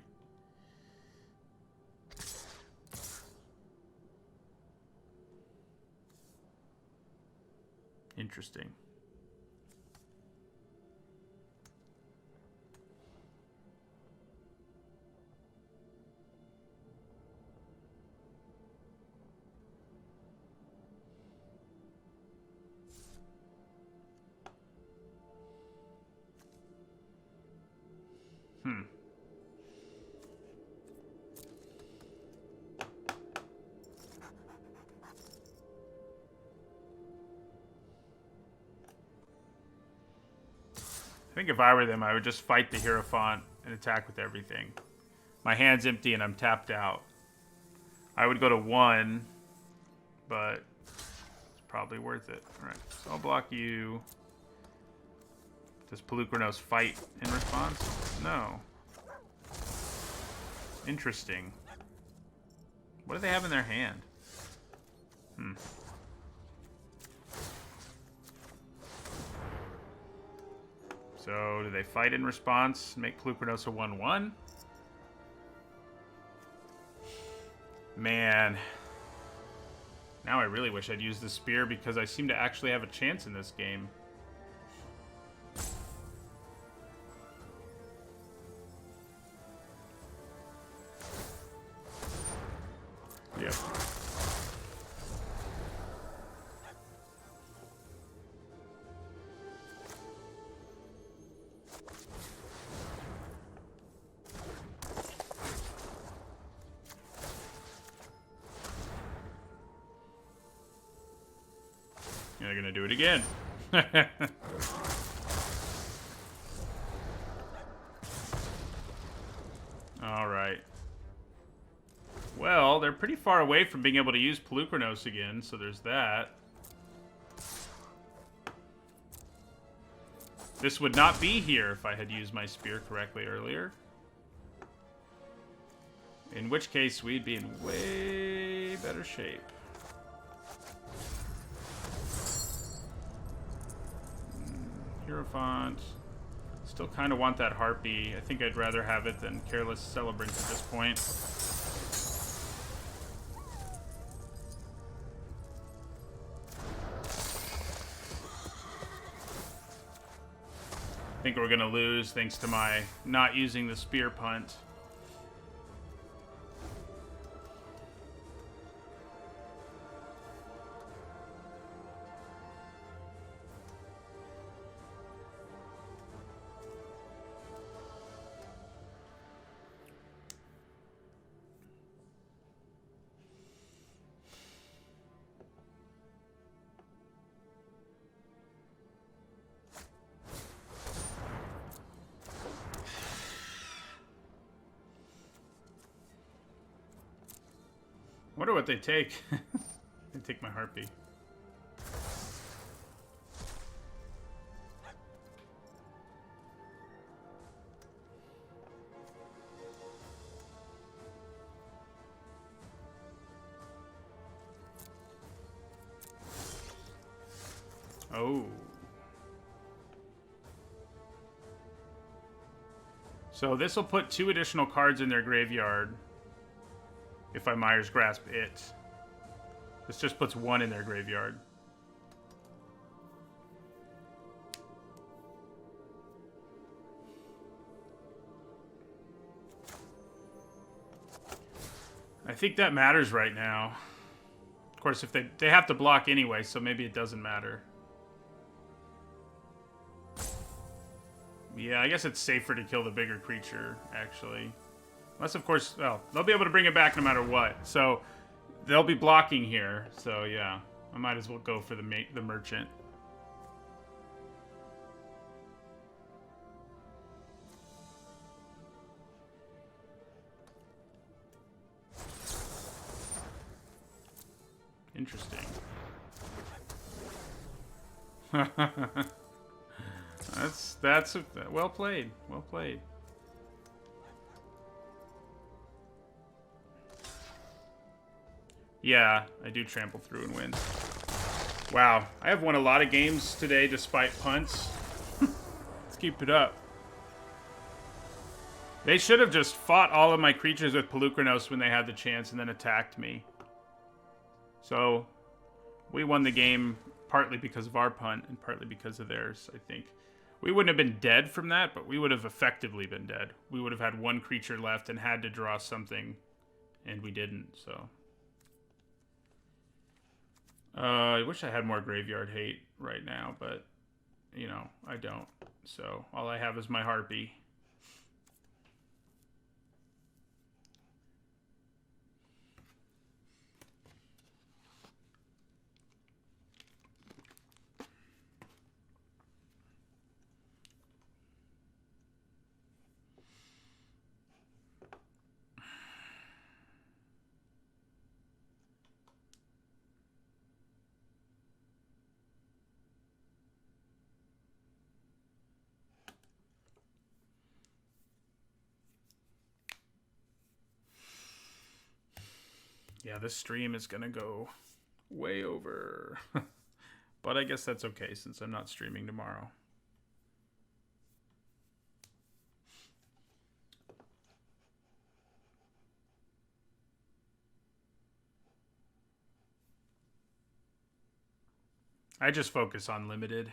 Interesting. I think if I were them, I would just fight the Hierophant and attack with everything. My hand's empty and I'm tapped out. I would go to 1, but it's probably worth it. Alright, so I'll block you. Does Polukranos fight in response? No. Interesting. What do they have in their hand? So, do they fight in response? Make Polukranos a 1/1? Man. Now I really wish I'd used the spear because I seem to actually have a chance in this game. Yep. They're gonna do it again. Alright. Well, they're pretty far away from being able to use Polukranos again, so there's that. This would not be here if I had used my spear correctly earlier. In which case, we'd be in way better shape. Hierophant. Still kind of want that Harpy. I think I'd rather have it than Careless Celebrant at this point. I think we're going to lose thanks to my not using the spear punt. I wonder what they take. They take my Harpy. Oh. So this will put 2 additional cards in their graveyard. If I Mire's Grasp it. This just puts 1 in their graveyard. I think that matters right now. Of course, if they have to block anyway, so maybe it doesn't matter. Yeah, I guess it's safer to kill the bigger creature, actually. Unless, of course, well, they'll be able to bring it back no matter what. So, they'll be blocking here. So, yeah. I might as well go for the merchant. Interesting. That's well played. Well played. Yeah, I do trample through and win. Wow, I have won a lot of games today despite punts. Let's keep it up. They should have just fought all of my creatures with Polukranos when they had the chance and then attacked me. So, we won the game partly because of our punt and partly because of theirs, I think. We wouldn't have been dead from that, but we would have effectively been dead. We would have had 1 creature left and had to draw something, and we didn't, so... I wish I had more graveyard hate right now, but, you know, I don't. So, all I have is my Harpy. Yeah, this stream is going to go way over. But I guess that's okay since I'm not streaming tomorrow. I just focus on limited.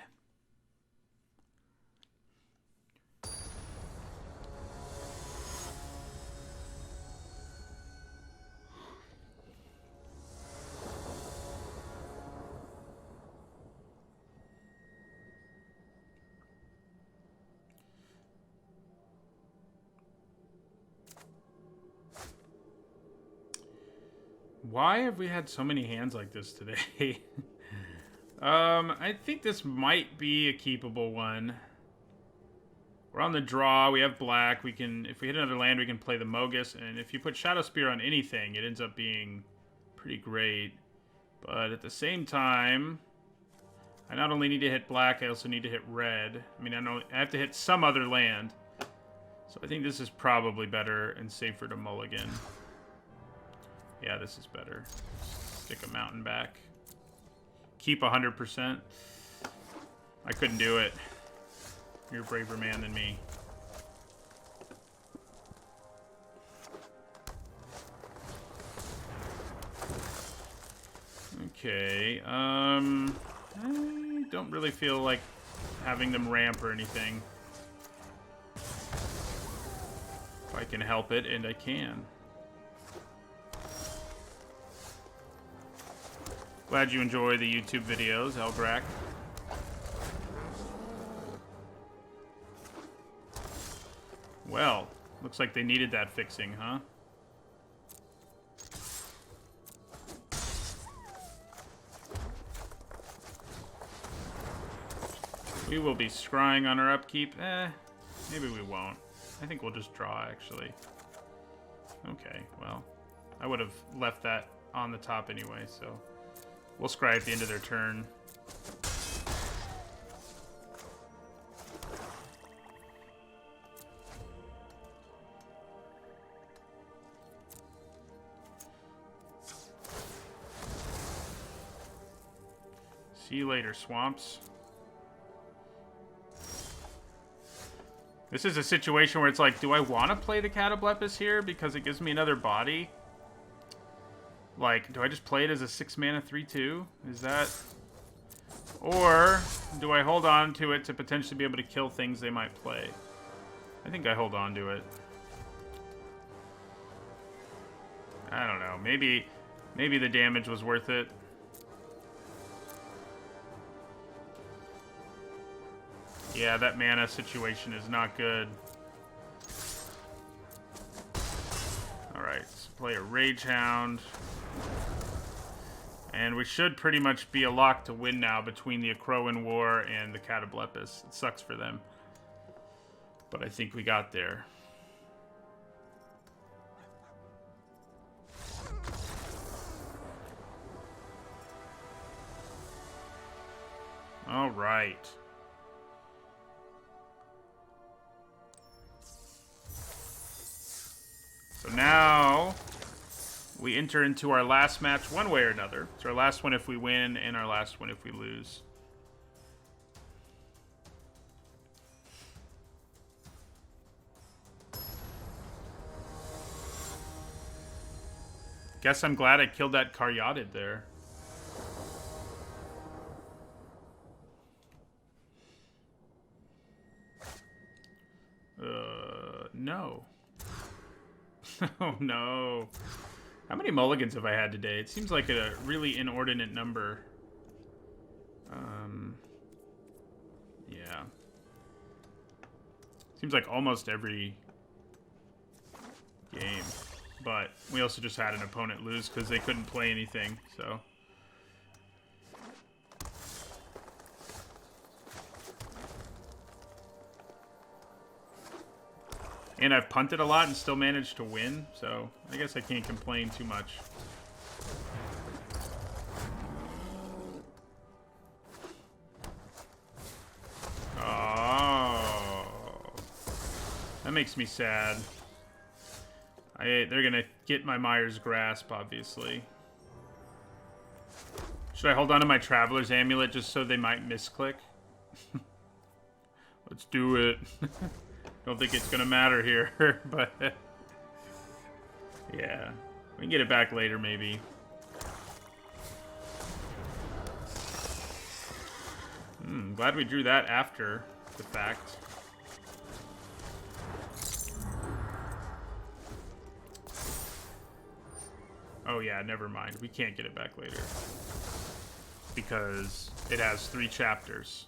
Why have we had so many hands like this today? I think this might be a keepable one. We're on the draw. We have black. We can, if we hit another land, we can play the Mogus. And if you put Shadow Spear on anything, it ends up being pretty great. But at the same time, I not only need to hit black, I also need to hit red. I mean, I have to hit some other land. So I think this is probably better and safer to mulligan. Yeah, this is better. Stick a mountain back. Keep 100%. I couldn't do it. You're a braver man than me. Okay, I don't really feel like having them ramp or anything. If I can help it, and I can. Glad you enjoy the YouTube videos, Elgrack. Well, looks like they needed that fixing, huh? We will be scrying on our upkeep. Maybe we won't. I think we'll just draw, actually. Okay, well, I would have left that on the top anyway, so we'll scry at the end of their turn. See you later, swamps. This is a situation where it's like, do I want to play the Catoblepis here because it gives me another body? Like, do I just play it as a 6-mana 3/2? Is that... Or do I hold on to it to potentially be able to kill things they might play? I think I hold on to it. I don't know. Maybe the damage was worth it. Yeah, that mana situation is not good. Alright, let's play a Rage Hound. And we should pretty much be a lock to win now between the Akroan War and the Catoblepis. It sucks for them. But I think we got there. Alright. So now we enter into our last match one way or another. It's our last one if we win and our last one if we lose. Guess I'm glad I killed that Caryatid there. No. Oh, no. How many mulligans have I had today? It seems like a really inordinate number. Yeah. Seems like almost every game. But we also just had an opponent lose because they couldn't play anything, so... And I've punted a lot and still managed to win, so I guess I can't complain too much. Oh. That makes me sad. They're gonna get my Myers Grasp, obviously. Should I hold on to my Traveler's Amulet just so they might misclick? Let's do it. Don't think it's gonna matter here, but yeah, we can get it back later maybe. Glad we drew that after the fact. Oh yeah, never mind. We can't get it back later because it has 3 chapters.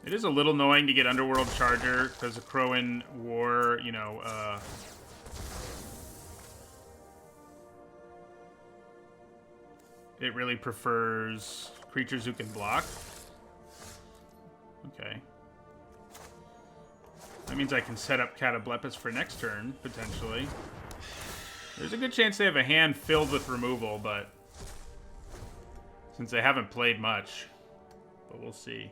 It is a little annoying to get Underworld Charger because the Crowan War, you know, it really prefers creatures who can block. Okay. That means I can set up Catoblepis for next turn, potentially. There's a good chance they have a hand filled with removal, but since they haven't played much, but we'll see.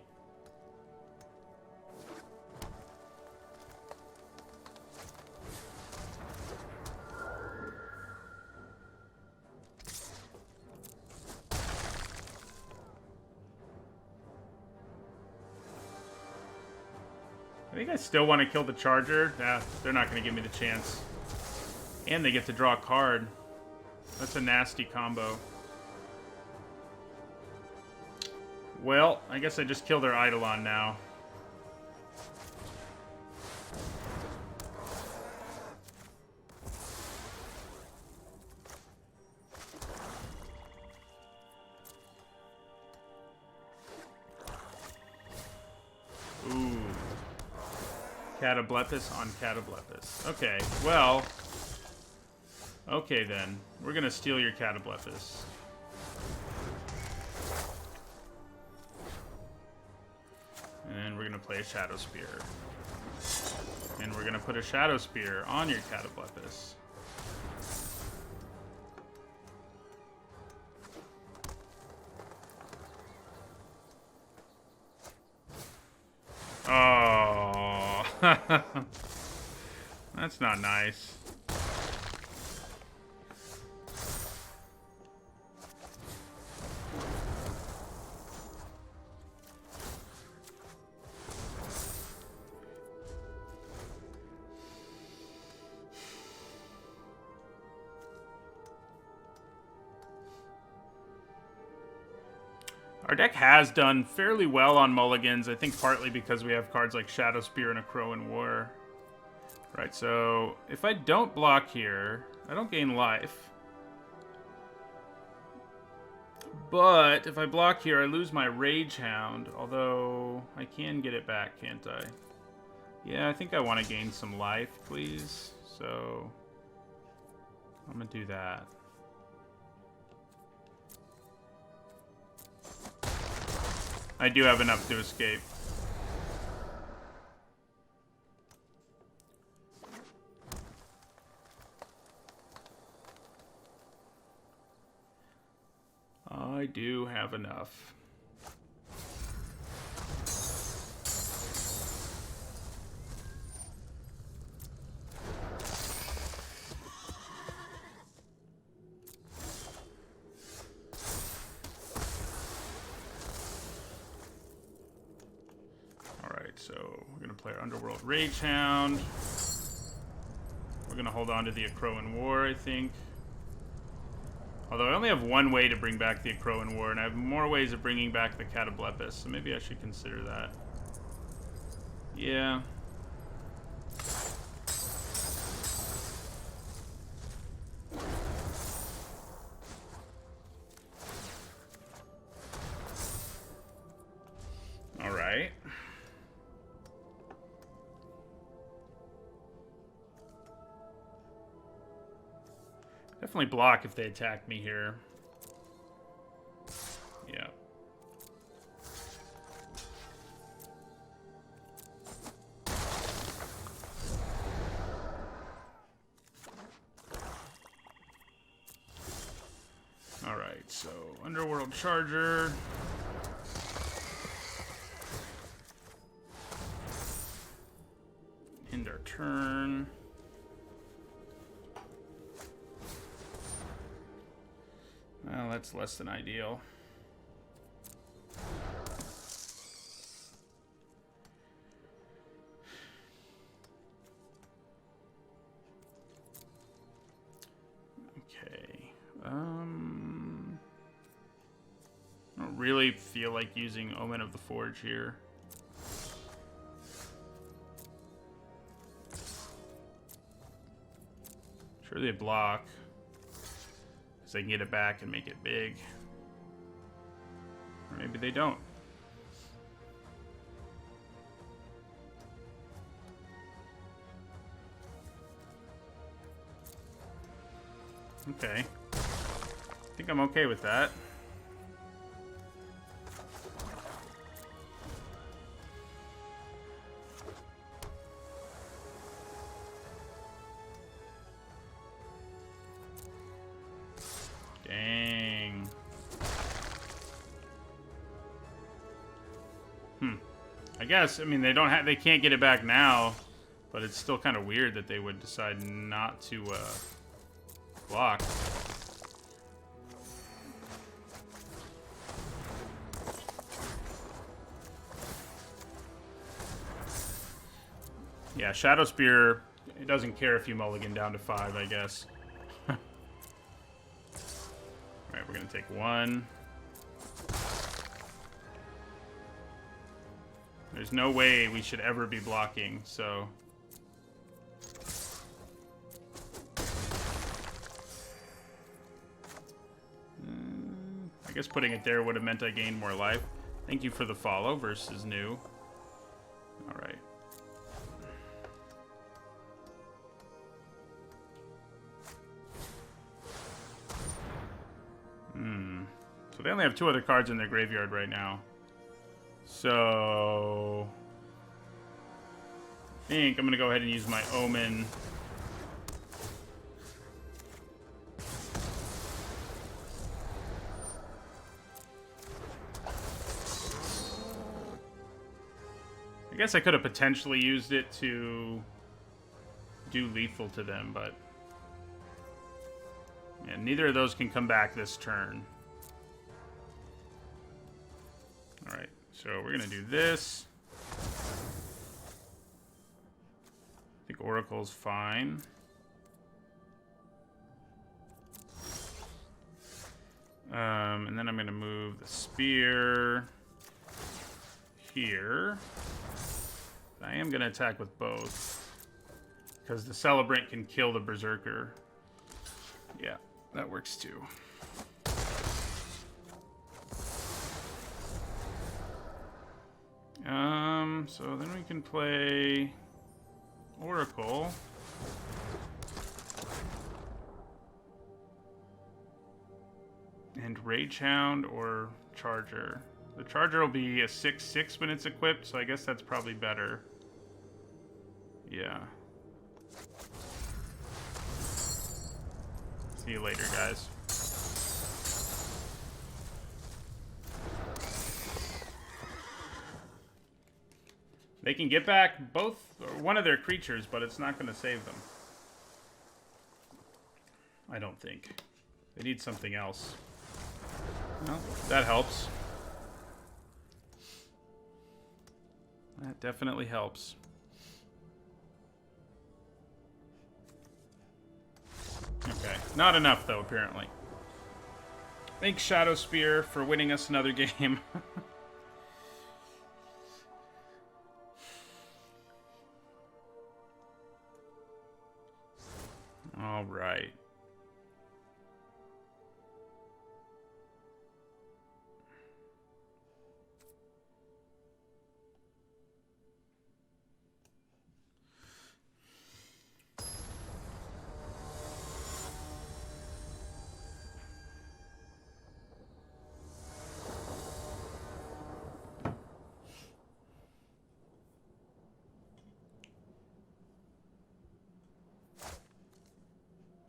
I think I still want to kill the Charger. Nah, they're not going to give me the chance. And they get to draw a card. That's a nasty combo. Well, I guess I just kill their Eidolon now. Ooh. Catoblepis on Catoblepis. Okay, well... Okay, then. We're gonna steal your Catoblepis. And we're gonna play a Shadow Spear. And we're gonna put a Shadow Spear on your Catoblepis. Oh, that's not nice. Our deck has done fairly well on mulligans, I think partly because we have cards like Shadow Spear and a Crowan War. Right, so if I don't block here, I don't gain life. But if I block here, I lose my Rage Hound, although I can get it back, can't I? Yeah, I think I want to gain some life, please. So I'm going to do that. I do have enough to escape. I do have enough. So we're going to play our Underworld Rage Hound. We're going to hold on to the Crowan War, I think. Although I only have one way to bring back the Crowan War, and I have more ways of bringing back the Catoblepis, so maybe I should consider that. Yeah. All right. Definitely block if they attack me here. Yeah. All right, so Underworld Charger. turn. Well, that's less than ideal. Okay. I don't really feel like using Omen of the Forge here. Sure, they block. They can get it back and make it big. Or maybe they don't. Okay. I think I'm okay with that. Dang. I guess, I mean, they can't get it back now, but it's still kind of weird that they would decide not to block. Yeah, Shadow Spear, it doesn't care if you mulligan down to 5, I guess. Alright, we're gonna take 1. There's no way we should ever be blocking, so... I guess putting it there would have meant I gained more life. Thank you for the follow versus new. Alright. So they only have 2 other cards in their graveyard right now. So... I think I'm going to go ahead and use my Omen. I guess I could have potentially used it to do lethal to them, but... yeah, neither of those can come back this turn. Alright, so we're going to do this. I think Oracle's fine. And then I'm going to move the spear here. I am going to attack with both, because the Celebrant can kill the Berserker. Yeah, that works too. So then we can play Oracle. And Rage Hound or Charger. The Charger will be a 6/6 when it's equipped, so I guess that's probably better. Yeah. See you later, guys. They can get back both, or one of their creatures, but it's not going to save them. I don't think. They need something else. Well, that helps. That definitely helps. Okay, not enough though, apparently. Thanks, Shadow Spear, for winning us another game. All right.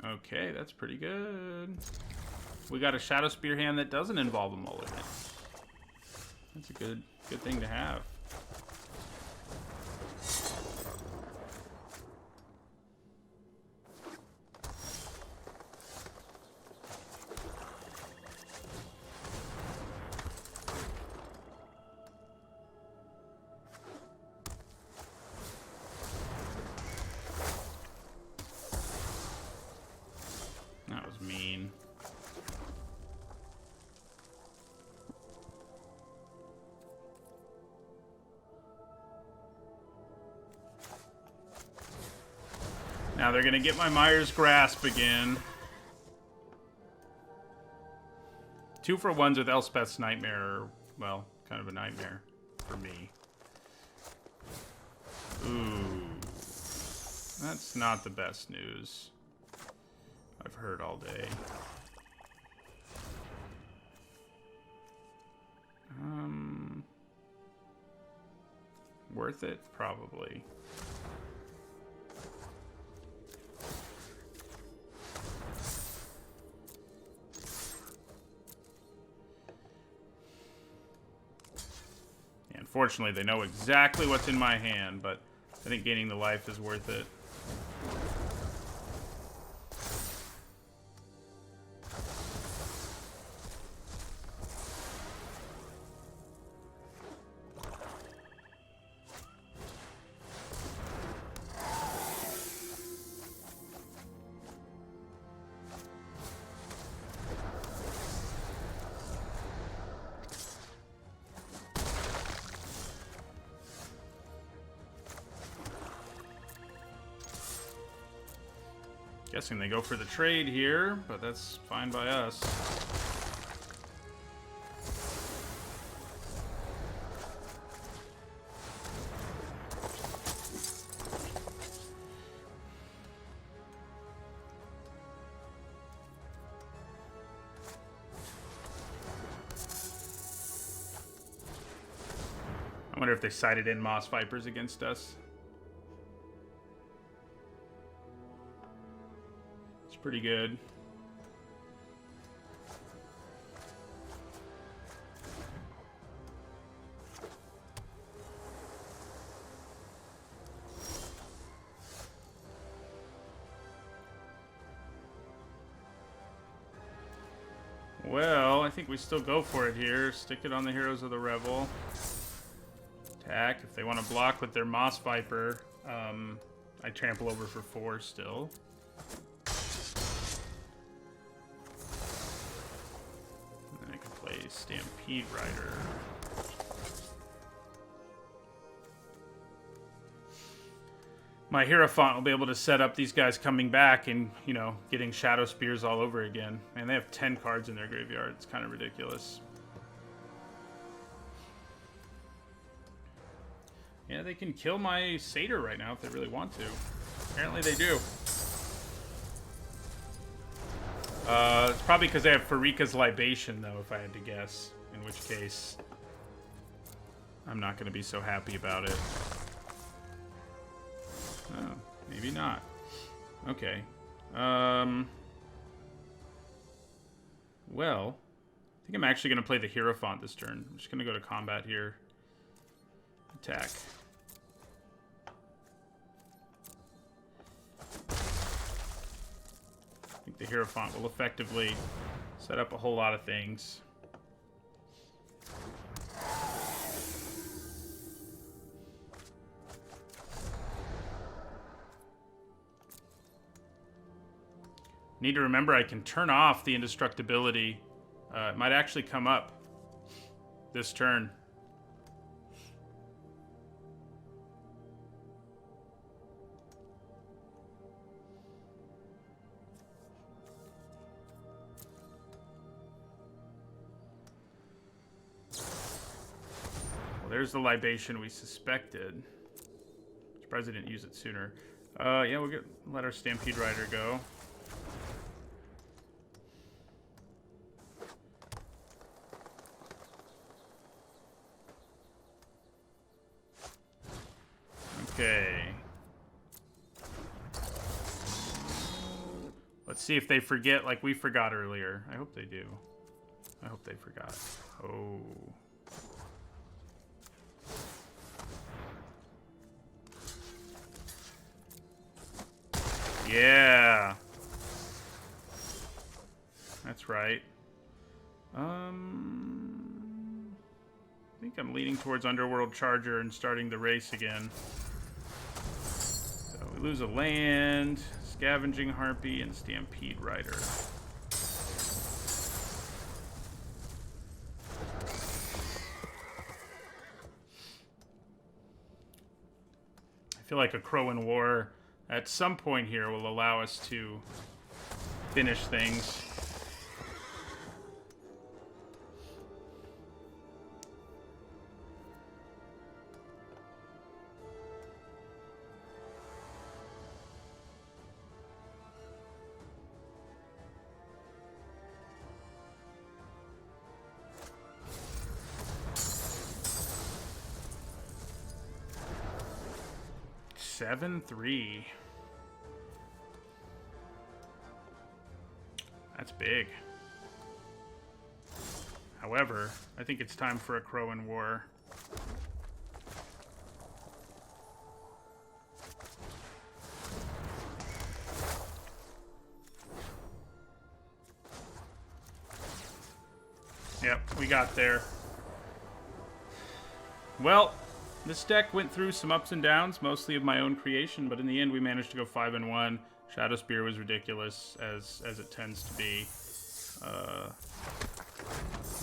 Okay, that's pretty good. We got a Shadow Spear hand that doesn't involve a mulligan. That's a good thing to have. Now they're gonna get my Mire's Grasp again. 2-for-1s with Elspeth's Nightmare. Well, kind of a nightmare for me. Ooh. That's not the best news I've heard all day. Worth it? Probably. Unfortunately, they know exactly what's in my hand, but I think gaining the life is worth it. Guessing they go for the trade here, but that's fine by us. I wonder if they sided in Moss Vipers against us. Pretty good. Well, I think we still go for it here. Stick it on the Heroes of the Revel. Attack. If they want to block with their Moss Viper, I trample over for 4 still. Stampede Rider. My Hierophant will be able to set up these guys coming back and, you know, getting Shadow Spears all over again. And they have 10 cards in their graveyard. It's kind of ridiculous. Yeah, they can kill my Satyr right now if they really want to. Apparently they do. It's probably because they have Farika's Libation, though, if I had to guess. In which case, I'm not going to be so happy about it. Oh, maybe not. Okay. Well, I think I'm actually going to play the Hierophant this turn. I'm just going to go to combat here. Attack. I think the Hierophant will effectively set up a whole lot of things. Need to remember I can turn off the indestructibility. It might actually come up this turn. There's the Libation we suspected. Surprised I didn't use it sooner. Yeah, we'll let our Stampede Rider go. Okay. Let's see if they forget like we forgot earlier. I hope they do. I hope they forgot. Oh. Yeah. That's right. I think I'm leaning towards Underworld Charger and starting the race again. So we lose a land, Scavenging Harpy, and Stampede Rider. I feel like a Crow in War at some point here will allow us to finish things. Seven, 3. That's big. However, I think it's time for a Crow in War. Yep, we got there. Well, this deck went through some ups and downs, mostly of my own creation, but in the end we managed to go 5-1. Shadow Spear was ridiculous, as it tends to be.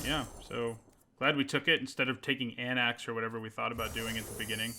Yeah, so glad we took it instead of taking Anax or whatever we thought about doing at the beginning.